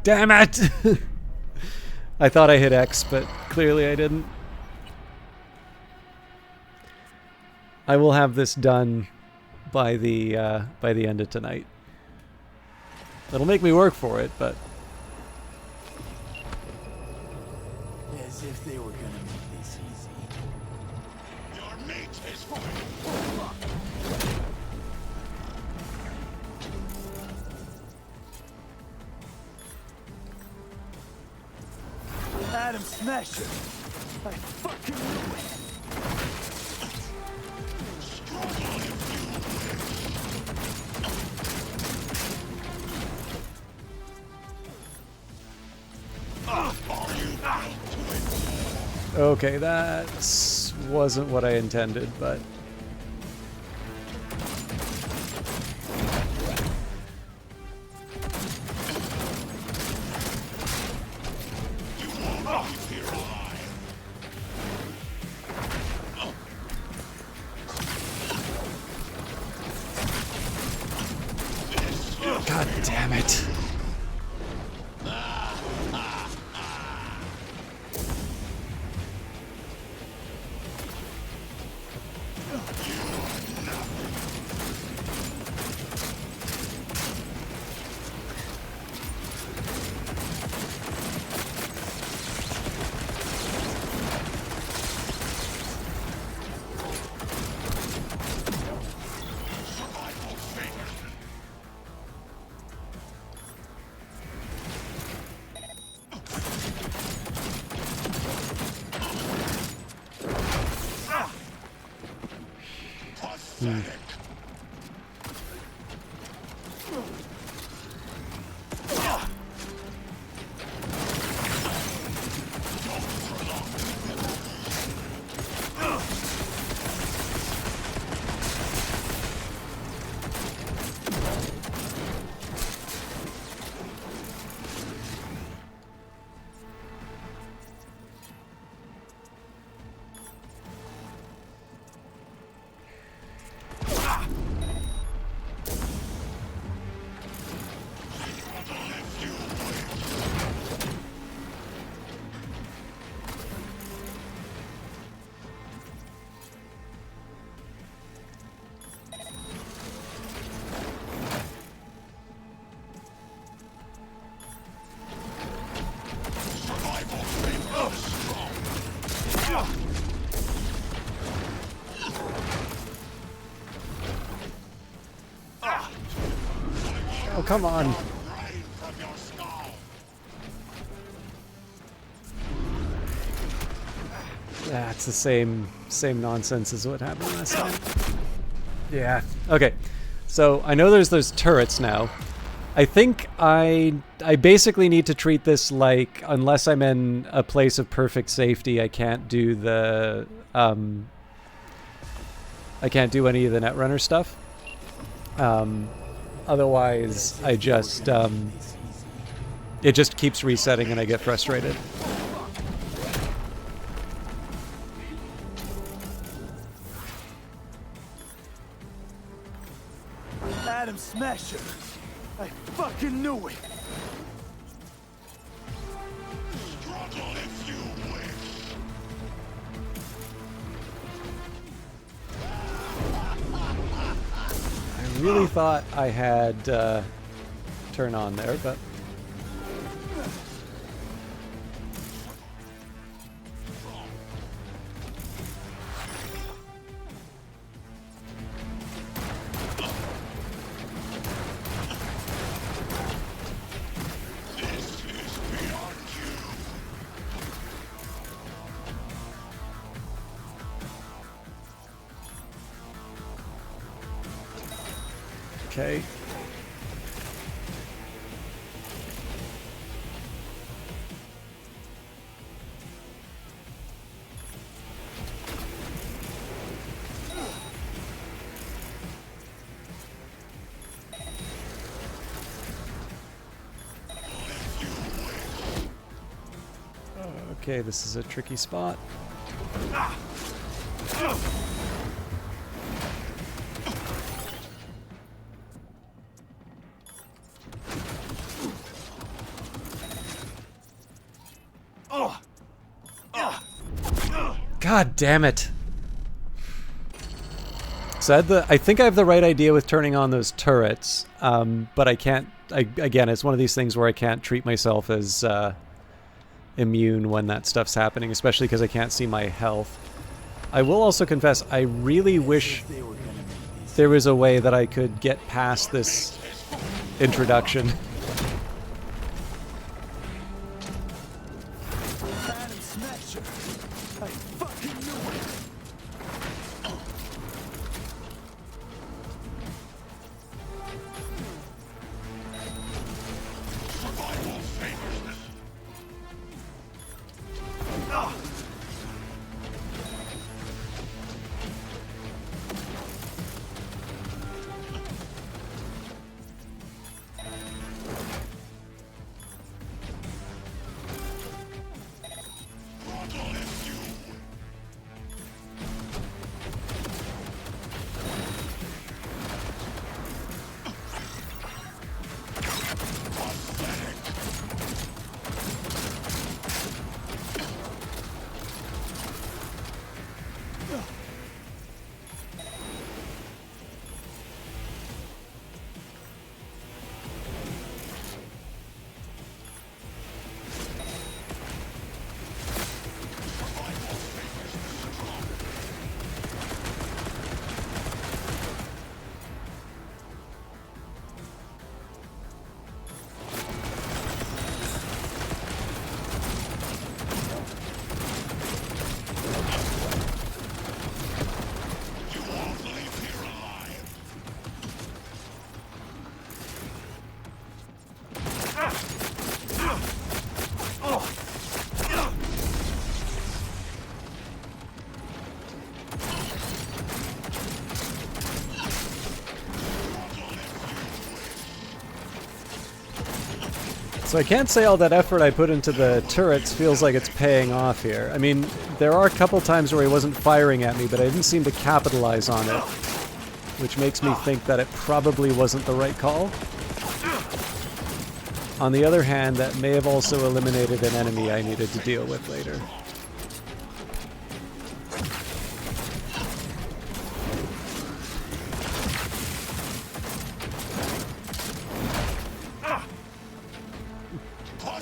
Damn it! I thought I hit X, but clearly I didn't. I will have this done by the end of tonight. It'll make me work for it, but As if they were gonna make this easy. Your mate is Adam Smasher! I fucking knew it! okay, that wasn't what I intended, but God damn it. Oh, come on. That's the same nonsense as what happened last time. Yeah. Okay. So I know there's those turrets now. I think I basically need to treat this like, unless I'm in a place of perfect safety, I can't do the I can't do any of the Netrunner stuff. Otherwise, I just it just keeps resetting and I get frustrated. Adam Smasher! I fucking knew it! Struggle if you wish. I really thought I had turn on there, but okay. Okay, this is a tricky spot. God damn it. So I think I have the right idea with turning on those turrets, but I can't, again, it's one of these things where I can't treat myself as immune when that stuff's happening, especially because I can't see my health. I will also confess, I really wish there was a way that I could get past this introduction. So I can't say all that effort I put into the turrets feels like it's paying off here. I mean, there are a couple times where he wasn't firing at me, but I didn't seem to capitalize on it, which makes me think that it probably wasn't the right call. On the other hand, that may have also eliminated an enemy I needed to deal with later.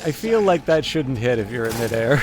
I feel like that shouldn't hit if you're in midair.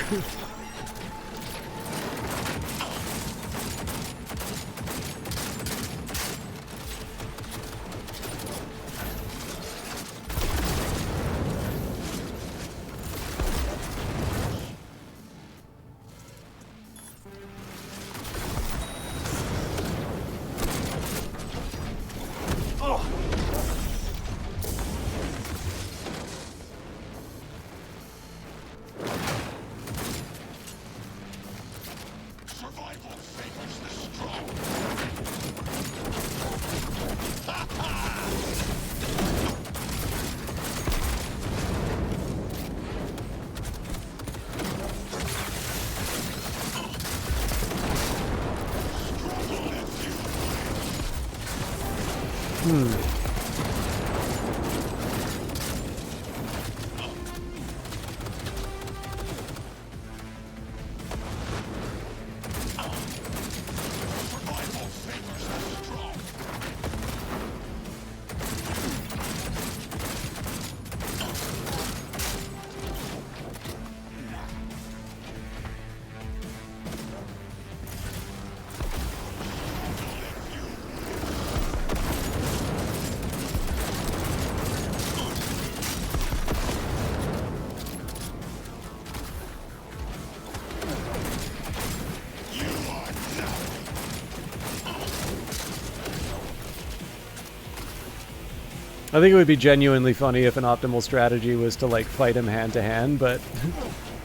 I think it would be genuinely funny if an optimal strategy was to, like, fight him hand to hand, but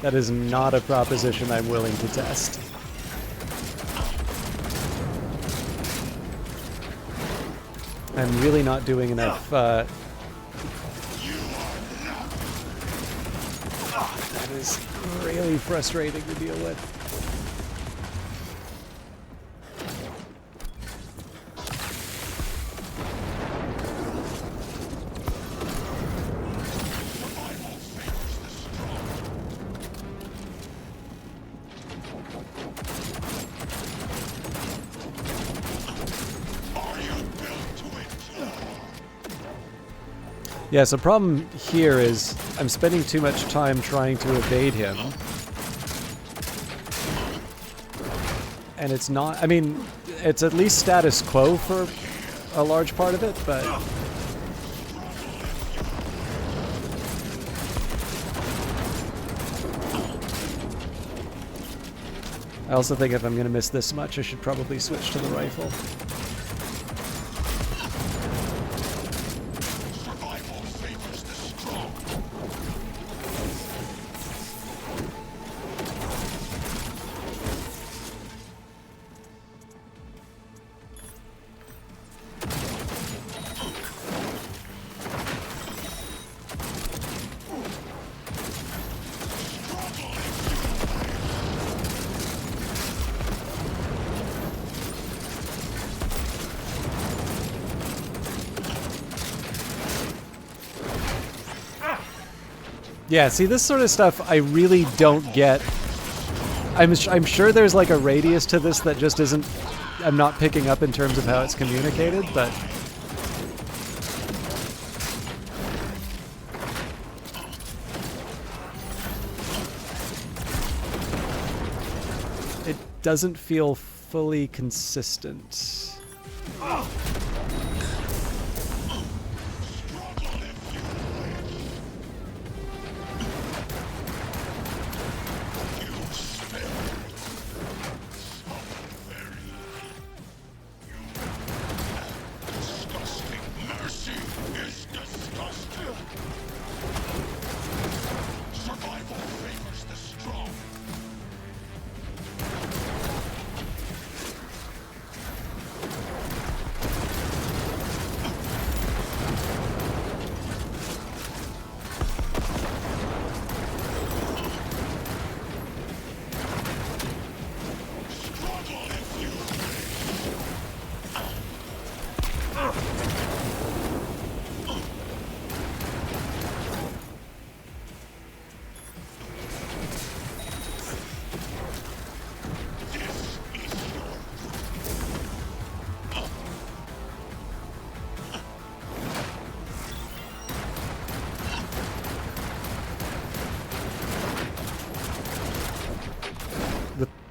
that is not a proposition I'm willing to test. I'm really not doing enough, that is really frustrating to deal with. Yeah, so problem here is I'm spending too much time trying to evade him. And it's not, I mean, it's at least status quo for a large part of it, but... I also think if I'm going to miss this much, I should probably switch to the rifle. Yeah, see, this sort of stuff I really don't get. I'm sure there's like a radius to this that just isn't... I'm not picking up in terms of how it's communicated, but... It doesn't feel fully consistent.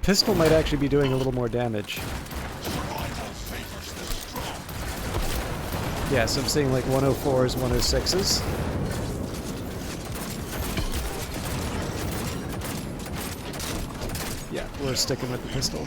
Pistol might actually be doing a little more damage. Yeah, so I'm seeing like 104s, 106s. Yeah, we're sticking with the pistol.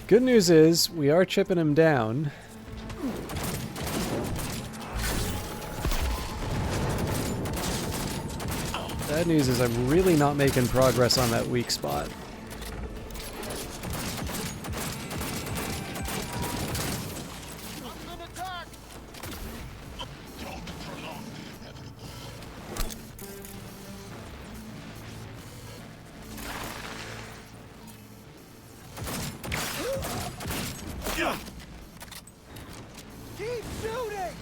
Good news is, we are chipping him down. Bad news is I'm really not making progress on that weak spot. Keep shooting!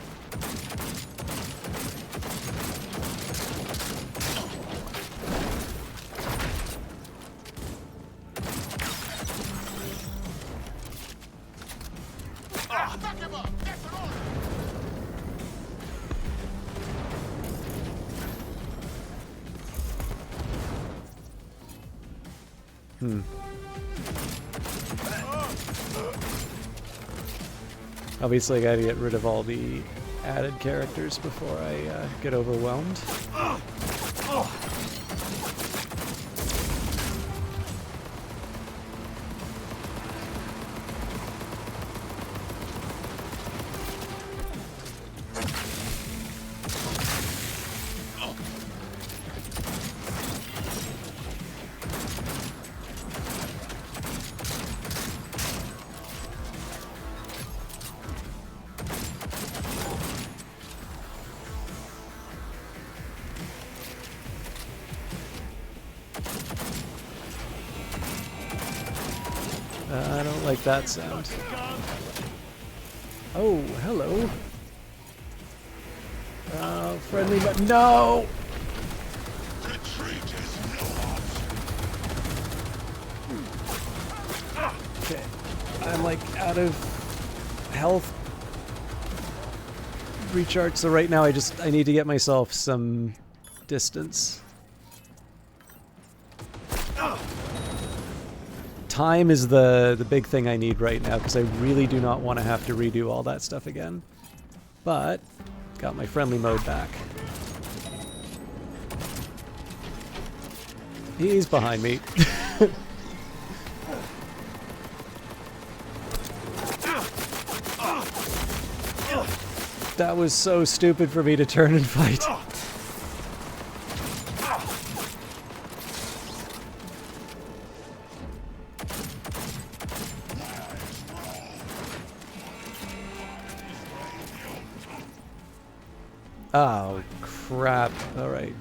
Back him up! That's an order! Obviously I gotta get rid of all the added characters before I get overwhelmed. like that sound. Oh, hello. Friendly, but no! Okay, I'm like out of health. Recharge, so right now I need to get myself some distance. Time is the big thing I need right now, because I really do not want to have to redo all that stuff again. But, got my friendly mode back. He's behind me. That was so stupid for me to turn and fight. Oh, crap. All right.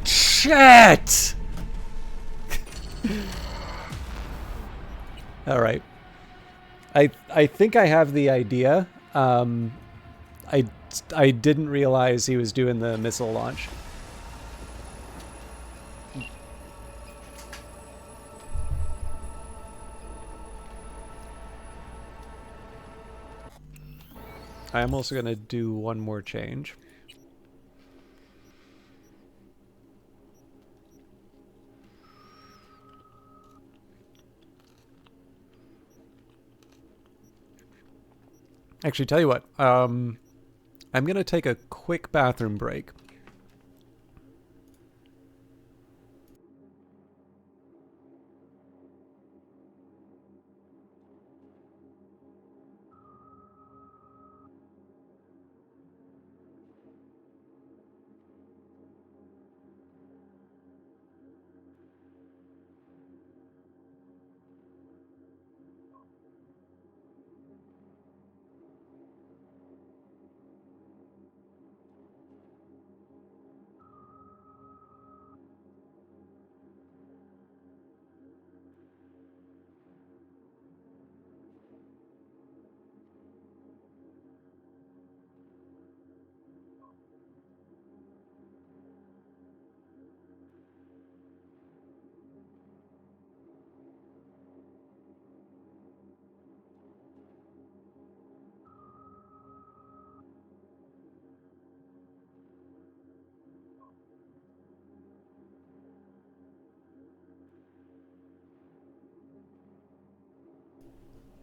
Shit! All right. I think I have the idea. I didn't realize he was doing the missile launch. I am also going to do one more change. Actually, tell you what, I'm going to take a quick bathroom break.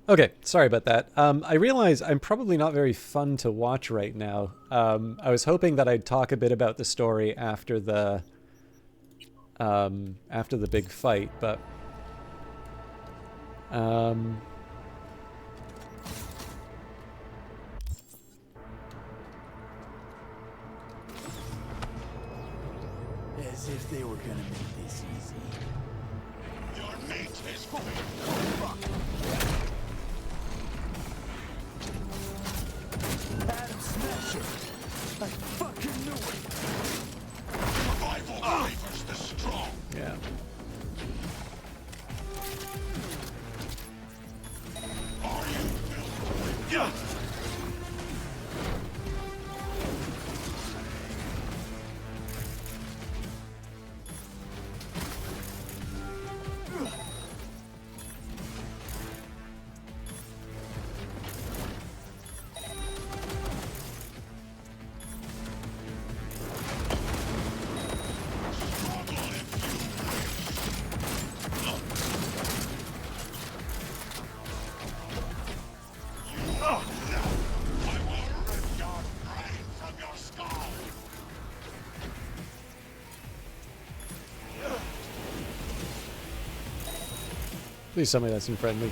Okay, sorry about that. I realize I'm probably not very fun to watch right now. I was hoping that I'd talk a bit about the story after the big fight, but As if they were gonna make this easy. Your mate is Adam Smasher! I fucking knew it! Survival favors the strong. Yeah. Are you? Yeah. Please tell me that's in friendly.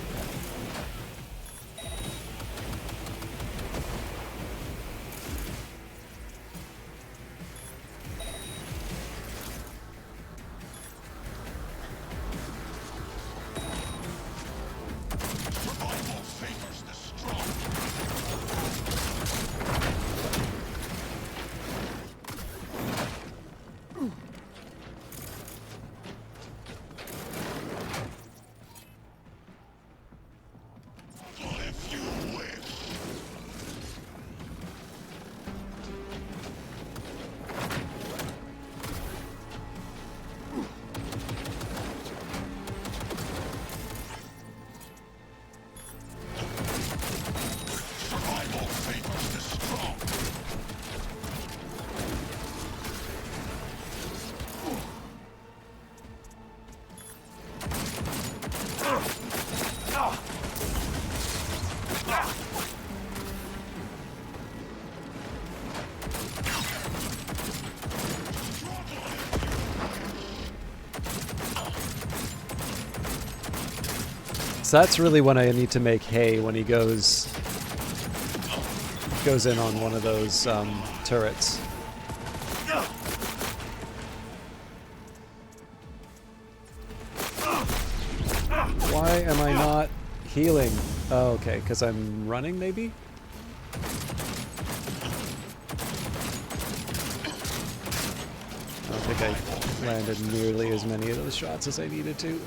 Survival favors the strong. So that's really when I need to make hay, when he goes in on one of those turrets. Why am I not healing? Oh, okay, because I'm running, maybe? I don't think I landed nearly as many of those shots as I needed to.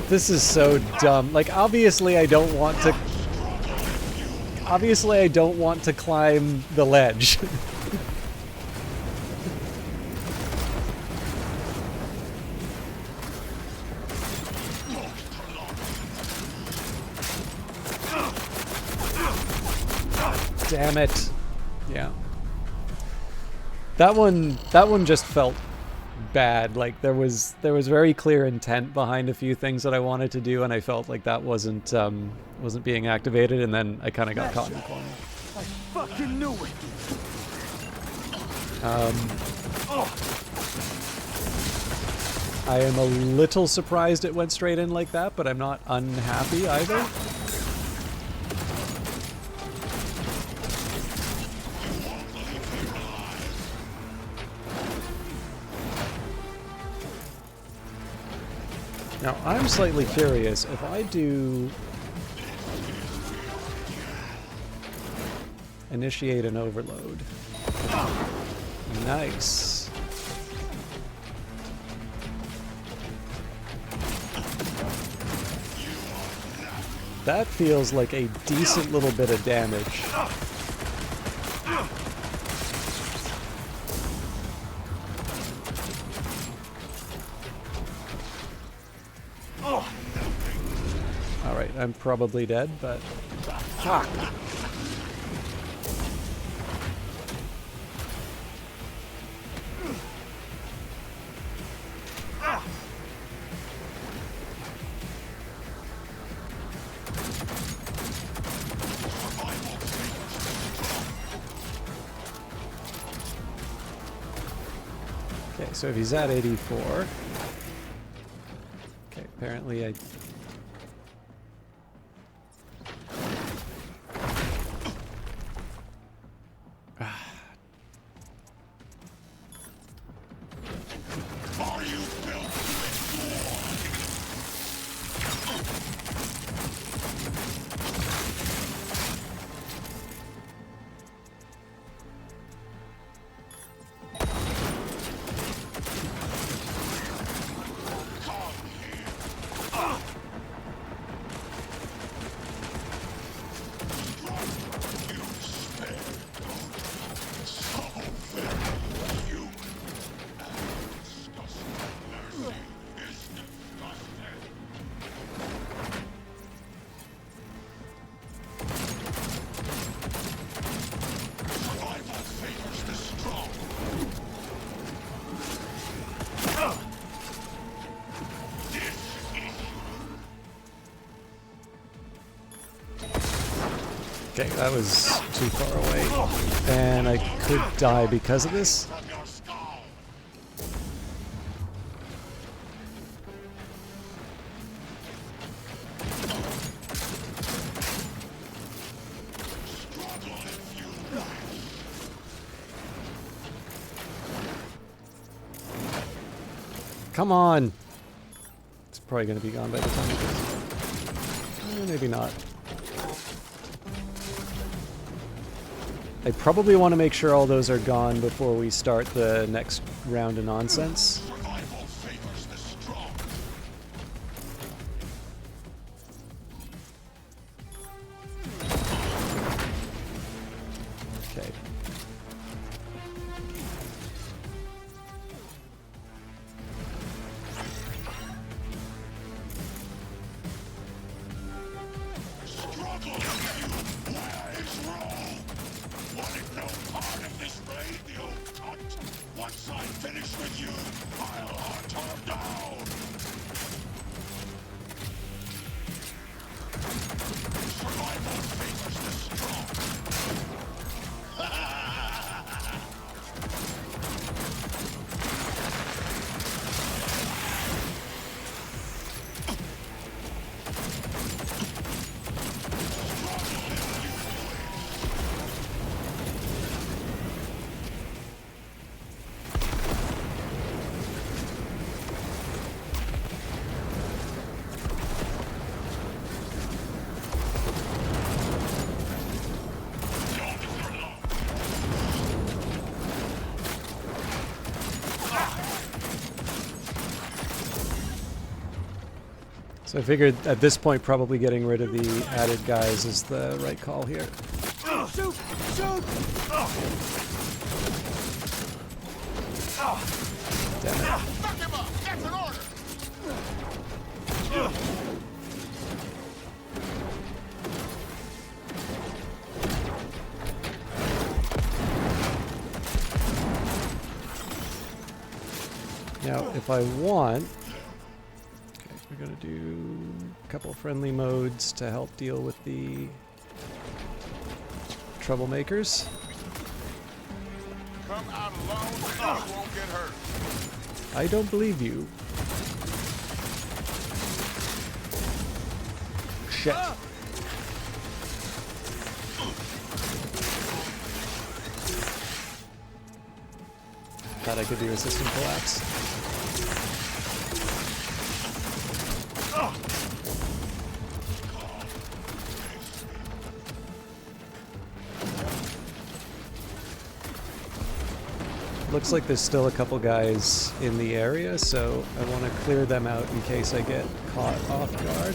This is so dumb. Like, obviously I don't want to... Obviously I don't want to climb the ledge. Damn it. Yeah. That one just felt bad. Like there was very clear intent behind a few things that I wanted to do, and I felt like that wasn't being activated, and then I kind of got caught in the corner. I fucking knew it. I am a little surprised it went straight in like that, but I'm not unhappy either. Now, I'm slightly curious, if I do initiate an overload. Nice. That feels like a decent little bit of damage. Alright, I'm probably dead, but... Fuck! Okay, so if he's at 84... Okay, apparently I... Okay, that was too far away. And I could die because of this. Come on! It's probably going to be gone by the time it goes. Maybe not. I probably want to make sure all those are gone before we start the next round of nonsense. Okay. Once I finish with you, I'll hunt her down! Survival favors the strong! So I figured at this point probably getting rid of the added guys is the right call here. Shoot! Shoot! Damn it. Knock him up! That's an order! Now, if I want, okay, we're gonna do a couple friendly modes to help deal with the troublemakers. Come out alone and you won't get hurt. I don't believe you. Shit. Thought I could do a system collapse. Looks like there's still a couple guys in the area, so I want to clear them out in case I get caught off guard.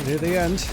Near the end.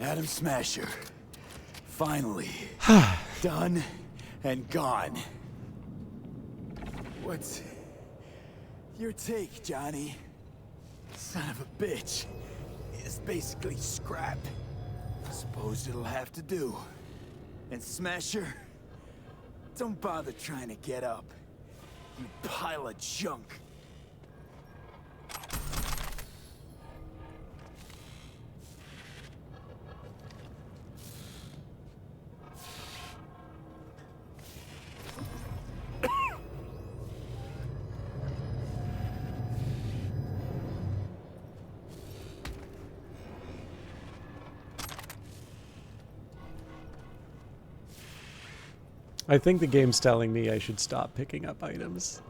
Adam Smasher. Finally. Done and gone. What's your take, Johnny? Son of a bitch. It's basically scrap. Suppose it'll have to do. And Smasher, don't bother trying to get up. You pile of junk. I think the game's telling me I should stop picking up items.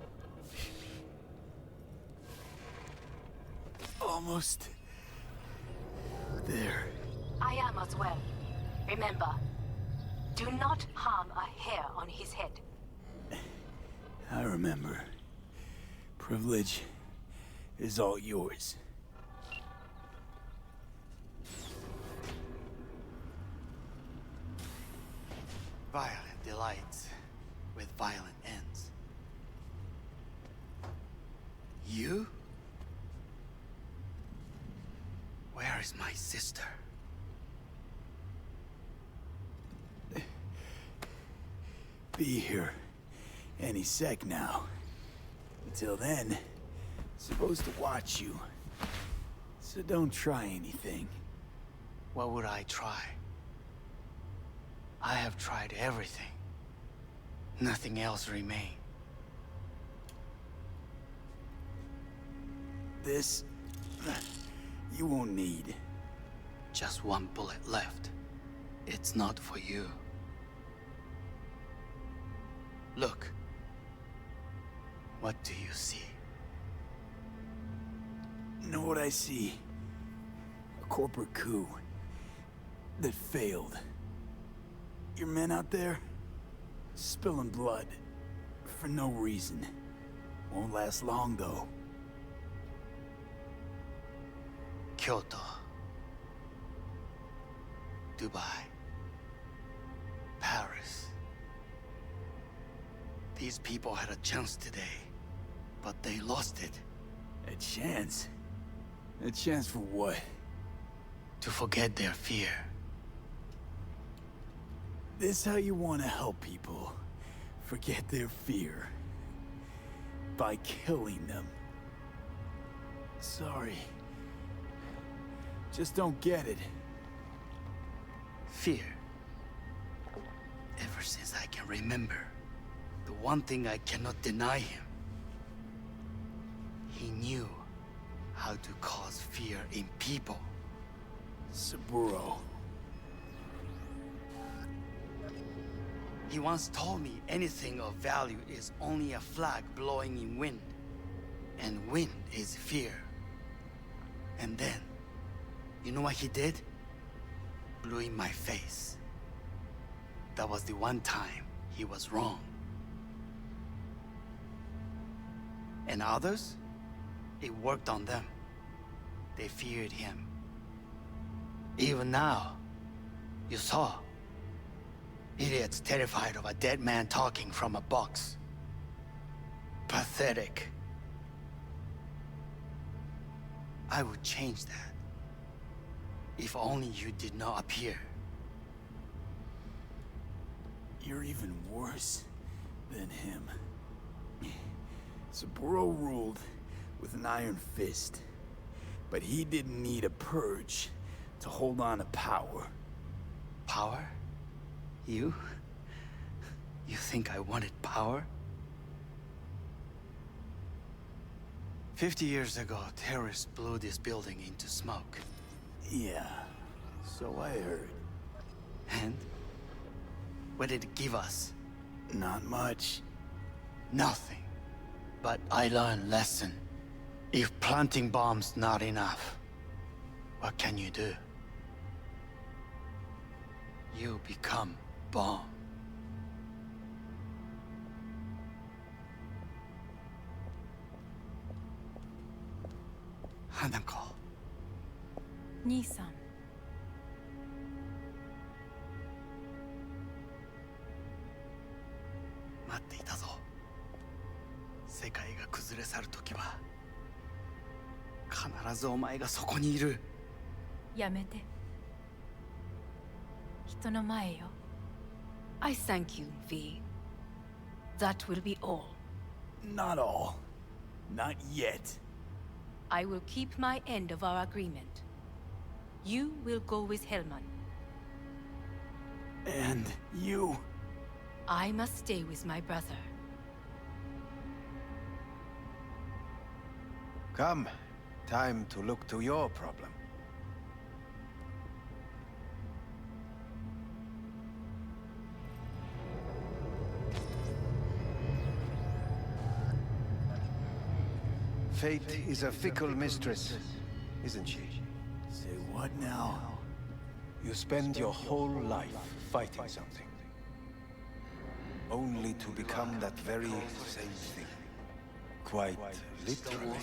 Almost there. I am as well. Remember, do not harm a hair on his head. I remember. Privilege is all yours. Violent delights with violent ends. You? Where is my sister? Be here any sec now. Until then, supposed to watch you. So don't try anything. What would I try? I have tried everything. Nothing else remains. This... you won't need. Just one bullet left. It's not for you. Look. What do you see? Know what I see? A corporate coup that failed. Your men out there, spilling blood for no reason. Won't last long, though. Kyoto. Dubai. Paris. These people had a chance today, but they lost it. A chance? A chance for what? To forget their fear. This how you want to help people forget their fear? By killing them. Sorry. Just don't get it. Fear. Ever since I can remember, the one thing I cannot deny him. He knew how to cause fear in people. Saburo. He once told me anything of value is only a flag blowing in wind. And wind is fear. And then, you know what he did? Blew in my face. That was the one time he was wrong. And others? It worked on them. They feared him. Even now, you saw. Idiots terrified of a dead man talking from a box. Pathetic. I would change that. If only you did not appear. You're even worse than him. Saburo ruled with an iron fist, but he didn't need a purge to hold on to power. Power? You? You think I wanted power? 50 years ago, terrorists blew this building into smoke. Yeah, so I heard. And? What did it give us? Not much. Nothing. But I learned lesson. If planting bombs not enough, what can you do? You become bomb. Hanako. 兄さん。待っていたぞ。世界が崩れ去る時は必ずお前がそこにいる。やめて。人の前よ。I thank you, V. That will be all. Not all. Not yet. I will keep my end of our agreement. You will go with Hellman. And you... I must stay with my brother. Come. Time to look to your problem. Fate is a fickle mistress, isn't she? Say what now? You spend your whole life fighting something, only to become that very same thing. Quite literally.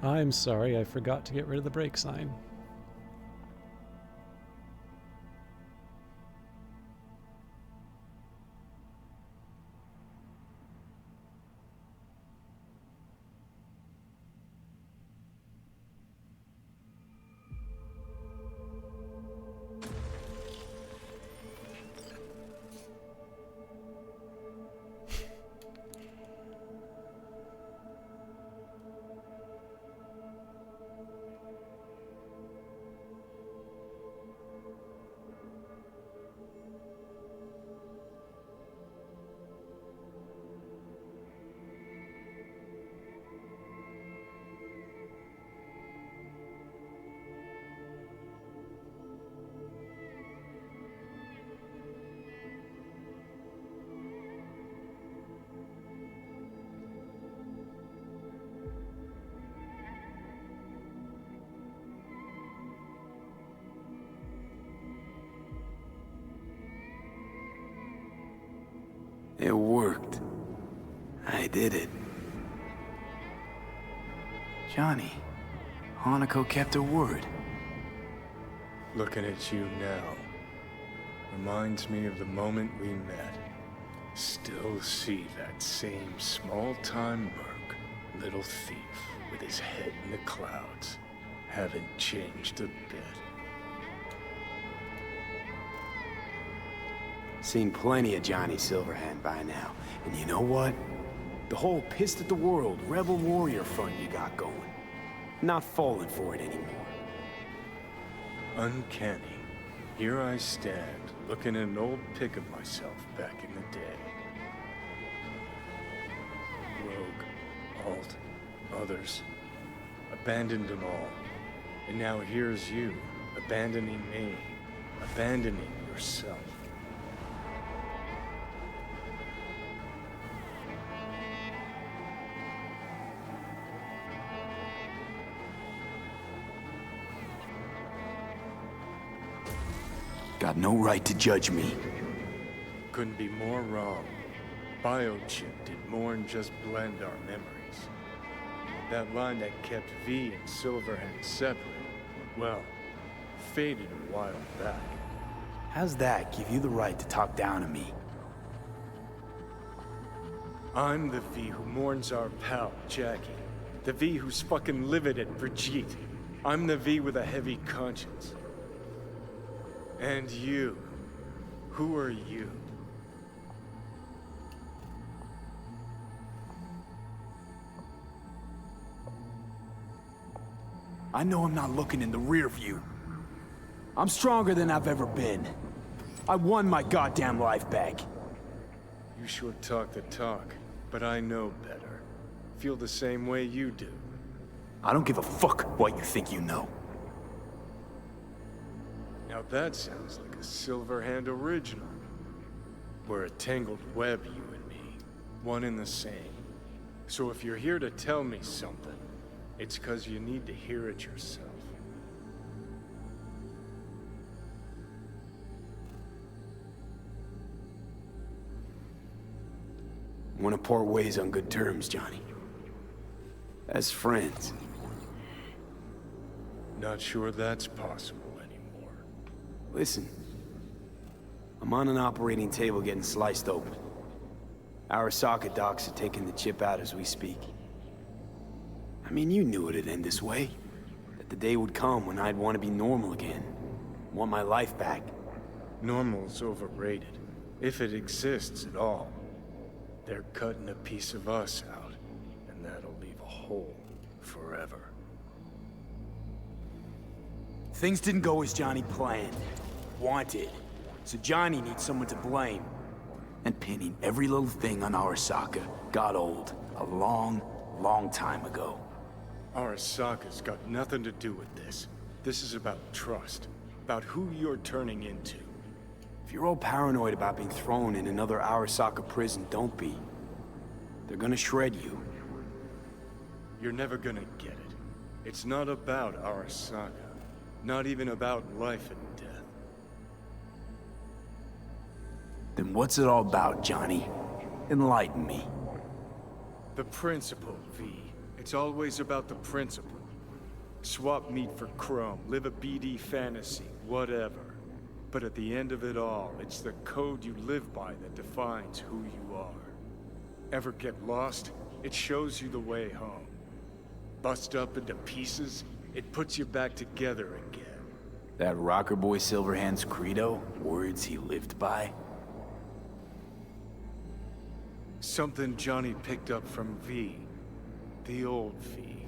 I'm sorry, I forgot to get rid of the break sign. It worked. I did it. Johnny, Hanako kept her word. Looking at you now reminds me of the moment we met. Still see that same small-time merc, little thief with his head in the clouds. Haven't changed a bit. Seen plenty of Johnny Silverhand by now. And you know what? The whole pissed at the world, rebel warrior front you got going. Not falling for it anymore. Uncanny. Here I stand, looking at an old pic of myself back in the day. Rogue, Alt, others. Abandoned them all. And now here's you, abandoning me, abandoning yourself. Got no right to judge me. Couldn't be more wrong. Biochip did more than just blend our memories. That line that kept V and Silverhand separate, well, faded a while back. How's that give you the right to talk down to me? I'm the V who mourns our pal, Jackie. The V who's fucking livid at Brigitte. I'm the V with a heavy conscience. And you. Who are you? I know I'm not looking in the rear view. I'm stronger than I've ever been. I won my goddamn life back. You sure talk the talk, but I know better. Feel the same way you do. I don't give a fuck what you think you know. Now that sounds like a Silverhand original. We're a tangled web, you and me. One and the same. So if you're here to tell me something, it's 'cause you need to hear it yourself. Want to part ways on good terms, Johnny. As friends. Not sure that's possible anymore. Listen. I'm on an operating table getting sliced open. Arasaka docs are taking the chip out as we speak. I mean, you knew it'd end this way. That the day would come when I'd want to be normal again. Want my life back. Normal's overrated. If it exists at all. They're cutting a piece of us out, and that'll leave a hole forever. Things didn't go as Johnny planned. Wanted. So Johnny needs someone to blame. And pinning every little thing on Arasaka got old a long, long time ago. Arasaka's got nothing to do with this. This is about trust. About who you're turning into. If you're all paranoid about being thrown in another Arasaka prison, don't be. They're gonna shred you. You're never gonna get it. It's not about Arasaka. Not even about life and death. Then what's it all about, Johnny? Enlighten me. The principle, V. It's always about the principle. Swap meat for chrome, live a BD fantasy, whatever. But at the end of it all, it's the code you live by that defines who you are. Ever get lost? It shows you the way home. Bust up into pieces, it puts you back together again. That rocker boy Silverhand's credo? Words he lived by? Something Johnny picked up from V. The old V.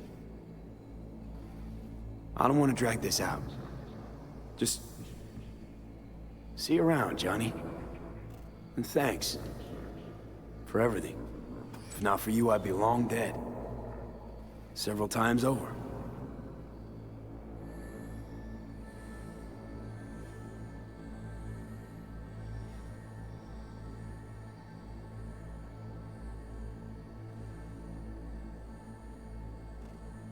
I don't want to drag this out. Just... see you around, Johnny. And thanks. For everything. If not for you, I'd be long dead. Several times over.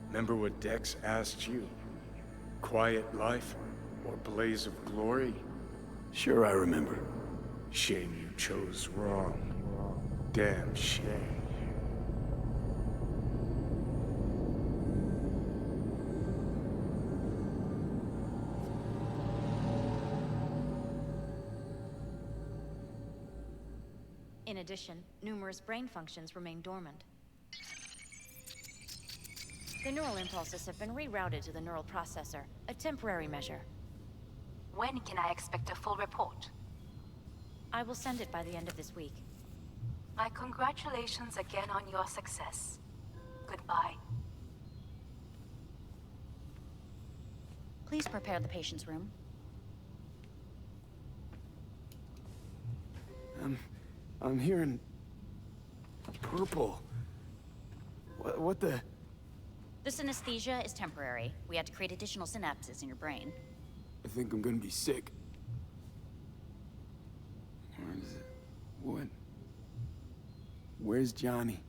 Remember what Dex asked you? Quiet life or blaze of glory? Sure I remember. Shame you chose wrong. Damn shame. In addition, numerous brain functions remain dormant. The neural impulses have been rerouted to the neural processor, a temporary measure. When can I expect a full report? I will send it by the end of this week. My congratulations again on your success. Goodbye. Please prepare the patient's room. I'm hearing... purple. What the... The synesthesia is temporary. We had to create additional synapses in your brain. I think I'm gonna be sick. Where is it? What? Where's Johnny?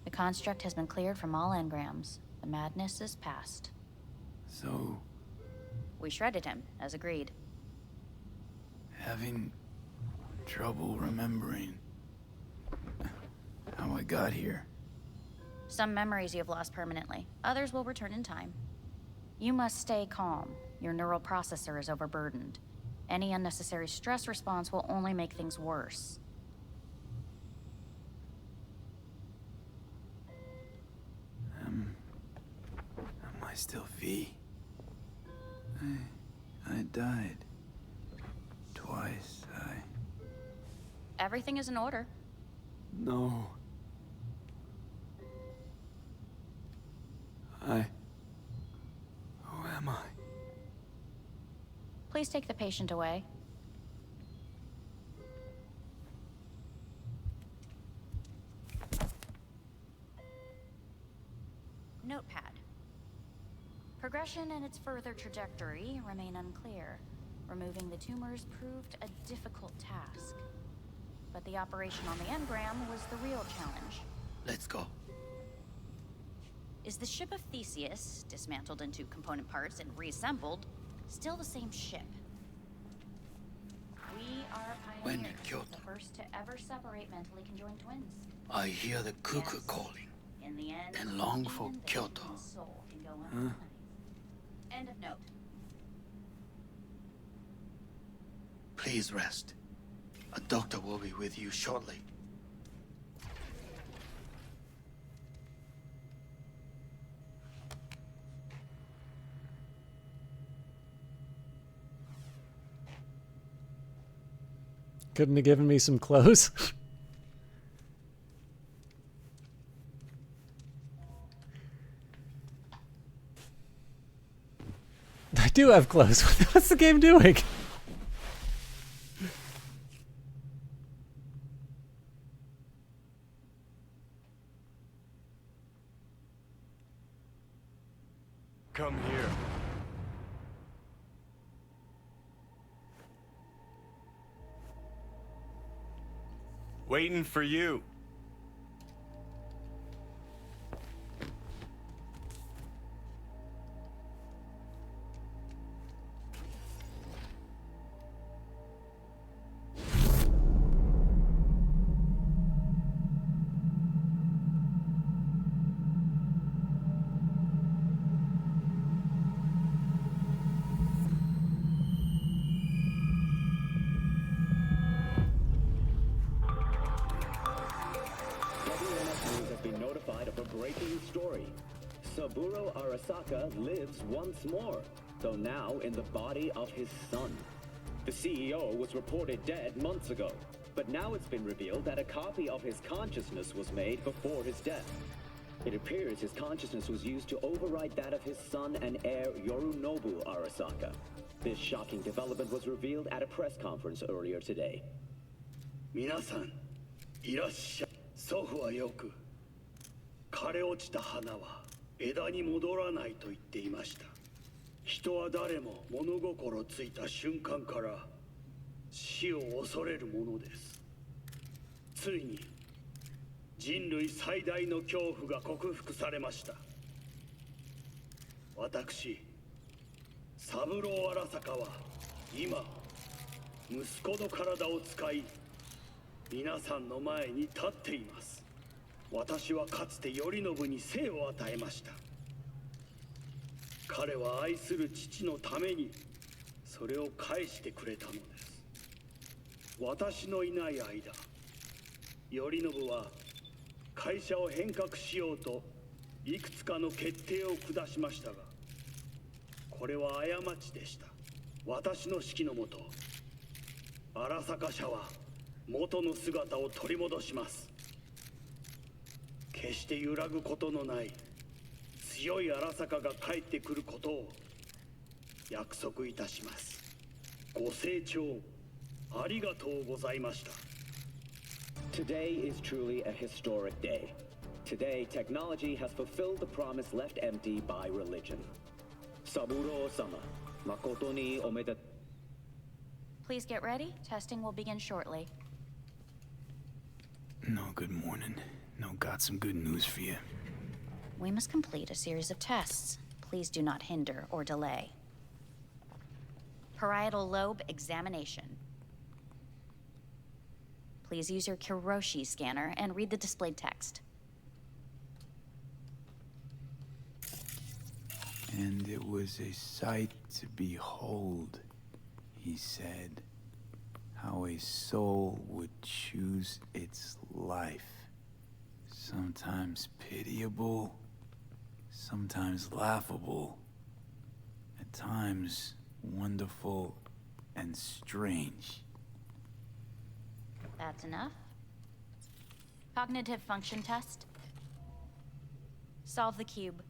The construct has been cleared from all engrams. The madness is past. So... We shredded him, as agreed. having trouble remembering how I got here. Some memories you have lost permanently. Others will return in time. You must stay calm. Your neural processor is overburdened. Any unnecessary stress response will only make things worse. Am I still V? I died. Twice, Everything is in order. No. Who am I? Please take the patient away. Notepad. Progression and its further trajectory remain unclear. Removing the tumors proved a difficult task. But the operation on the engram was the real challenge. Let's go. Is the ship of Theseus, dismantled into component parts and reassembled, still the same ship? We are When in pioneers, Kyoto, the first to ever separate mentally conjoined twins. I hear the cuckoo calling In the end, and long for even the Kyoto. human soul can go Huh? unrecognized. End of note. Please rest. A doctor will be with you shortly. Couldn't have given me some clothes. I do have clothes. What's the game doing? Come here. Waiting for you. WNS News has been notified of a breaking story. Saburo Arasaka lives once more, though now in the body of his son. The CEO was reported dead months ago, but now it's been revealed that a copy of his consciousness was made before his death. It appears his consciousness was used to override that of his son and heir Yorunobu Arasaka. This shocking development was revealed at a press conference earlier today. 皆さん、いらっしゃい。祖父はよく、枯れ落ちた花は枝に戻らないと言っていました。人は誰も物心ついた瞬間から死を恐れるものです。ついに人類最大の恐怖が克服されました。私、三郎荒坂は今、息子の体を使い、皆さんの前に立っています。私はかつて頼信に生を与えました。彼は愛する父のためにそれを返してくれたのです。私のいない間、頼信は会社を変革しようといくつかの決定を下しましたが、これは過ちでした。私の指揮のもと、荒坂社は元の姿を取り戻します。決して揺らぐことのない強い荒坂が帰ってくることを約束いたします。ご清聴ありがとうございました。 Today is truly a historic day. Today, technology has fulfilled the promise left empty by religion. Saburo-sama, makoto ni omedet. Please get ready. Testing will begin shortly. No, good morning. No, got some good news for you. We must complete a series of tests. Please do not hinder or delay. Parietal lobe examination. Please use your Kiroshi scanner and read the displayed text. And it was a sight to behold, he said, how a soul would choose its life. Sometimes pitiable, sometimes laughable, at times wonderful and strange. That's enough. Cognitive function test. Solve the cube.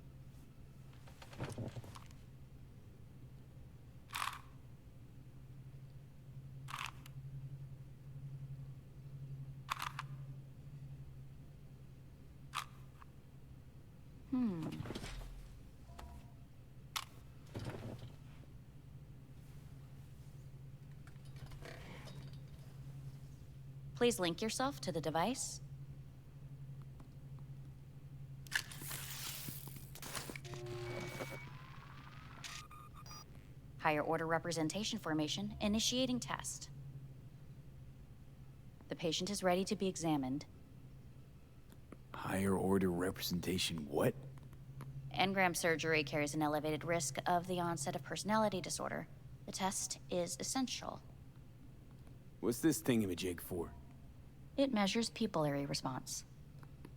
Please link yourself to the device. Higher order representation formation, initiating test. The patient is ready to be examined. Higher order representation what? Engram surgery carries an elevated risk of the onset of personality disorder. The test is essential. What's this thingamajig for? It measures pupillary response.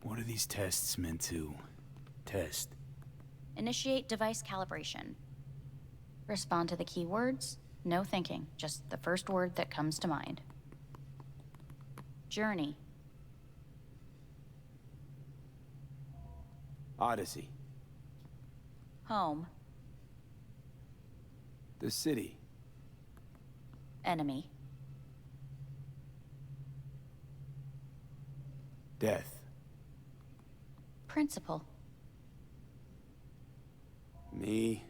What are these tests meant to test? Initiate device calibration. Respond to the keywords. No thinking, just the first word that comes to mind. Journey. Odyssey. Home. The city. Enemy. Death. Principal. Me?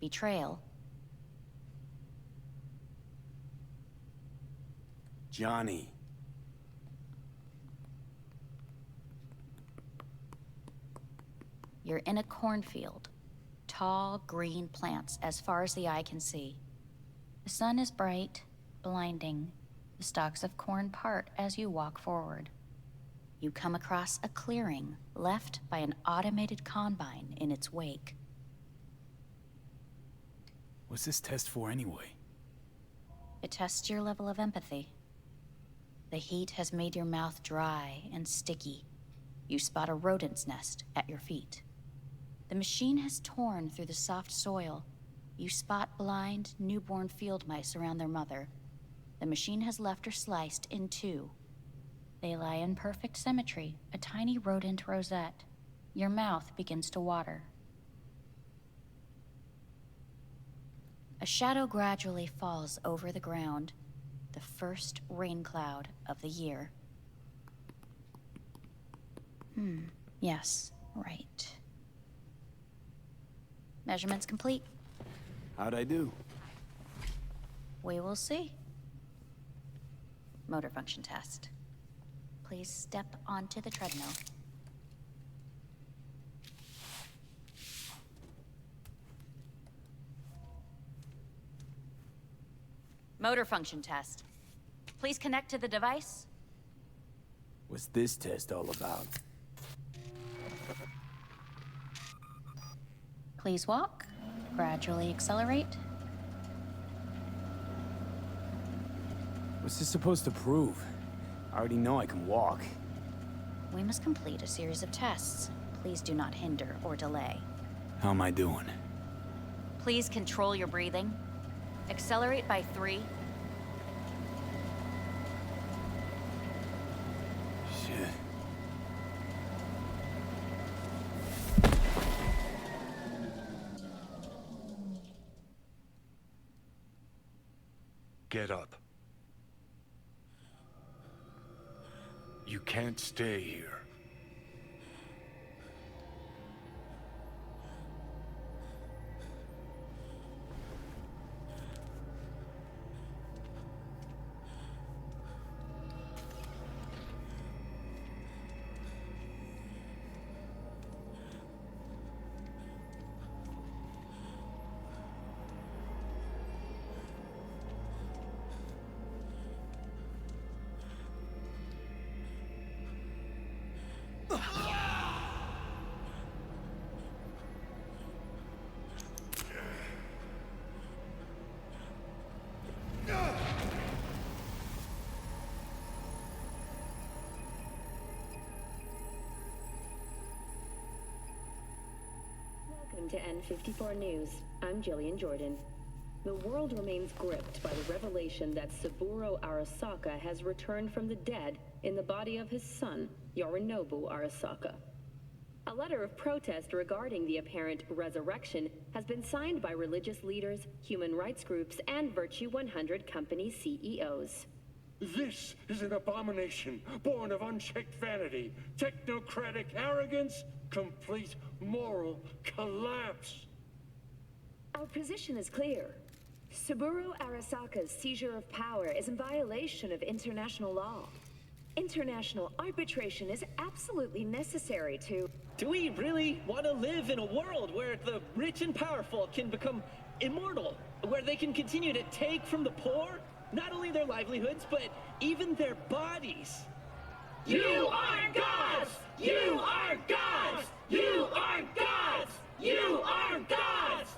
Betrayal. Johnny. You're in a cornfield. Tall, green plants as far as the eye can see. The sun is bright, blinding. The stalks of corn part as you walk forward. You come across a clearing left by an automated combine in its wake. What's this test for anyway? It tests your level of empathy. The heat has made your mouth dry and sticky. You spot a rodent's nest at your feet. The machine has torn through the soft soil. You spot blind, newborn field mice around their mother. The machine has left her sliced in two. They lie in perfect symmetry, a tiny rodent rosette. Your mouth begins to water. A shadow gradually falls over the ground, the first rain cloud of the year. Yes, right. Measurements complete. How'd I do? We will see. Motor function test. Please step onto the treadmill. Motor function test. Please connect to the device. What's this test all about? Please walk. Gradually accelerate. What's this supposed to prove? I already know I can walk. We must complete a series of tests. Please do not hinder or delay. How am I doing? Please control your breathing. Accelerate by 3. Shit. Get up. You can't stay here. Welcome to N54 News. I'm Jillian Jordan. The world remains gripped by the revelation that Saburo Arasaka has returned from the dead in the body of his son, Yorinobu Arasaka. A letter of protest regarding the apparent resurrection has been signed by religious leaders, human rights groups, and Virtue 100 company CEOs. This is an abomination born of unchecked vanity, technocratic arrogance, complete moral collapse. Our position is clear. Saburo Arasaka's seizure of power is in violation of international law. International arbitration is absolutely necessary to... Do we really want to live in a world where the rich and powerful can become immortal? Where they can continue to take from the poor? Not only their livelihoods, but even their bodies. You are gods! You are gods! You are gods! You are gods!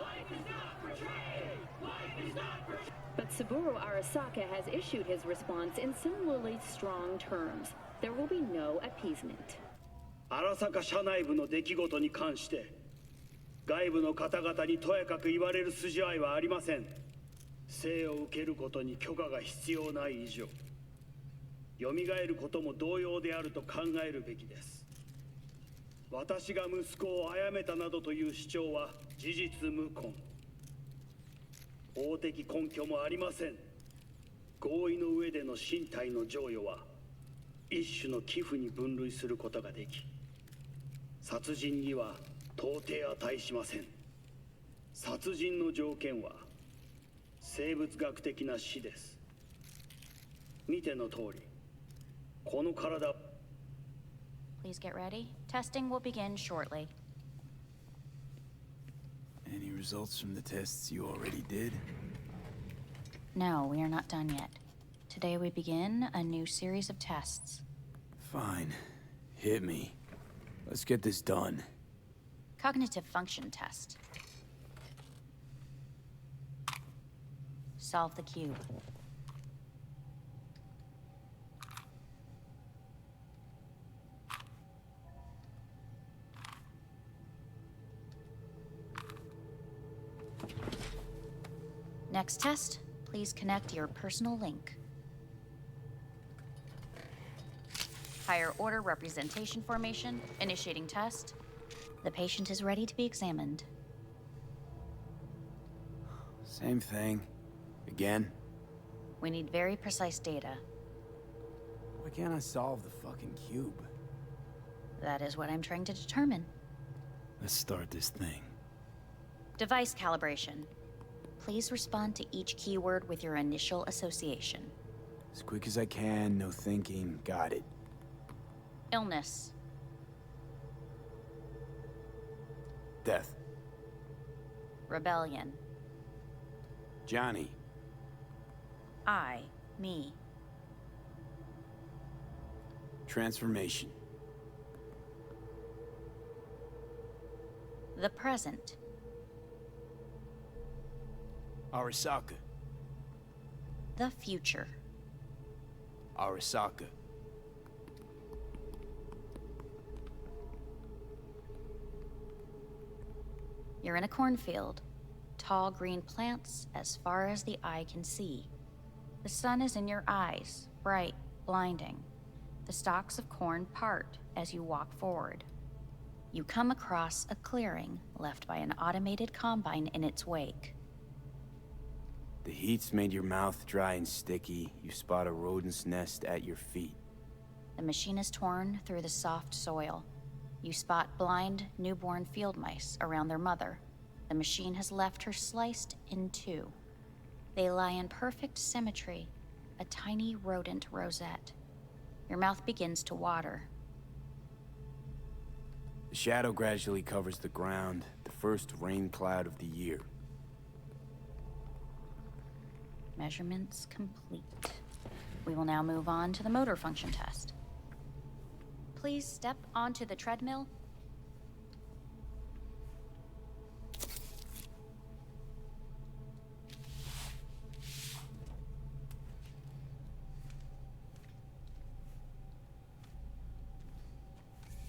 Life is not portrayed! Life is not portrayed! But Saburo Arasaka has issued his response in similarly strong terms. There will be no appeasement. 荒坂社内部の出来事に関して外部の方々にとやかく言われる筋合いはありません。生を受けることに許可が必要ない以上、蘇ることも同様であると考えるべきです。私が息子を殺めたなどという主張は事実無根。法的根拠もありません。合意の上での身体の贈与は一種の寄付に分類することができ、殺人には到底値しません。殺人の条件は生物学的な死です。見ての通り、この体。 Please get ready. Testing will begin shortly. Any results from the tests you already did? No, we are not done yet. Today we begin a new series of tests. Fine. Hit me. Let's get this done. Cognitive function test. Solve the cube. Next test, please connect your personal link. Higher order representation formation, initiating test. The patient is ready to be examined. Same thing. Again? We need very precise data. Why can't I solve the fucking cube? That is what I'm trying to determine. Let's start this thing. Device calibration. Please respond to each keyword with your initial association. As quick as I can, no thinking. Got it. Illness. Death. Rebellion. Johnny. I. Me. Transformation. The present. Arasaka. The future. Arasaka. You're in a cornfield. Tall green plants as far as the eye can see. The sun is in your eyes, bright, blinding. The stalks of corn part as you walk forward. You come across a clearing left by an automated combine in its wake. The heat's made your mouth dry and sticky. You spot a rodent's nest at your feet. The machine is torn through the soft soil. You spot blind, newborn field mice around their mother. The machine has left her sliced in two. They lie in perfect symmetry, a tiny rodent rosette. Your mouth begins to water. The shadow gradually covers the ground, the first rain cloud of the year. Measurements complete. We will now move on to the motor function test. Please step onto the treadmill.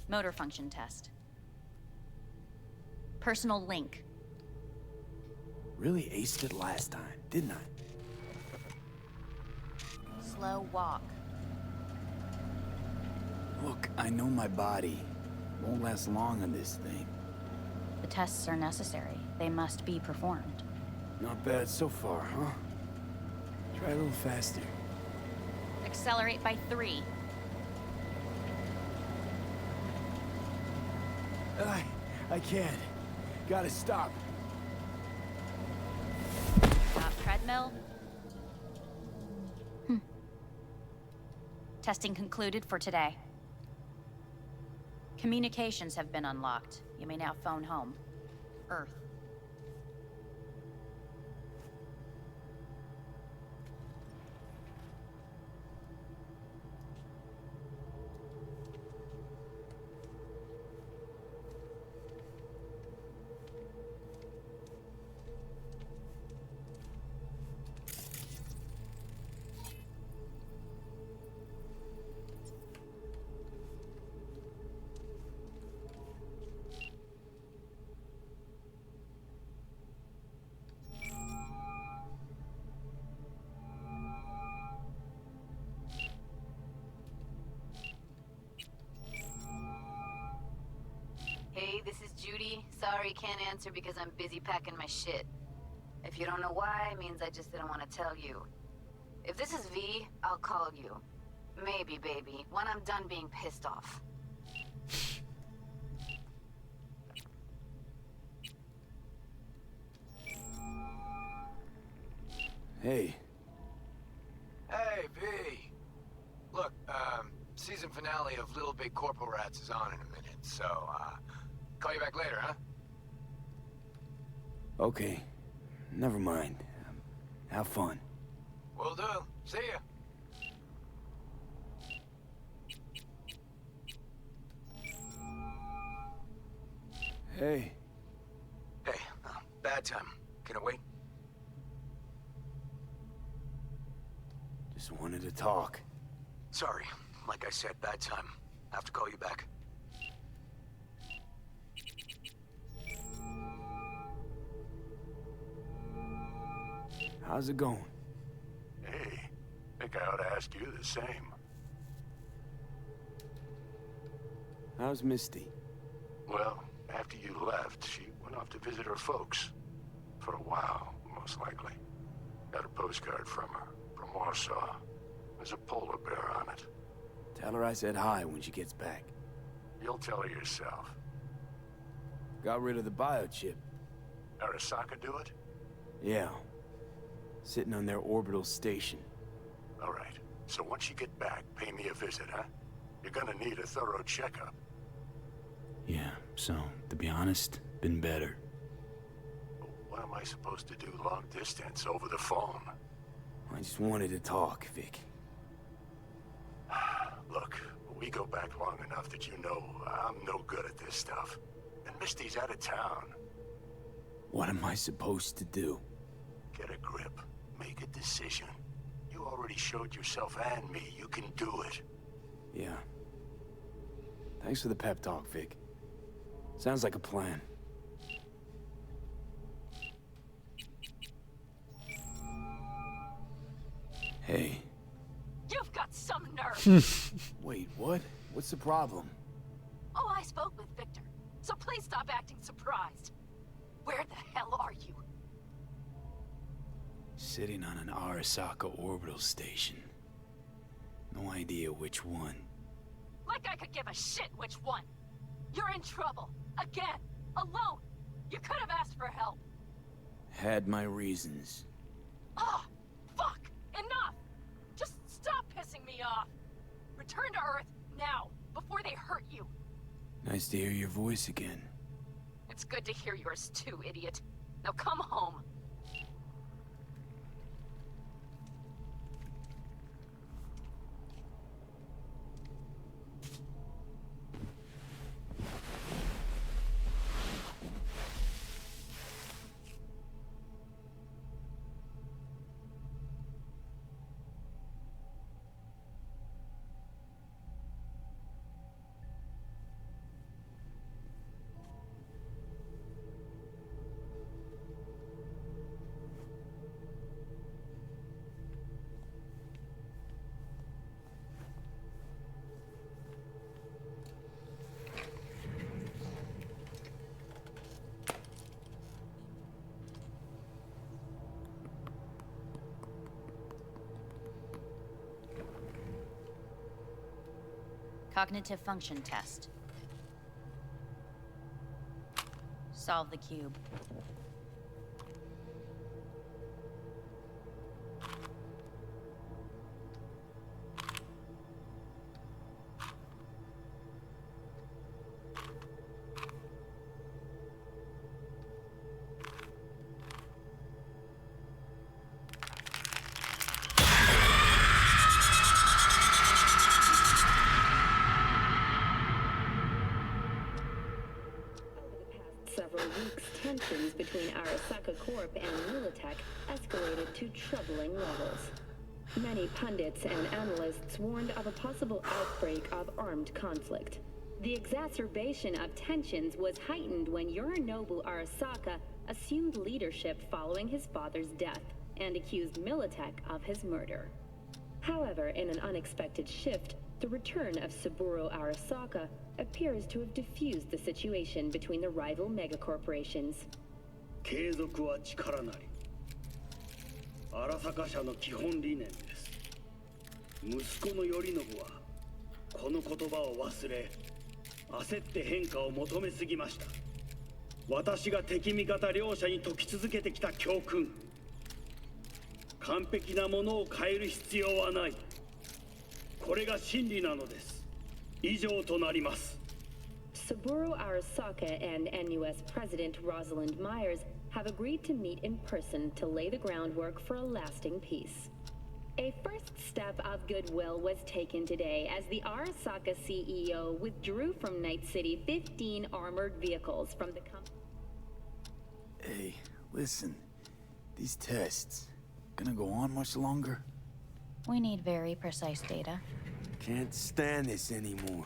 Motor function test. Personal link. Really aced it last time, didn't I? Slow walk. Look, I know my body. Won't last long on this thing. The tests are necessary. They must be performed. Not bad so far, huh? Try a little faster. Accelerate by 3. I can't. Gotta stop. Stop treadmill. Testing concluded for today. Communications have been unlocked. You may now phone home. Earth. Hey, this is Judy. Sorry, can't answer because I'm busy packing my shit. If you don't know why, it means I just didn't want to tell you. If this is V, I'll call you. Maybe, baby, when I'm done being pissed off. Hey. Hey, V. Look, season finale of Little Big Corporal Rats is on in a minute, so, call you back later, huh? Okay. Never mind. Have fun. Will do. See ya. Hey. Hey, bad time. Can it wait? Just wanted to talk. Sorry. Like I said, bad time. I have to call you back. How's it going? Hey, think I ought to ask you the same. How's Misty? Well, after you left, she went off to visit her folks. For a while, most likely. Got a postcard from her, from Warsaw. There's a polar bear on it. Tell her I said hi when she gets back. You'll tell her yourself. Got rid of the biochip. Arasaka do it? Yeah. Sitting on their orbital station. All right. So once you get back, pay me a visit, huh? You're gonna need a thorough checkup. Yeah, so, to be honest, been better. What am I supposed to do long distance over the phone? I just wanted to talk, Vic. Look, we go back long enough that you know I'm no good at this stuff. And Misty's out of town. What am I supposed to do? Get a grip. Make a decision. You already showed yourself and me you can do it. Yeah. Thanks for the pep talk, Vic. Sounds like a plan. Hey. You've got some nerve! Wait, what? What's the problem? Oh, I spoke with Victor, so please stop acting surprised. Where the hell are you? Sitting on an Arasaka orbital station. No idea which one. Like I could give a shit which one. You're in trouble. Again. Alone. You could have asked for help. Had my reasons. Ah, fuck. Enough. Just stop pissing me off. Return to Earth now, before they hurt you. Nice to hear your voice again. It's good to hear yours too, idiot. Now come home. Cognitive function test. Solve the cube. Several weeks, tensions between Arasaka Corp and Militech escalated to troubling levels. Many pundits and analysts warned of a possible outbreak of armed conflict. The exacerbation of tensions was heightened when Yorinobu Arasaka assumed leadership following his father's death and accused Militech of his murder. However, in an unexpected shift, the return of Saburo Arasaka appears to have diffused the situation between the rival megacorporations. 継続は力なり。荒坂社の基本理念です。息子の頼信はこの言葉を忘れ、焦って変化を求めすぎました。私が敵味方両者に説き続けてきた教訓。完璧なものを変える必要はない。これが真理なのです。以上となります。 Saburo Arasaka and NUS President Rosalind Myers have agreed to meet in person to lay the groundwork for a lasting peace. A first step of goodwill was taken today as the Arasaka CEO withdrew from Night City 15 armored vehicles from the company. Hey, listen. These tests, gonna go on much longer? We need very precise data. Can't stand this anymore.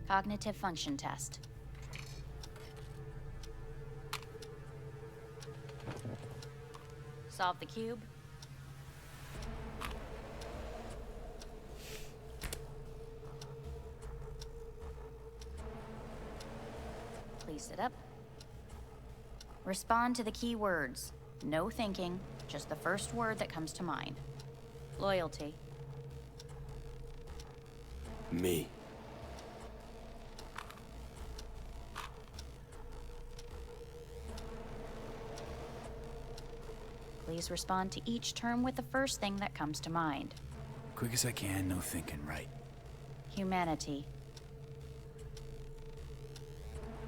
Cognitive function test. Solve the cube. Please sit up. Respond to the key words. No thinking, just the first word that comes to mind. Loyalty. Me. Please respond to each term with the first thing that comes to mind. Quick as I can, no thinking, right? Humanity.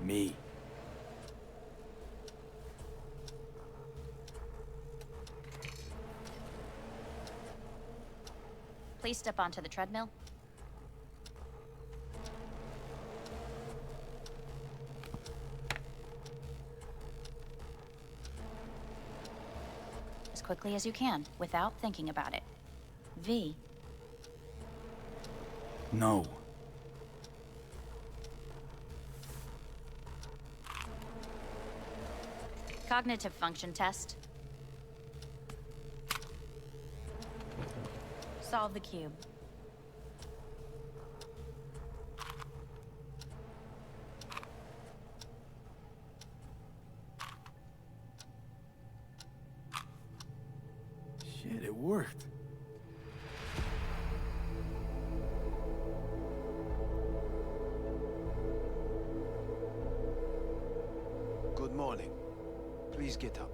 Me. Please step onto the treadmill. As quickly as you can, without thinking about it. V. No. Cognitive function test. Solve the cube. Shit, it worked. Good morning. Please get up.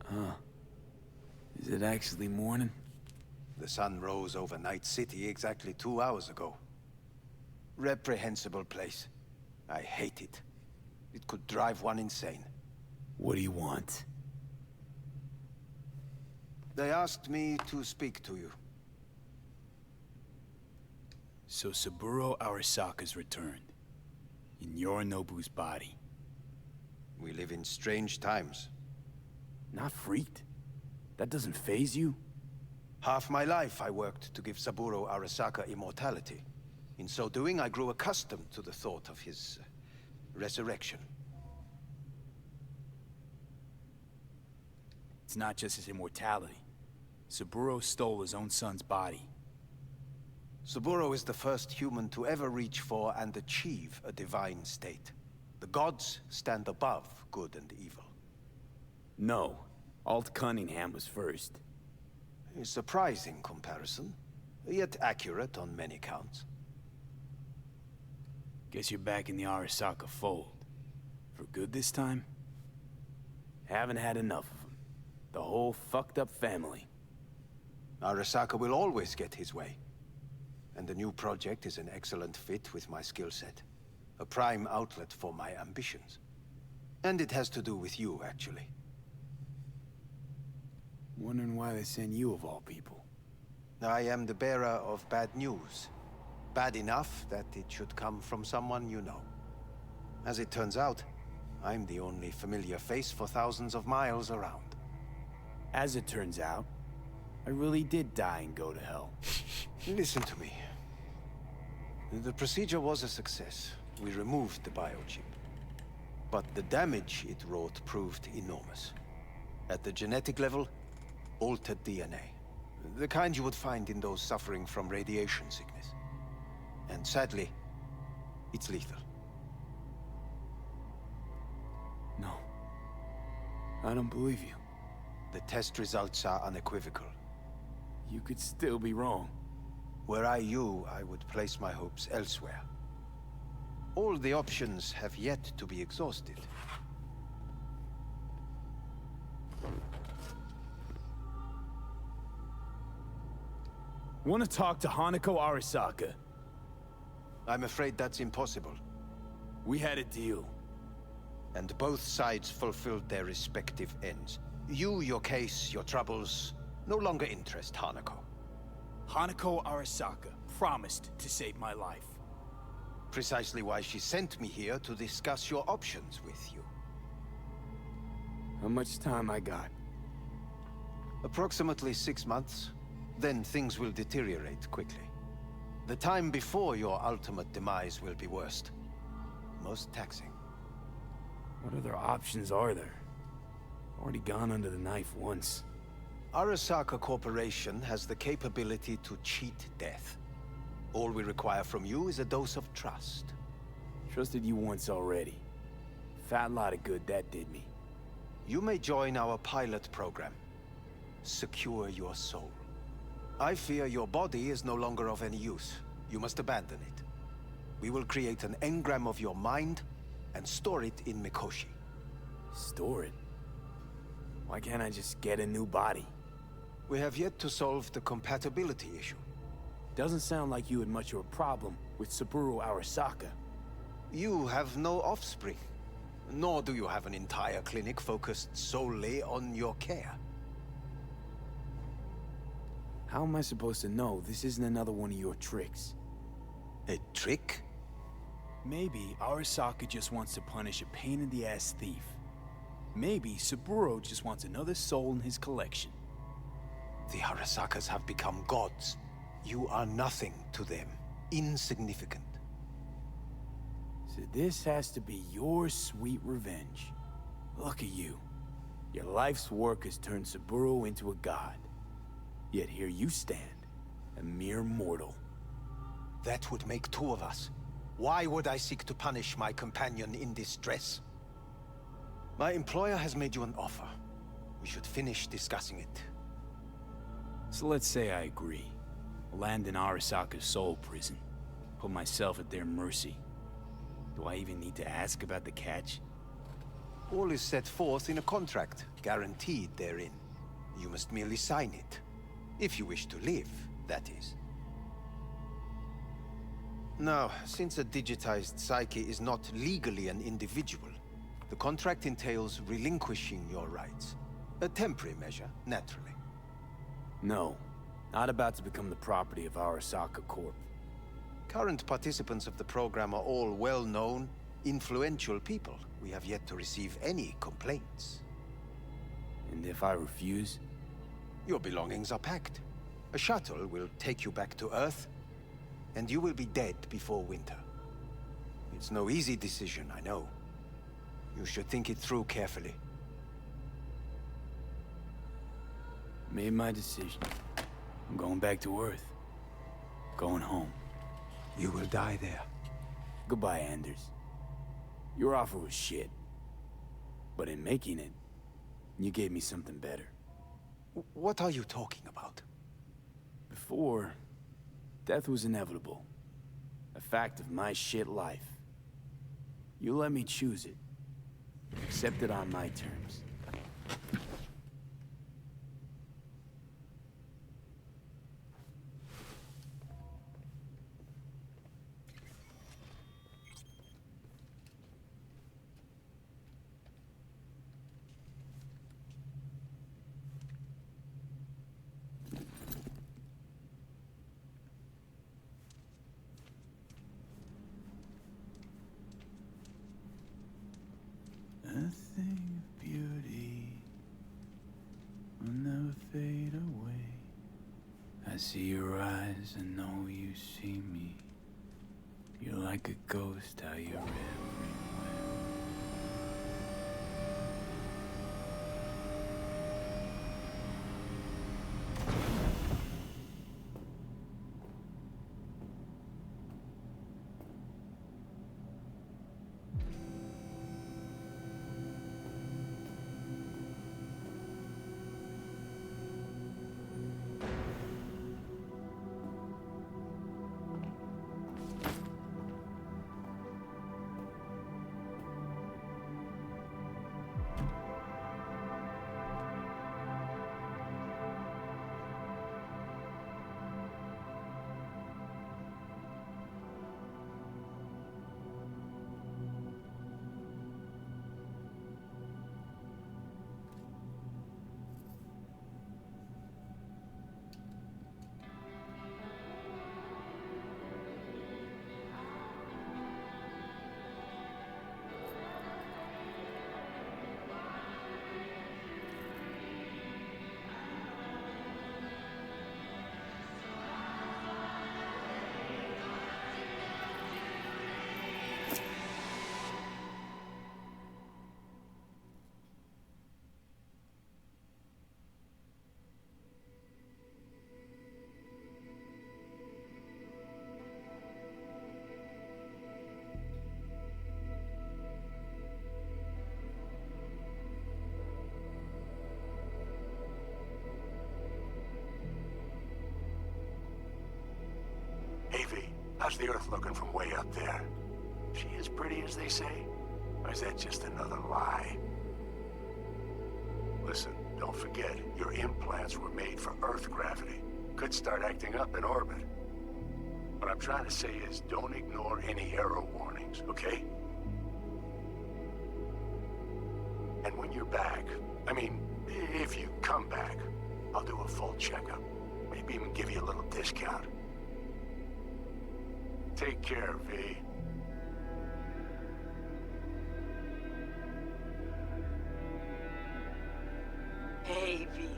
Huh. Is it actually morning? The sun rose over Night City exactly 2 hours ago. Reprehensible place. I hate it. It could drive one insane. What do you want? They asked me to speak to you. So Saburo Arasaka's returned. In Yorinobu's body. We live in strange times. Not freaked? That doesn't faze you? Half my life I worked to give Saburo Arasaka immortality. In so doing, I grew accustomed to the thought of his resurrection. It's not just his immortality. Saburo stole his own son's body. Saburo is the first human to ever reach for and achieve a divine state. The gods stand above good and evil. No. Alt Cunningham was first. A surprising comparison, yet accurate on many counts. Guess you're back in the Arasaka fold. For good this time? Haven't had enough of them. The whole fucked up family. Arasaka will always get his way. And the new project is an excellent fit with my skill set. A prime outlet for my ambitions. And it has to do with you, actually. Wondering why they send you of all people. I am the bearer of bad news. Bad enough that it should come from someone you know. As it turns out, I'm the only familiar face for thousands of miles around. As it turns out, I really did die and go to hell. Listen to me. The procedure was a success. We removed the biochip. But the damage it wrought proved enormous. At the genetic level, altered DNA. The kind you would find in those suffering from radiation sickness. And sadly, it's lethal. I don't believe you. The test results are unequivocal. You could still be wrong. Were I you, I would place my hopes elsewhere. All the options have yet to be exhausted. Want to talk to Hanako Arasaka? I'm afraid that's impossible. We had a deal. And both sides fulfilled their respective ends. You, your case, your troubles, no longer interest Hanako. Hanako Arasaka promised to save my life. Precisely why she sent me here to discuss your options with you. How much time I got? Approximately 6 months. Then things will deteriorate quickly. The time before your ultimate demise will be worst. Most taxing. What other options are there? Already gone under the knife once. Arasaka Corporation has the capability to cheat death. All we require from you is a dose of trust. Trusted you once already. Fat lot of good that did me. You may join our pilot program. Secure your soul. I fear your body is no longer of any use. You must abandon it. We will create an engram of your mind and store it in Mikoshi. Store it? Why can't I just get a new body? We have yet to solve the compatibility issue. Doesn't sound like you had much of a problem with Saburo Arasaka. You have no offspring. Nor do you have an entire clinic focused solely on your care. How am I supposed to know this isn't another one of your tricks? A trick? Maybe Arasaka just wants to punish a pain-in-the-ass thief. Maybe Saburo just wants another soul in his collection. The Arasakas have become gods. You are nothing to them. Insignificant. So this has to be your sweet revenge. Look at you. Your life's work has turned Saburo into a god. Yet here you stand, a mere mortal. That would make two of us. Why would I seek to punish my companion in distress? My employer has made you an offer. We should finish discussing it. So let's say I agree. Land in Arasaka's soul prison. Put myself at their mercy. Do I even need to ask about the catch? All is set forth in a contract, guaranteed therein. You must merely sign it. If you wish to live, that is. Now, since a digitized psyche is not legally an individual, the contract entails relinquishing your rights. A temporary measure, naturally. No, not about to become the property of Arasaka Corp. Current participants of the program are all well-known, influential people. We have yet to receive any complaints. And if I refuse? Your belongings are packed. A shuttle will take you back to Earth, and you will be dead before winter. It's no easy decision, I know. You should think it through carefully. Made my decision. I'm going back to Earth. Going home. You will die there. Goodbye, Anders. Your offer was shit. But in making it, you gave me something better. What are you talking about? Before, death was inevitable. A fact of my shit life. You let me choose it. Accept it on my terms. A thing of beauty will never fade away. I see your eyes and know you see me. You're like a ghost, how you're everywhere. How's the Earth looking from way up there? She as pretty as they say? Or is that just another lie? Listen, don't forget, your implants were made for Earth gravity. Could start acting up in orbit. What I'm trying to say is, don't ignore any error warnings, okay? And when you're back, I mean, if you come back, I'll do a full checkup. Maybe even give you a little discount. Take care, V. Hey, V.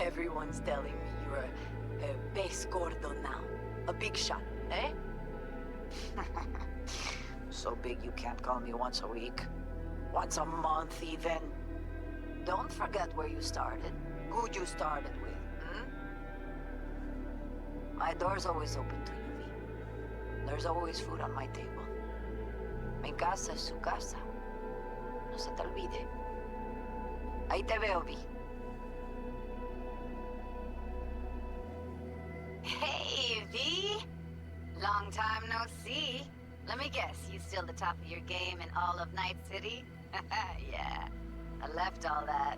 Everyone's telling me you're a base gordo now. A big shot, eh? So big you can't call me once a week. Once a month, even. Don't forget where you started. Who you started with, hmm? My door's always open to you, V. There's always food on my table. Mi casa es su casa. No se te olvide. Ahí te veo, V. Hey, V! Long time no see. Let me guess, you still the top of your game in all of Night City? Yeah, I left all that.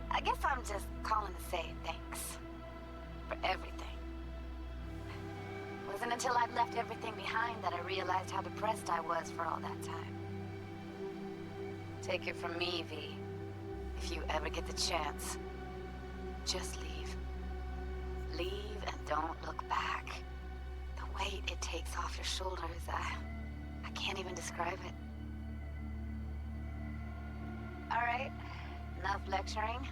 I guess I'm just calling to say thanks. For everything. It wasn't until I'd left everything behind that I realized how depressed I was for all that time. Take it from me, V. If you ever get the chance, just leave. Leave and don't look back. The weight it takes off your shoulders, I can't even describe it. All right, enough lecturing.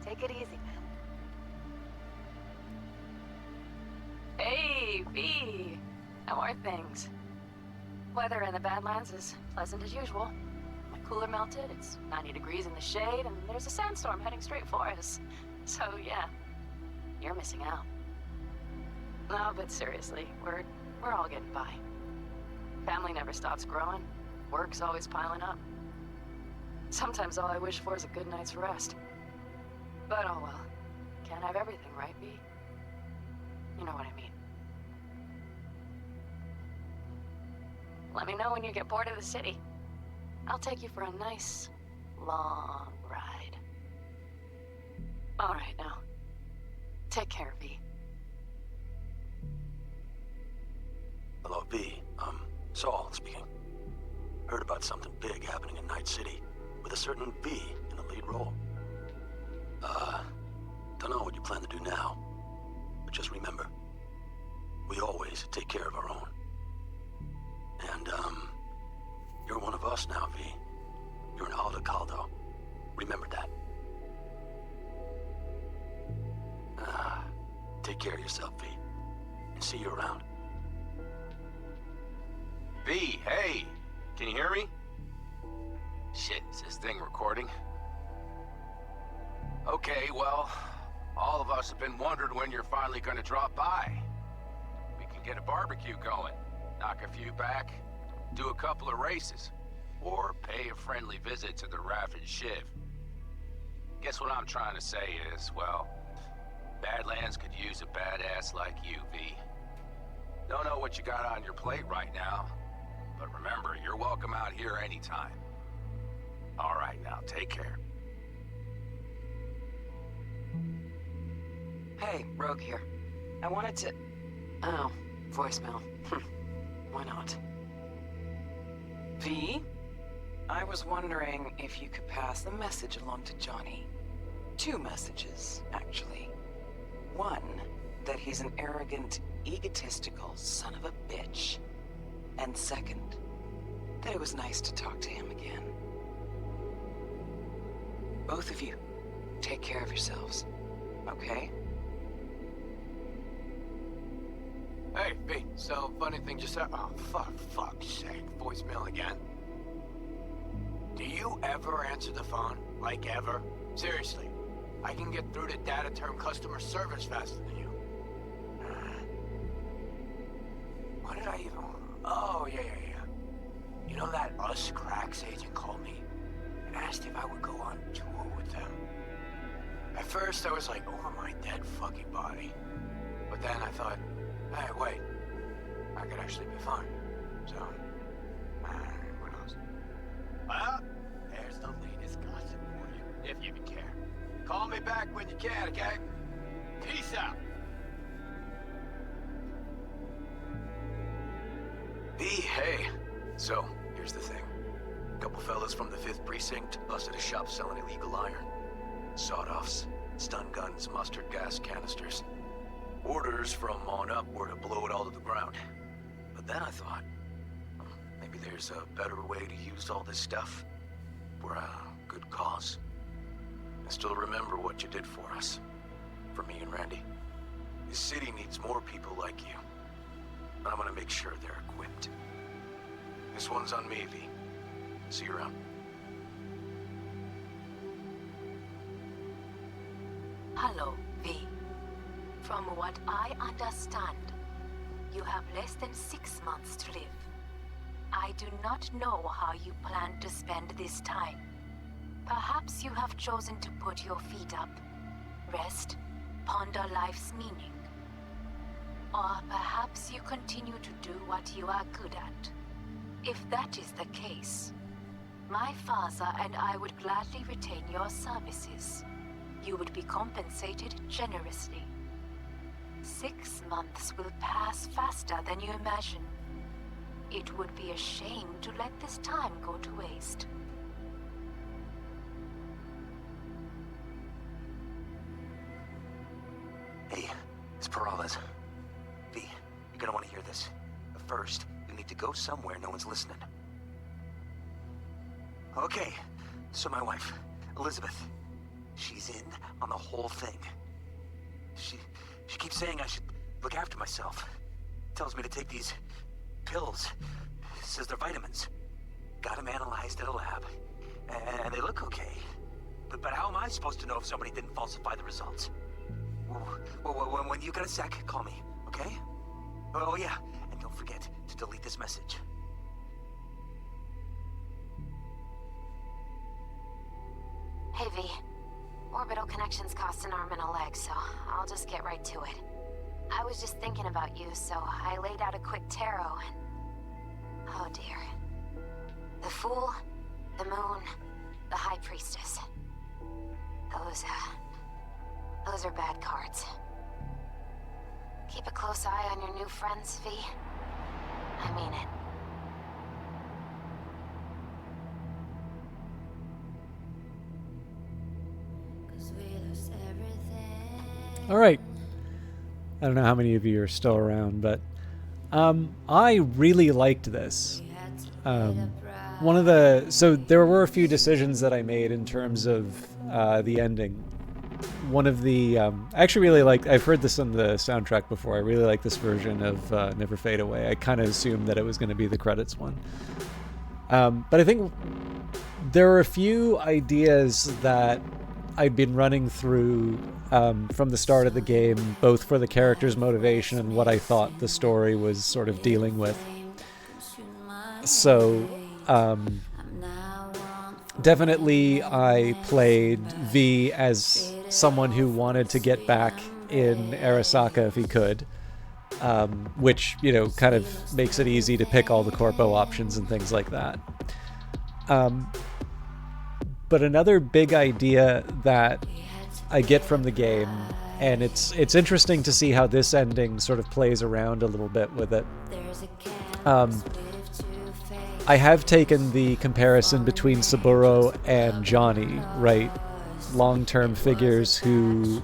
Take it easy, man. Hey, V! How are things? Weather in the Badlands is pleasant as usual. My cooler melted, it's 90 degrees in the shade, and there's a sandstorm heading straight for us. So, yeah, you're missing out. No, but seriously, we're all getting by. Family never stops growing. Work's always piling up. Sometimes all I wish for is a good night's rest. But oh well. Can't have everything, right, V? You know what I mean. Let me know when you get bored of the city. I'll take you for a nice, long ride. All right, now. Take care, V. Hello, V. Saul speaking. Heard about something big happening in Night City, with a certain V in the lead role. Don't know what you plan to do now, but just remember, we always take care of our own. And, you're one of us now, V. You're an Aldo Caldo. Remember that. Take care of yourself, V. And see you around. V, hey! Can you hear me? Shit, is this thing recording? Okay, well, all of us have been wondering when you're finally gonna drop by. We can get a barbecue going, knock a few back, do a couple of races, or pay a friendly visit to the Raff and Shiv. Guess what I'm trying to say is, well, Badlands could use a badass like you, V. Don't know what you got on your plate right now, but remember, you're welcome out here anytime. All right, now, take care. Hey, Rogue here. I wanted to... Oh, voicemail. Why not? V? I was wondering if you could pass the message along to Johnny. 2 messages, actually. One, that he's an arrogant, egotistical son of a bitch. And second, that it was nice to talk to him again. Both of you, take care of yourselves, okay? Hey, V, so funny thing just happened. Oh, fuck's sake, voicemail again. Do you ever answer the phone? Like ever? Seriously, I can get through to data term customer service faster than you. What did I even... Oh, yeah. You know that Us Cracks agent called me and asked if I would go on tour with them. At first I was like, over my dead fucking body. But then I thought, Hey, wait. I could actually be fine. So, who knows? Well, there's the latest gossip for you, if you even care. Call me back when you can, okay? Peace out. V, hey. So, here's the thing. A couple fellas from the 5th Precinct busted a shop selling illegal iron. Sawed-offs, stun guns, mustard gas canisters. Orders from on up were to blow it all to the ground. But then I thought, maybe there's a better way to use all this stuff for a good cause. I still remember what you did for us. For me and Randy. This city needs more people like you. And I'm gonna make sure they're equipped. This one's on me, V. See you around. Hello, V. From what I understand, you have less than 6 months to live. I do not know how you plan to spend this time. Perhaps you have chosen to put your feet up, rest, ponder life's meaning. Or perhaps you continue to do what you are good at. If that is the case, my father and I would gladly retain your services. You would be compensated generously. 6 months will pass faster than you imagine. It would be a shame to let this time go to waste. Hey, it's Peralez. V, you're gonna want to hear this. But first, you need to go somewhere no one's listening. Okay, so my wife, Elizabeth, she's in on the whole thing. She keeps saying I should look after myself. Tells me to take these pills. Says they're vitamins. Got them analyzed at a lab. And they look okay. But how am I supposed to know if somebody didn't falsify the results? When you got a sec, call me, okay? Oh yeah, and don't forget to delete this message. Hey, V. Orbital connections cost an arm and a leg, so I'll just get right to it. I was just thinking about you, so I laid out a quick tarot and... Oh dear. The Fool, the Moon, the High Priestess. Those are bad cards. Keep a close eye on your new friends, V. I mean it. All right. I don't know how many of you are still around, but I really liked this. So there were a few decisions that I made in terms of the ending. One of the, I actually really liked, I've heard this on the soundtrack before, I really like this version of Never Fade Away. I kind of assumed that it was going to be the credits one. But I think there are a few ideas that I'd been running through from the start of the game, both for the character's motivation and what I thought the story was sort of dealing with. So, definitely I played V as someone who wanted to get back in Arasaka if he could, which, you know, kind of makes it easy to pick all the corpo options and things like that. But another big idea that I get from the game, and it's interesting to see how this ending sort of plays around a little bit with it. I have taken the comparison between Saburo and Johnny, right? Long-term figures who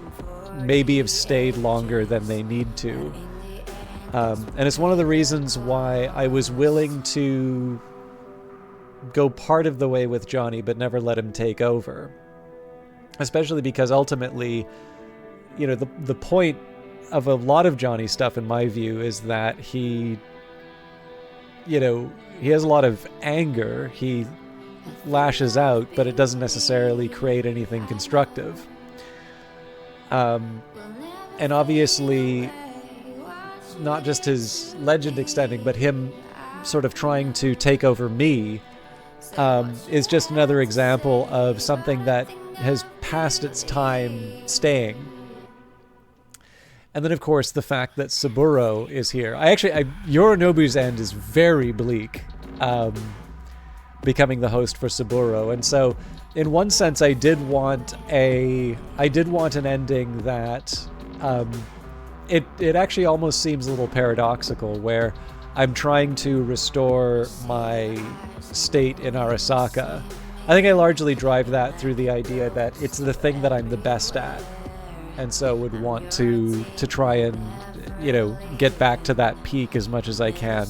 maybe have stayed longer than they need to. And it's one of the reasons why I was willing to go part of the way with Johnny, but never let him take over. Especially because ultimately, you know, the point of a lot of Johnny's stuff, in my view, is that he, you know, he has a lot of anger. He lashes out, but it doesn't necessarily create anything constructive. And obviously, not just his legend extending, but him sort of trying to take over me is just another example of something that has passed its time staying. And then, of course, the fact that Saburo is here. Yorinobu's end is very bleak, becoming the host for Saburo. And so, in one sense, I did want an ending that it actually almost seems a little paradoxical, where I'm trying to restore my state in Arasaka. I think I largely drive that through the idea that it's the thing that I'm the best at, and so would want to try and, get back to that peak as much as I can.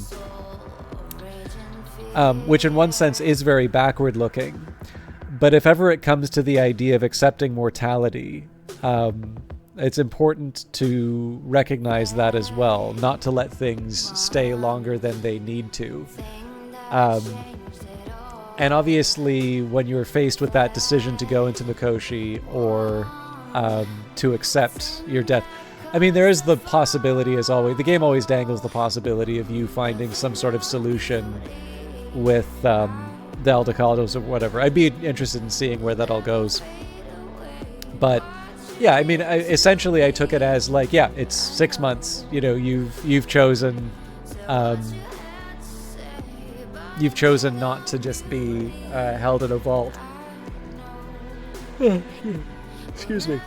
Which in one sense is very backward looking. But if ever it comes to the idea of accepting mortality, it's important to recognize that as well, not to let things stay longer than they need to. And obviously, when you're faced with that decision to go into Mikoshi or to accept your death, I mean, there is the possibility, as always, the game always dangles the possibility of you finding some sort of solution with the Aldecaldos or whatever. I'd be interested in seeing where that all goes. But yeah, I mean, essentially I took it as like, yeah, it's 6 months. You've chosen not to just be held in a vault. Excuse me.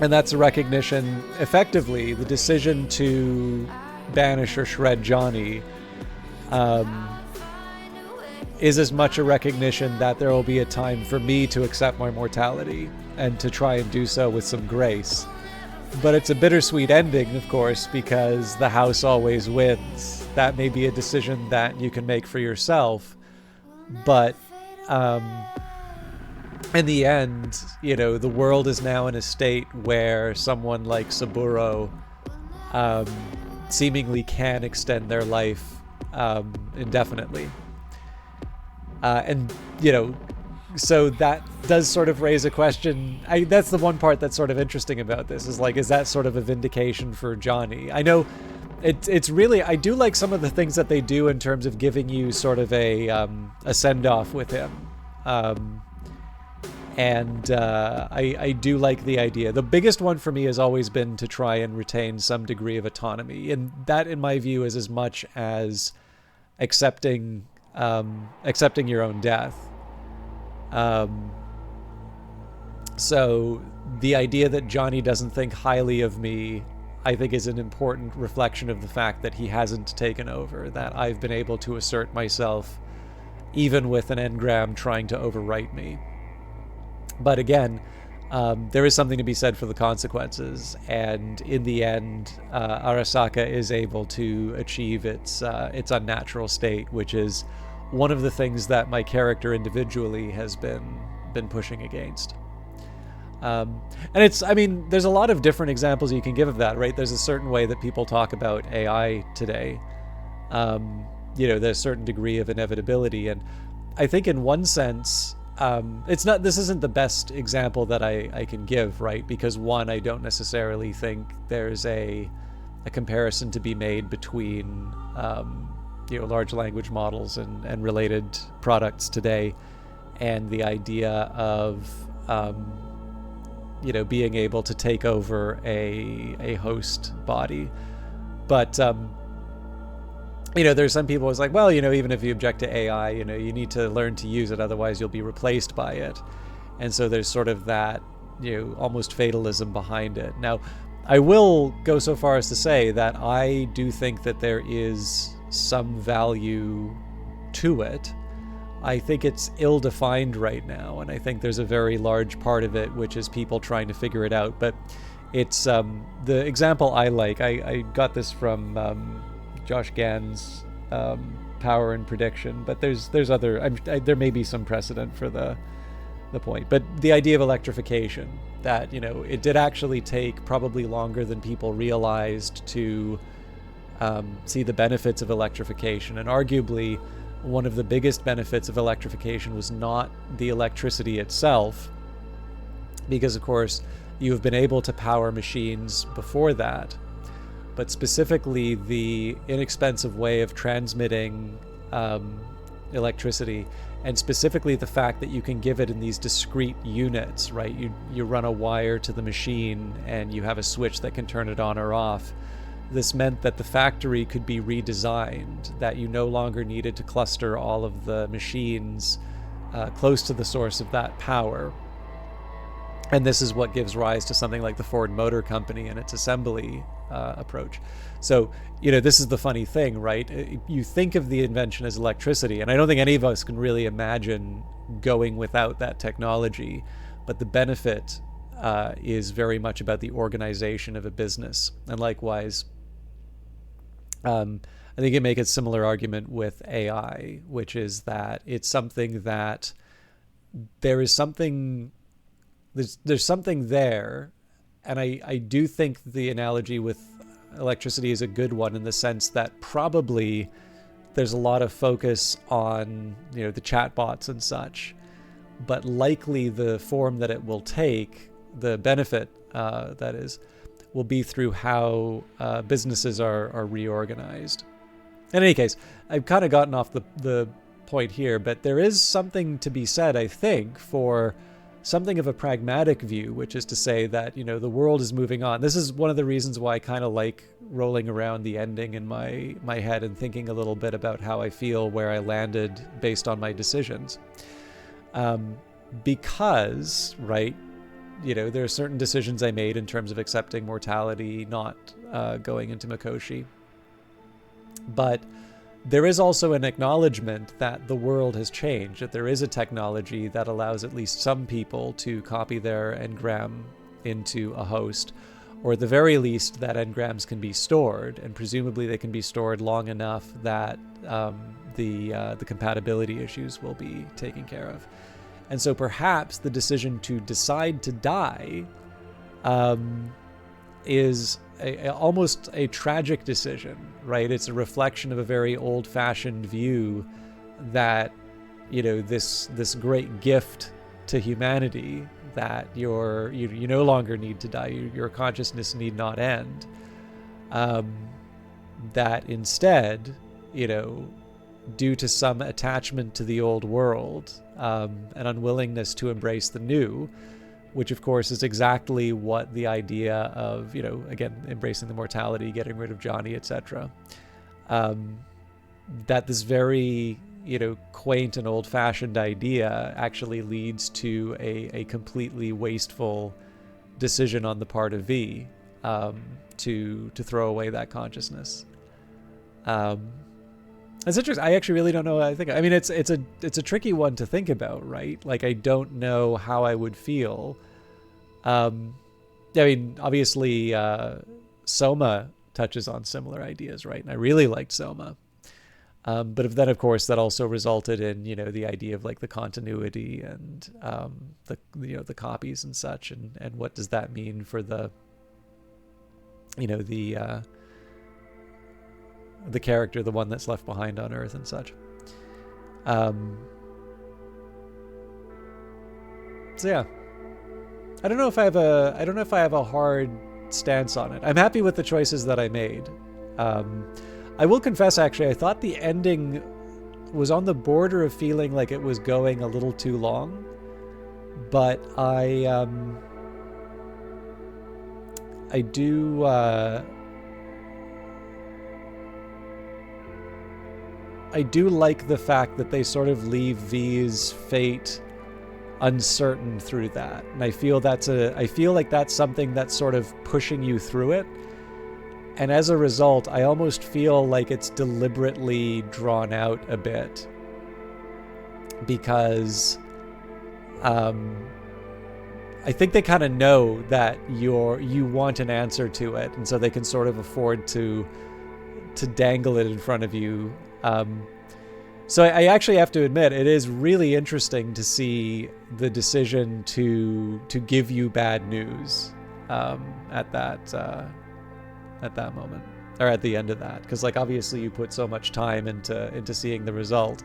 And that's a recognition, effectively, the decision to banish or shred Johnny is as much a recognition that there will be a time for me to accept my mortality and to try and do so with some grace. But it's a bittersweet ending, of course, because the house always wins. That may be a decision that you can make for yourself, but in the end, the world is now in a state where someone like Saburo seemingly can extend their life indefinitely. So that does sort of raise a question. That's the one part that's sort of interesting about this, is that sort of a vindication for Johnny? I know it's really, I do like some of the things that they do in terms of giving you sort of a send-off with him. I do like the idea. The biggest one for me has always been to try and retain some degree of autonomy. And that, in my view, is as much as accepting your own death. So the idea that Johnny doesn't think highly of me, I think, is an important reflection of the fact that he hasn't taken over, that I've been able to assert myself even with an engram trying to overwrite me. But again, there is something to be said for the consequences, and in the end, Arasaka is able to achieve its unnatural state, which is one of the things that my character individually has been pushing against. And there's a lot of different examples you can give of that, right? There's a certain way that people talk about AI today. There's a certain degree of inevitability, and I think in one sense, this isn't the best example that I can give, right? Because one, I don't necessarily think there's a comparison to be made between large language models and related products today, and the idea of being able to take over a host body. But there's some people who's like, well, even if you object to AI, you need to learn to use it, otherwise you'll be replaced by it. And so there's sort of that, almost fatalism behind it. Now, I will go so far as to say that I do think that there is some value to it. I think it's ill-defined right now, and I think there's a very large part of it which is people trying to figure it out. But it's the example I like. I got this from Josh Gann's Power and Prediction, but there's other. There may be some precedent for the point. But the idea of electrification, that it did actually take probably longer than people realized to see the benefits of electrification, and arguably one of the biggest benefits of electrification was not the electricity itself, because of course you have been able to power machines before that, but specifically the inexpensive way of transmitting electricity and specifically the fact that you can give it in these discrete units, right? You run a wire to the machine and you have a switch that can turn it on or off. This meant that the factory could be redesigned, that you no longer needed to cluster all of the machines close to the source of that power. And this is what gives rise to something like the Ford Motor Company and its assembly approach. So, this is the funny thing, right? You think of the invention as electricity, and I don't think any of us can really imagine going without that technology, but the benefit is very much about the organization of a business. And likewise, I think you make a similar argument with AI, which is that it's something that there's something there, and I do think the analogy with electricity is a good one in the sense that probably there's a lot of focus on the chatbots and such, but likely the form that it will take, the benefit that is, will be through how businesses are reorganized. In any case, I've kind of gotten off the point here, but there is something to be said, I think, for something of a pragmatic view, which is to say that, the world is moving on. This is one of the reasons why I kind of like rolling around the ending in my head and thinking a little bit about how I feel, where I landed based on my decisions. Because, right, there are certain decisions I made in terms of accepting mortality, not going into Mikoshi. But there is also an acknowledgement that the world has changed, that there is a technology that allows at least some people to copy their engram into a host, or at the very least that engrams can be stored, and presumably they can be stored long enough that the compatibility issues will be taken care of. And so perhaps the decision to decide to die is almost a tragic decision, right? It's a reflection of a very old-fashioned view that, this great gift to humanity, that you no longer need to die, your consciousness need not end. That instead, due to some attachment to the old world, an unwillingness to embrace the new, which of course is exactly what the idea of, again, embracing the mortality, getting rid of Johnny, etc. That this very, quaint and old-fashioned idea actually leads to a completely wasteful decision on the part of V to throw away that consciousness. It's interesting. I actually really don't know what I think. I mean, it's a tricky one to think about, right? Like, I don't know how I would feel. I mean, obviously, Soma touches on similar ideas, right? And I really liked Soma. But then, of course, that also resulted in, the idea of like the continuity and the copies and such, and what does that mean for the character, the one that's left behind on Earth and such. So yeah, I don't know if I have a hard stance on it. I'm happy with the choices that I made. I will confess, actually, I thought the ending was on the border of feeling like it was going a little too long, but I do like the fact that they sort of leave V's fate uncertain through that, and I feel like that's something that's sort of pushing you through it, and as a result, I almost feel like it's deliberately drawn out a bit, because I think they kind of know that you want an answer to it, and so they can sort of afford to dangle it in front of you. So I actually have to admit, it is really interesting to see the decision to give you bad news at that moment, or at the end of that, because like obviously you put so much time into seeing the result,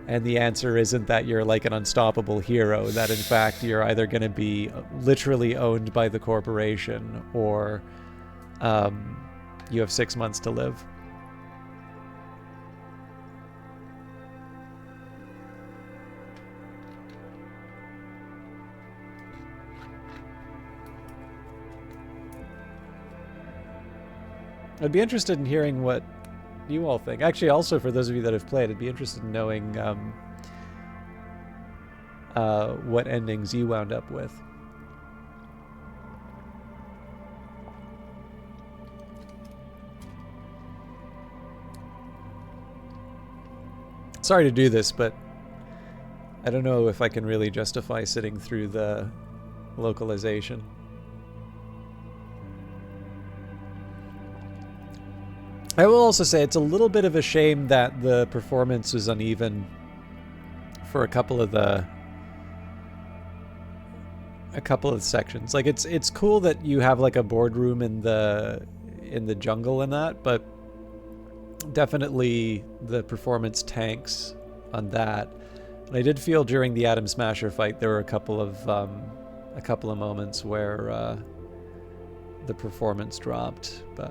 and the answer isn't that you're like an unstoppable hero, that in fact you're either going to be literally owned by the corporation, or you have 6 months to live. I'd be interested in hearing what you all think. Actually, also for those of you that have played, I'd be interested in knowing what endings you wound up with. Sorry to do this, but I don't know if I can really justify sitting through the localization. I will also say it's a little bit of a shame that the performance was uneven for a couple of the sections. Like it's cool that you have like a boardroom in the jungle and that, but definitely the performance tanks on that. And I did feel during the Atom Smasher fight there were a couple of moments where the performance dropped, but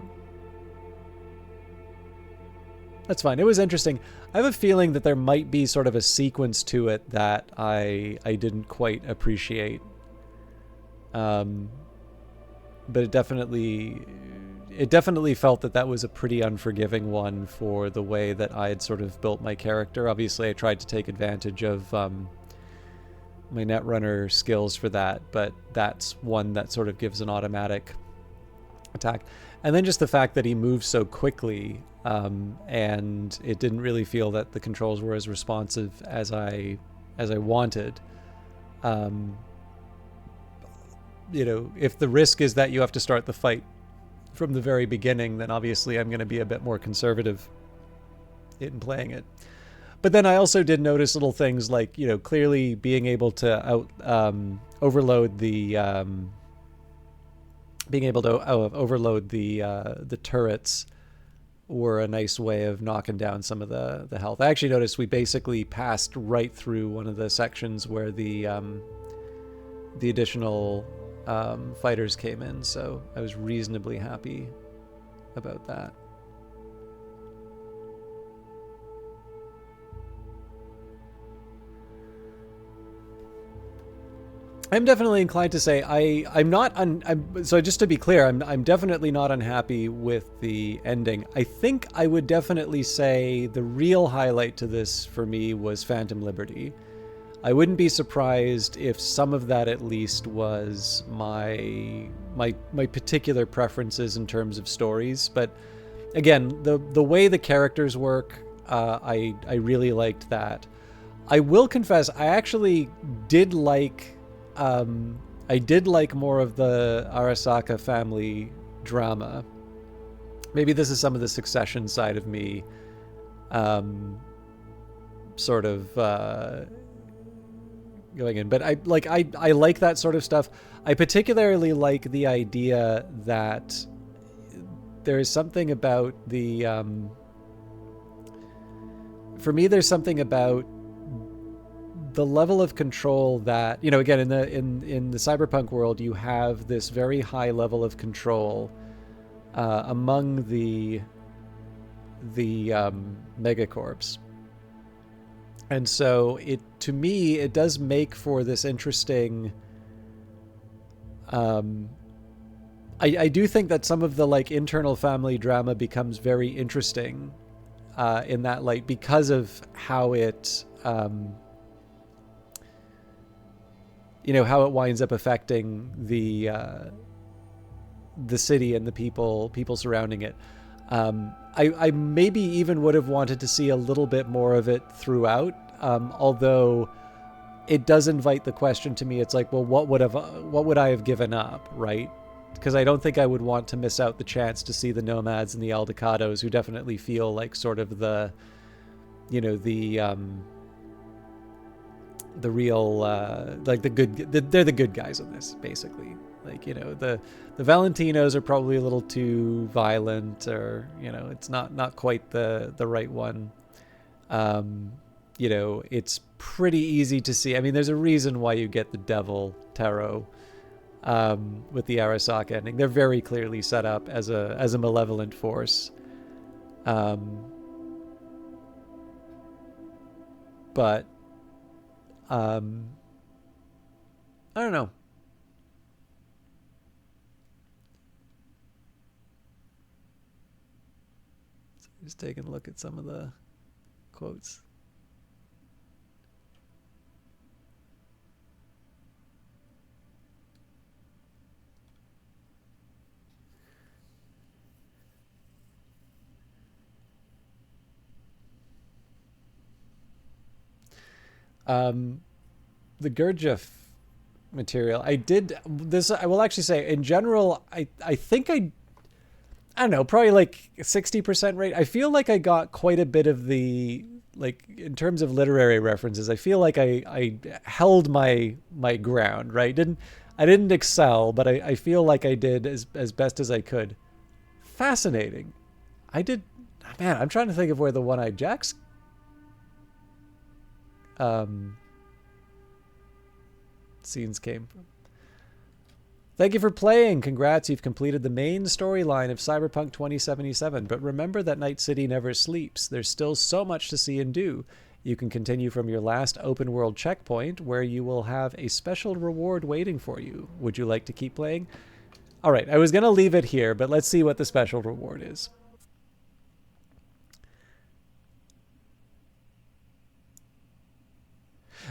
that's fine. It was interesting. I have a feeling that there might be sort of a sequence to it that I didn't quite appreciate. But it definitely felt that was a pretty unforgiving one for the way that I had sort of built my character. Obviously, I tried to take advantage of my Netrunner skills for that, but that's one that sort of gives an automatic attack. And then just the fact that he moves so quickly, and it didn't really feel that the controls were as responsive as I wanted. If the risk is that you have to start the fight from the very beginning, then obviously I'm going to be a bit more conservative in playing it. But then I also did notice little things like, clearly being able to overload the turrets were a nice way of knocking down some of the health. I actually noticed we basically passed right through one of the sections where the additional fighters came in, so I was reasonably happy about that. I'm definitely inclined to say so just to be clear, I'm definitely not unhappy with the ending. I think I would definitely say the real highlight to this for me was Phantom Liberty. I wouldn't be surprised if some of that at least was my particular preferences in terms of stories. But again, the way the characters work, I really liked that. I will confess, I actually did like more of the Arasaka family drama. Maybe this is some of the Succession side of me, sort of going in. But I like that sort of stuff. I particularly like the idea that there is something about the for me there's something about the level of control that, again, in the cyberpunk world, you have this very high level of control among the megacorps. And so to me, it does make for this interesting. I do think that some of the internal family drama becomes very interesting in that light because of how it, how it winds up affecting the city and the people surrounding it. I maybe even would have wanted to see a little bit more of it throughout, although it does invite the question to me. It's like, well, what would I have given up, right? Because I don't think I would want to miss out the chance to see the Nomads and the Aldecados, who definitely feel like sort of the real, like the good, they're the good guys in this, basically. Like, the Valentinos are probably a little too violent, or, it's not quite the right one. It's pretty easy to see. I mean, there's a reason why you get the Devil Tarot with the Arasaka ending. They're very clearly set up as a malevolent force. But I don't know. Just taking a look at some of the quotes. The Gurdjieff material, I did this. I will actually say, in general, I think I don't know, probably like 60% rate. I feel like I got quite a bit of the, like, in terms of literary references, I feel like I held my ground, right? I didn't excel, but I feel like I did as best as I could. Fascinating. I did, man, I'm trying to think of where the One-Eyed Jack's scenes came from. Thank you for playing. Congrats, you've completed the main storyline of Cyberpunk 2077. But remember that Night City never sleeps. There's still so much to see and do. You can continue from your last open world checkpoint, where you will have a special reward waiting for you. Would you like to keep playing? All right, I was going to leave it here, but let's see what the special reward is.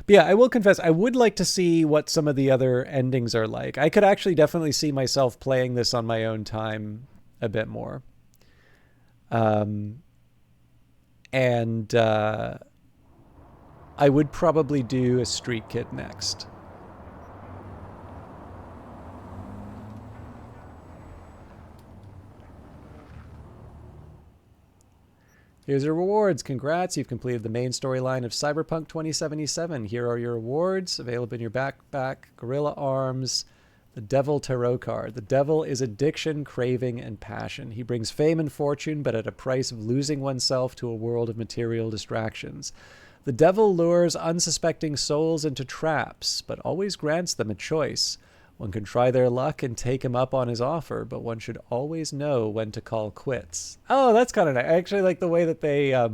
But yeah, I will confess, I would like to see what some of the other endings are like. I could actually definitely see myself playing this on my own time a bit more. And I would probably do a Street Kid next. Here's your rewards. Congrats, you've completed the main storyline of Cyberpunk 2077. Here are your rewards, available in your backpack. Gorilla Arms, the Devil Tarot card. The Devil is addiction, craving, and passion. He brings fame and fortune, but at a price of losing oneself to a world of material distractions. The Devil lures unsuspecting souls into traps, but always grants them a choice. One can try their luck and take him up on his offer, but one should always know when to call quits. Oh, that's kind of nice. I actually like the way that they, I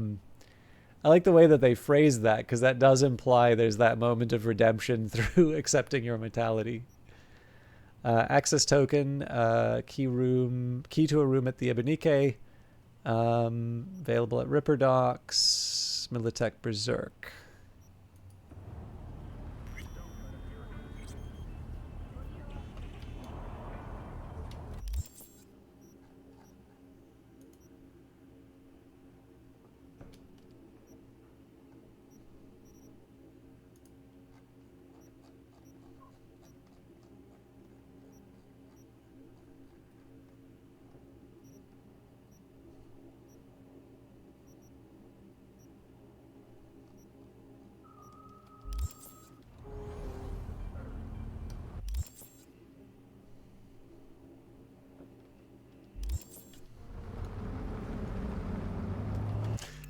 like the way that they phrase that, because that does imply there's that moment of redemption through accepting your mortality. Access token, key to a room at the Ebonike, available at Ripper Docks, Militech Berserk.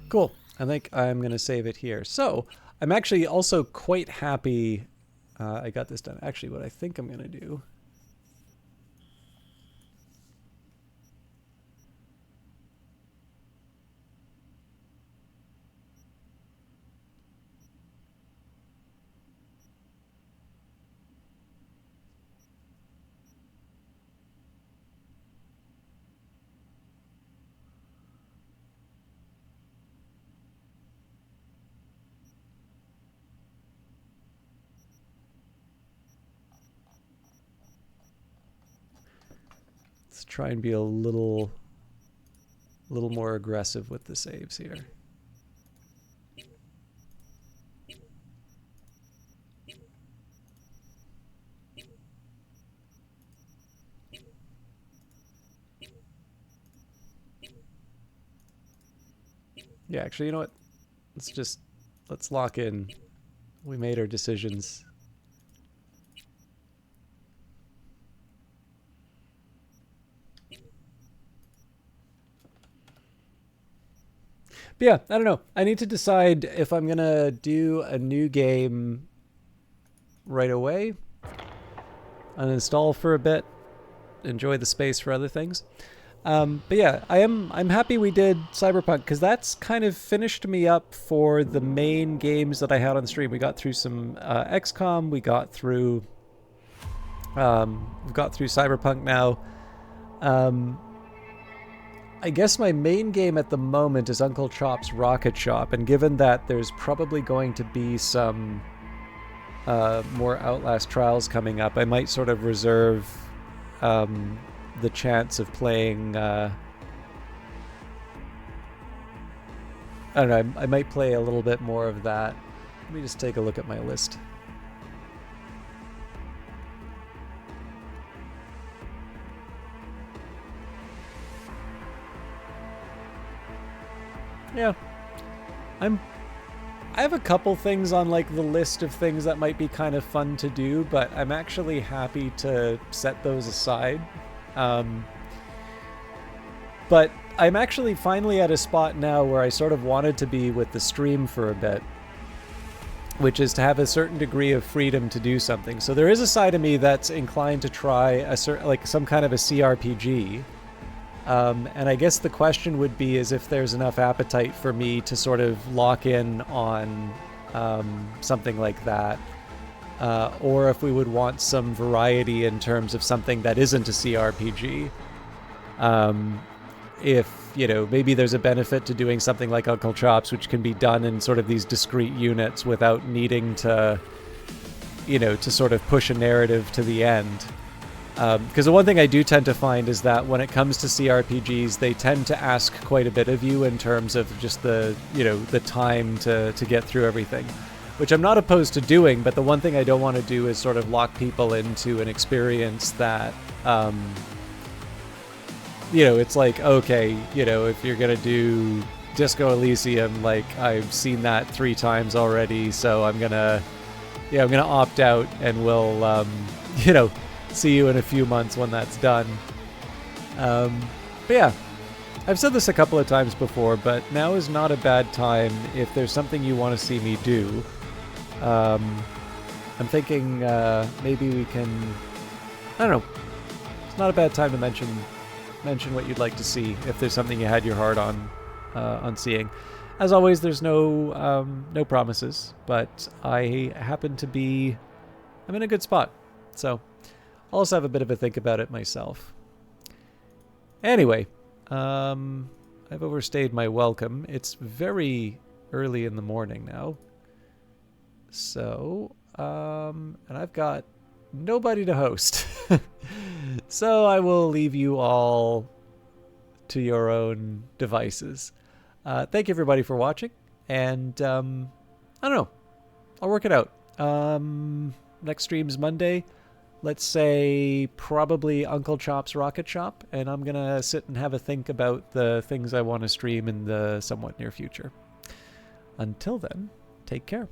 Cool. I think I'm going to save it here. So I'm actually also quite happy I got this done. Actually, what I think I'm going to do. Let's try and be a little more aggressive with the saves here. Yeah, actually, you know what? Let's lock in. We made our decisions. But yeah, I don't know. I need to decide if I'm going to do a new game right away, uninstall for a bit, enjoy the space for other things. But yeah, I'm happy we did Cyberpunk, because that's kind of finished me up for the main games that I had on stream. We got through some XCOM, we've got through Cyberpunk now. I guess my main game at the moment is Uncle Chop's Rocket Shop, and given that there's probably going to be some more Outlast trials coming up, I might sort of reserve the chance of playing... I don't know, I might play a little bit more of that. Let me just take a look at my list. Yeah. I have a couple things on like the list of things that might be kind of fun to do, but I'm actually happy to set those aside. But I'm actually finally at a spot now where I sort of wanted to be with the stream for a bit, which is to have a certain degree of freedom to do something. So there is a side of me that's inclined to try a certain, like some kind of a CRPG. And I guess the question would be is if there's enough appetite for me to sort of lock in on something like that, or if we would want some variety in terms of something that isn't a CRPG. If, you know, maybe there's a benefit to doing something like Uncle Chop's, which can be done in sort of these discrete units without needing to, you know, to sort of push a narrative to the end. Because the one thing I do tend to find is that when it comes to CRPGs, they tend to ask quite a bit of you in terms of just the, you know, the time to get through everything, which I'm not opposed to doing, but the one thing I don't want to do is sort of lock people into an experience that, you know, it's like, okay, you know, if you're going to do Disco Elysium, like, I've seen that 3 times already, so I'm going to opt out, and we'll, you know, see you in a few months when that's done. But yeah, I've said this a couple of times before, but now is not a bad time if there's something you want to see me do. I'm thinking maybe we can, I don't know, it's not a bad time to mention what you'd like to see if there's something you had your heart on seeing. As always, there's no promises, but I happen to be, I'm in a good spot, so I'll also have a bit of a think about it myself. Anyway, I've overstayed my welcome. It's very early in the morning now. So, and I've got nobody to host. So I will leave you all to your own devices. Thank you everybody for watching, and I don't know, I'll work it out. Next stream's Monday. Let's say probably Uncle Chop's Rocket Shop, and I'm going to sit and have a think about the things I want to stream in the somewhat near future. Until then, take care.